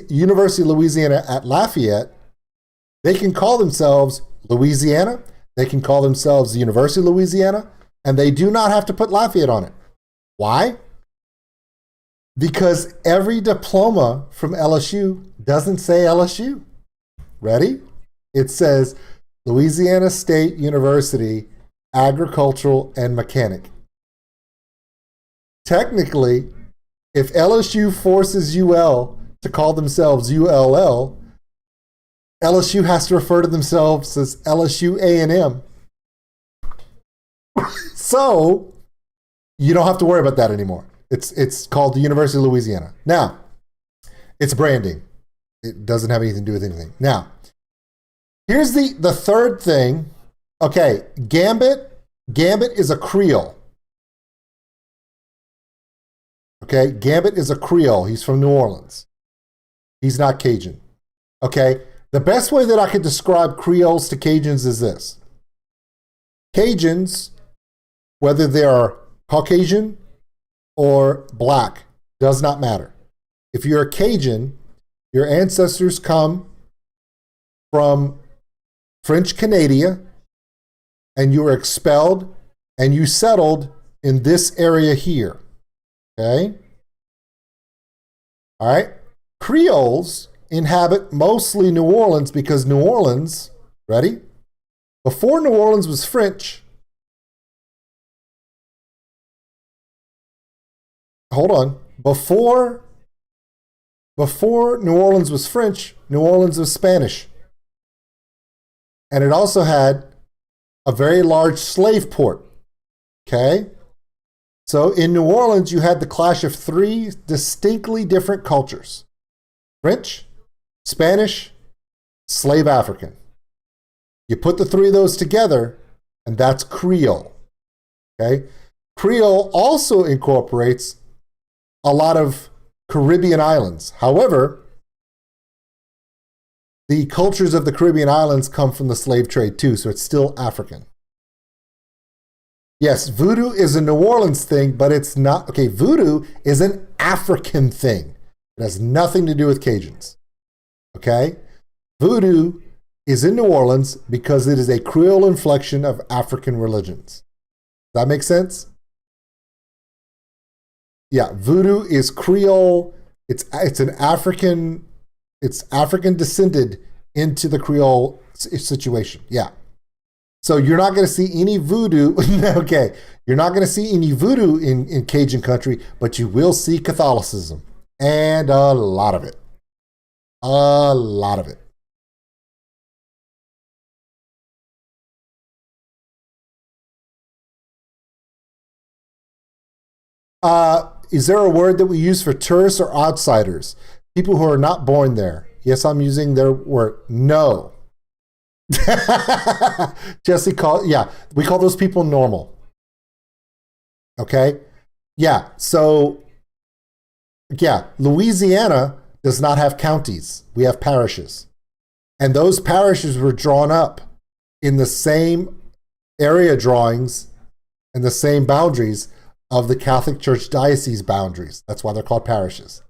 University of Louisiana at Lafayette, they can call themselves Louisiana, they can call themselves the University of Louisiana, and they do not have to put Lafayette on it. Why? Because every diploma from LSU doesn't say LSU. Ready? It says Louisiana State University, Agricultural and Mechanic. Technically, if LSU forces UL to call themselves ULL, LSU has to refer to themselves as LSU A&M. So you don't have to worry about that anymore. It's called the University of Louisiana. Now, it's branding. It doesn't have anything to do with anything. Now, here's the third thing. Okay, Gambit is a Creole. Okay, Gambit is a Creole. He's from New Orleans. He's not Cajun. Okay, the best way that I could describe Creoles to Cajuns is this. Cajuns, whether they are Caucasian or black, does not matter. If you're a Cajun, your ancestors come from French Canada, and you were expelled and you settled in this area here. Okay? All right? Creoles inhabit mostly New Orleans because New Orleans, ready? Before New Orleans was French, hold on. Before New Orleans was French, New Orleans was Spanish. And it also had a very large slave port. Okay? So in New Orleans, you had the clash of three distinctly different cultures: French, Spanish, slave African. You put the three of those together, and that's Creole. Okay? Creole also incorporates a lot of Caribbean islands. However, the cultures of the Caribbean islands come from the slave trade too, so it's still African. Yes, voodoo is a New Orleans thing, but it's not. Okay, voodoo is an African thing. It has nothing to do with Cajuns. Okay? Voodoo is in New Orleans because it is a Creole inflection of African religions. Does that make sense? Yeah, voodoo is Creole. It's African descended into the Creole situation. Yeah. So you're not going to see any voodoo. Okay. You're not going to see any voodoo in Cajun country, but you will see Catholicism. And a lot of it. A lot of it. Is there a word that we use for tourists or outsiders? People who are not born there. Yes, I'm using their word. No. Jesse we call those people normal. Okay? Yeah, so, Louisiana does not have counties. We have parishes. And those parishes were drawn up in the same area drawings and the same boundaries of the Catholic Church diocese boundaries. That's why they're called parishes.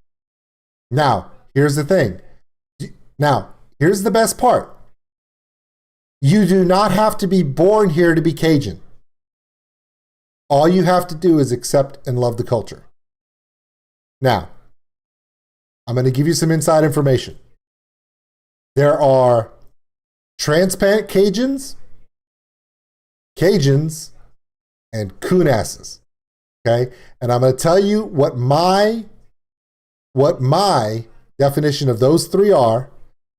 Now, here's the thing. Now, here's the best part. You do not have to be born here to be Cajun. All you have to do is accept and love the culture. Now, I'm going to give you some inside information. There are transplant Cajuns, and coonasses. Okay? And I'm going to tell you what my definition of those three are,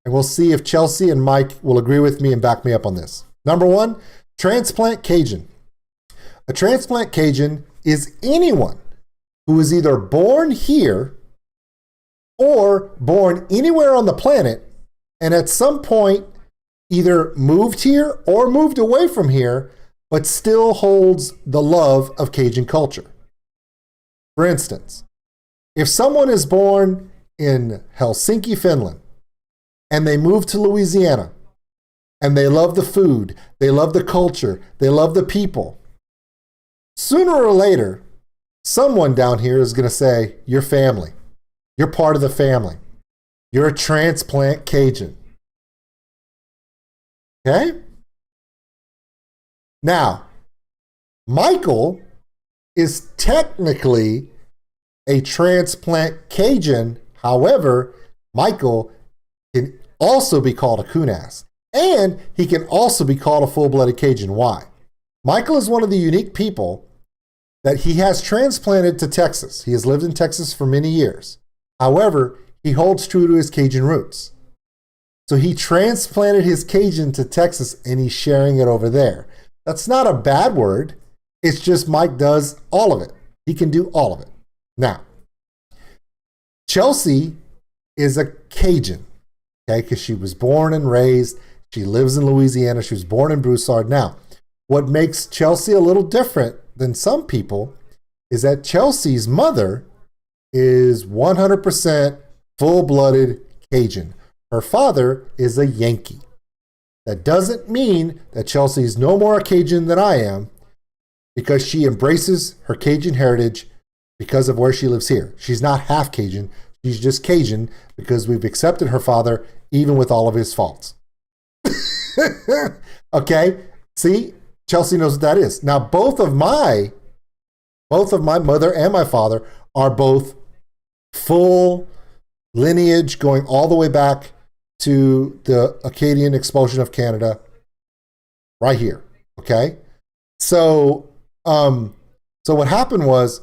and we'll see if Chelsea and Mike will agree with me and back me up on this. Number one, transplant Cajun. A transplant Cajun is anyone who is either born here or born anywhere on the planet and at some point either moved here or moved away from here, but still holds the love of Cajun culture. For instance, if someone is born in Helsinki, Finland, and they move to Louisiana, and they love the food, they love the culture, they love the people, sooner or later, someone down here is going to say, you're family. You're part of the family. You're a transplant Cajun. Okay? Now, Michael is technically a transplant Cajun. However, Michael can also be called a Kunas. And he can also be called a full-blooded Cajun. Why? Michael is one of the unique people that he has transplanted to Texas. He has lived in Texas for many years. However, he holds true to his Cajun roots. So he transplanted his Cajun to Texas and he's sharing it over there. That's not a bad word. It's just Mike does all of it. He can do all of it. Now, Chelsea is a Cajun, okay, because she was born and raised. She lives in Louisiana. She was born in Broussard. Now, what makes Chelsea a little different than some people is that Chelsea's mother is 100% full-blooded Cajun. Her father is a Yankee. That doesn't mean that Chelsea is no more a Cajun than I am, because she embraces her Cajun heritage because of where she lives here. She's not half Cajun. She's just Cajun because we've accepted her father even with all of his faults. Okay? See? Chelsea knows what that is. Now, both of my mother and my father are both full lineage going all the way back to the Acadian expulsion of Canada right here. Okay? So what happened was,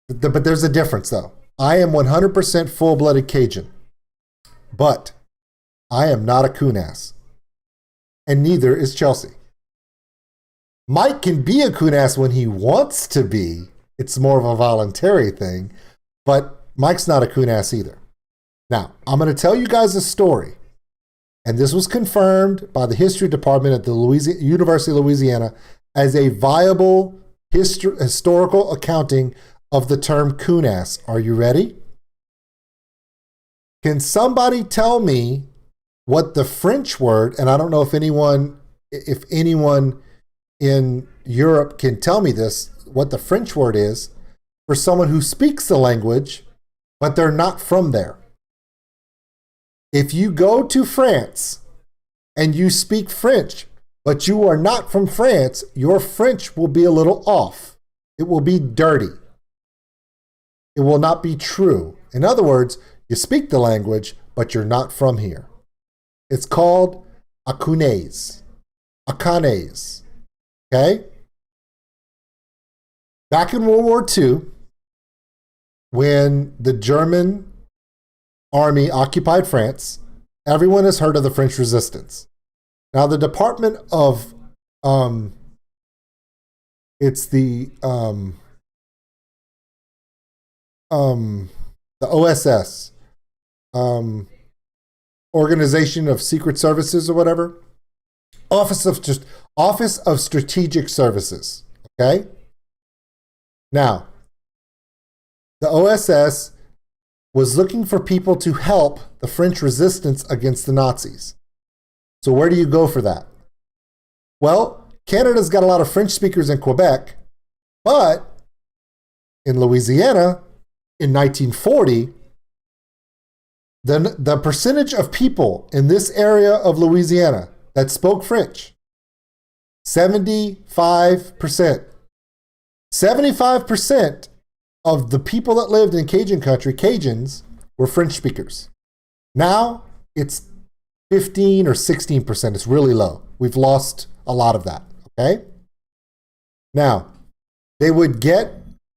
but there's a difference though. I am 100% full-blooded Cajun, but I am not a Kunas, and neither is Chelsea. Mike can be a Kunas when he wants to be. It's more of a voluntary thing, but Mike's not a Kunas either. Now, I'm going to tell you guys a story, and this was confirmed by the history department at the University of Louisiana as a viable historical accounting of the term Kunas. Are you ready? Can somebody tell me what the French word, and I don't know if anyone in Europe can tell me this, what the French word is for someone who speaks the language, but they're not from there. If you go to France and you speak French, but you are not from France, your French will be a little off. It will be dirty. It will not be true. In other words, you speak the language, but you're not from here. It's called Akunes. Akanes. Okay? Back in World War II, when the German army occupied France, everyone has heard of the French Resistance. Now, the Department of, it's the OSS, Organization of Secret Services or whatever, Office of Strategic Services, okay? Now, the OSS was looking for people to help the French resistance against the Nazis. So where do you go for that? Well, Canada's got a lot of French speakers in Quebec, but in Louisiana, in 1940, the percentage of people in this area of Louisiana that spoke French, 75%. 75% of the people that lived in Cajun country, Cajuns, were French speakers. Now it's 15 or 16%. It's really low. We've lost a lot of that, okay? Now, they would get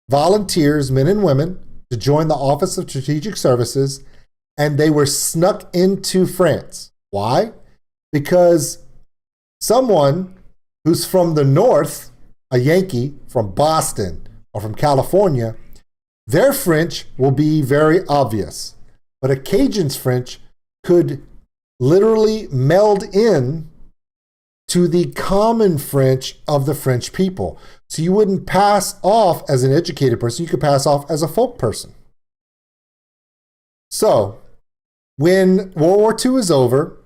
volunteers, men and women, to join the Office of Strategic Services, and they were snuck into France. Why? Because someone who's from the north, a Yankee from Boston or from California, their French will be very obvious. But a Cajun's French could literally meld in to the common French of the French people. So you wouldn't pass off as an educated person, you could pass off as a folk person. So when World War II is over,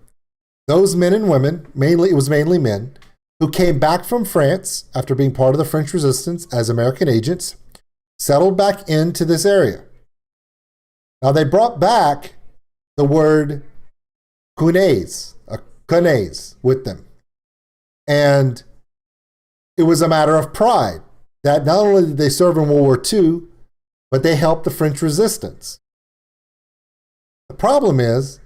those men and women, it was mainly men, who came back from France after being part of the French resistance as American agents, settled back into this area. Now they brought back the word connaise with them. And it was a matter of pride that not only did they serve in World War II, but they helped the French resistance. The problem is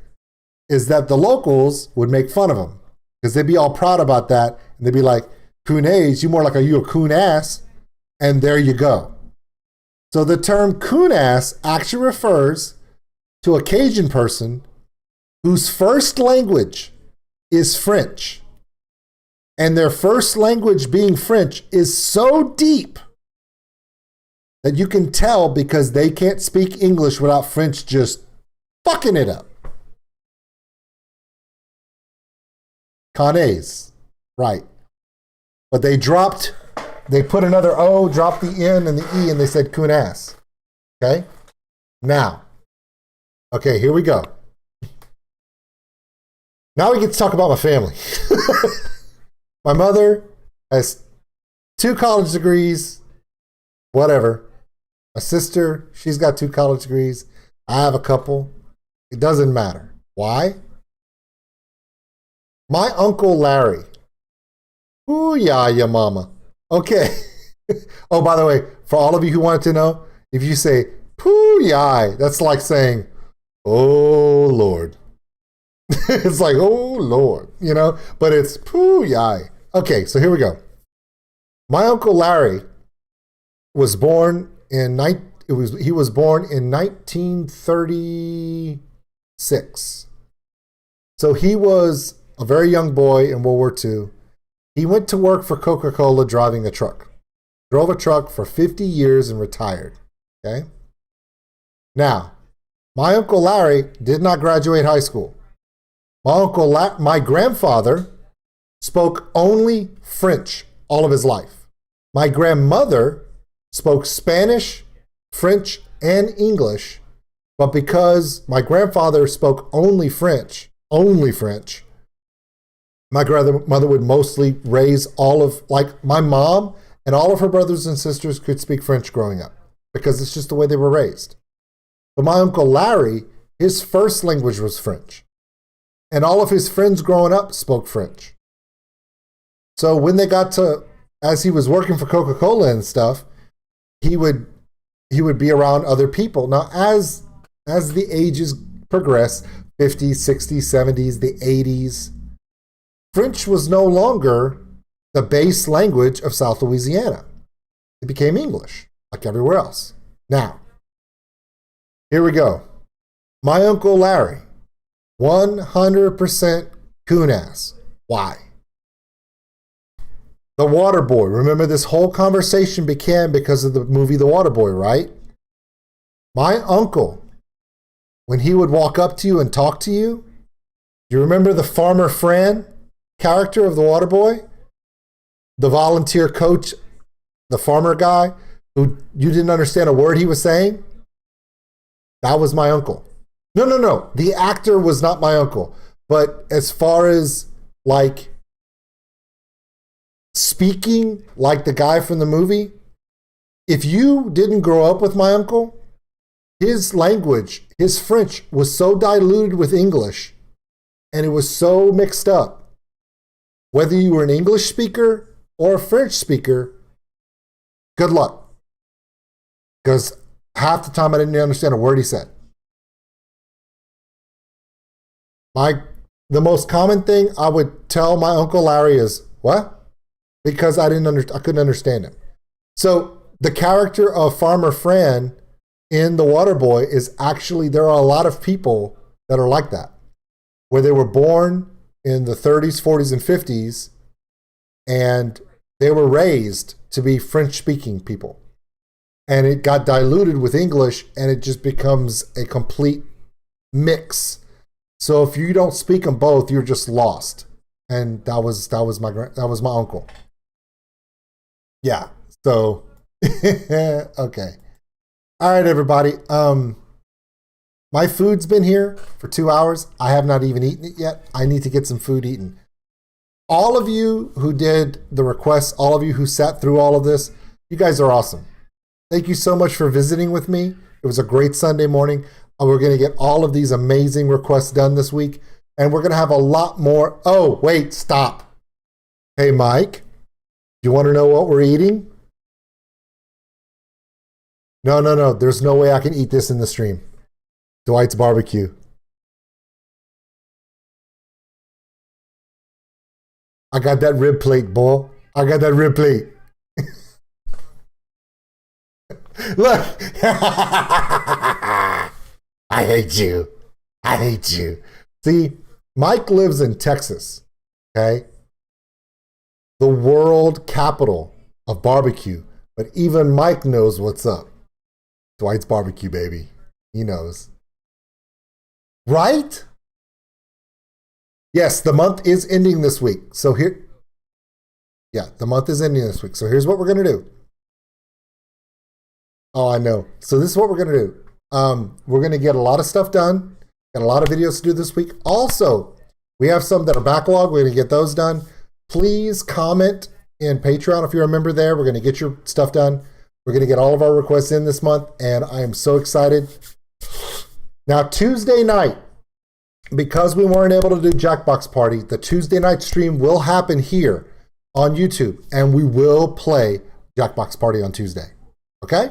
that the locals would make fun of them because they'd be all proud about that. And they'd be like, connaise, you more like you a coon ass. And there you go. So the term coon ass actually refers to a Cajun person whose first language is French. And their first language being French is so deep that you can tell because they can't speak English without French just fucking it up. Connaise, right. But they put another O, dropped the N and the E, and they said coon ass. Okay? Now, okay, here we go. Now we get to talk about my family. My mother has 2 college degrees, whatever. My sister, she's got 2 college degrees. I have a couple. It doesn't matter. Why? My Uncle Larry. Ooh, yeah, your mama. Okay. Oh, by the way, for all of you who wanted to know, if you say, poo yai, that's like saying, oh, Lord. It's like, oh, Lord, you know, but it's poo yai. Okay, so here we go. My Uncle Larry was born in 1936. So he was a very young boy in World War II. He went to work for Coca-Cola driving a truck. Drove a truck for 50 years and retired. Okay? Now, my Uncle Larry did not graduate high school. My grandfather spoke only French all of his life. My grandmother spoke Spanish, French, and English, but because my grandfather spoke only French, my grandmother would mostly raise my mom and all of her brothers and sisters could speak French growing up because it's just the way they were raised. But my Uncle Larry, his first language was French. And all of his friends growing up spoke French. So when they got to, as he was working for Coca-Cola and stuff, he would be around other people. Now, as the ages progress, 50s, 60s, 70s, the 80s, French was no longer the base language of South Louisiana. It became English, like everywhere else. Now, here we go. My Uncle Larry, 100% coon ass. Why? The Water Boy. Remember, this whole conversation began because of the movie The Water Boy, right? My uncle, when he would walk up to you and talk to you, you remember the Farmer Fran character of The Water Boy? The volunteer coach, the farmer guy, who you didn't understand a word he was saying? That was my uncle. No. The actor was not my uncle. But as far as like speaking like the guy from the movie, if you didn't grow up with my uncle, his language, his French was so diluted with English and it was so mixed up. Whether you were an English speaker or a French speaker, good luck. Because half the time I didn't understand a word he said. The most common thing I would tell my Uncle Larry is, what? Because I couldn't understand him. So the character of Farmer Fran in The Water Boy is actually, there are a lot of people that are like that, where they were born in the 30s, 40s, and 50s, and they were raised to be French-speaking people. And it got diluted with English, and it just becomes a complete mix. So if you don't speak them both, you're just lost. And that was my uncle. Yeah. So okay. All right, everybody. My food's been here for 2 hours. I have not even eaten it yet. I need to get some food eaten. All of you who did the requests, all of you who sat through all of this, you guys are awesome. Thank you so much for visiting with me. It was a great Sunday morning. We're going to get all of these amazing requests done this week. And we're going to have a lot more. Oh, wait, stop. Hey, Mike, do you want to know what we're eating? No. There's no way I can eat this in the stream. Dwight's barbecue. I got that rib plate, boy. I got that rib plate. Look. I hate you. I hate you. See, Mike lives in Texas, okay? The world capital of barbecue. But even Mike knows what's up. Dwight's barbecue, baby. He knows. Right? Yes, the month is ending this week. So here, yeah, the month is ending this week. So here's what we're going to do. Oh, I know. So this is what we're going to do. We're going to get a lot of stuff done. Got a lot of videos to do this week. Also, we have some that are backlog. We're going to get those done. Please comment in Patreon if you're a member there. We're going to get your stuff done. We're going to get all of our requests in this month, and I am so excited. Now, Tuesday night, because we weren't able to do Jackbox Party, the Tuesday night stream will happen here on YouTube, and we will play Jackbox Party on Tuesday. Okay?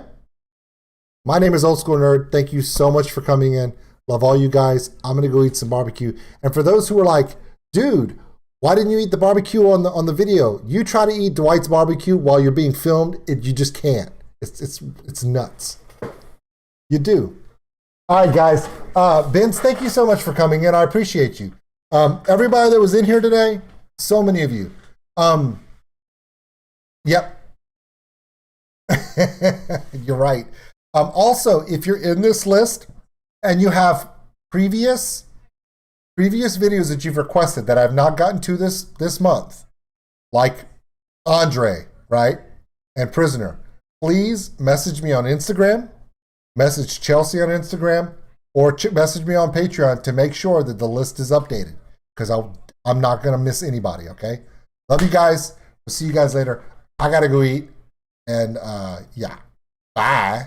My name is Old School Nerd. Thank you so much for coming in. Love all you guys. I'm going to go eat some barbecue. And for those who are like, dude, why didn't you eat the barbecue on the video? You try to eat Dwight's barbecue while you're being filmed, you just can't. It's nuts. You do. All right, guys. Vince, thank you so much for coming in. I appreciate you. Everybody that was in here today, so many of you. Yep. You're right. Also, if you're in this list and you have previous videos that you've requested that I've not gotten to this month, like Andre, right? And Prisoner, please message me on Instagram, message Chelsea on Instagram, or message me on Patreon to make sure that the list is updated, because I'm not going to miss anybody, okay? Love you guys. We'll see you guys later. I got to go eat. And yeah, bye.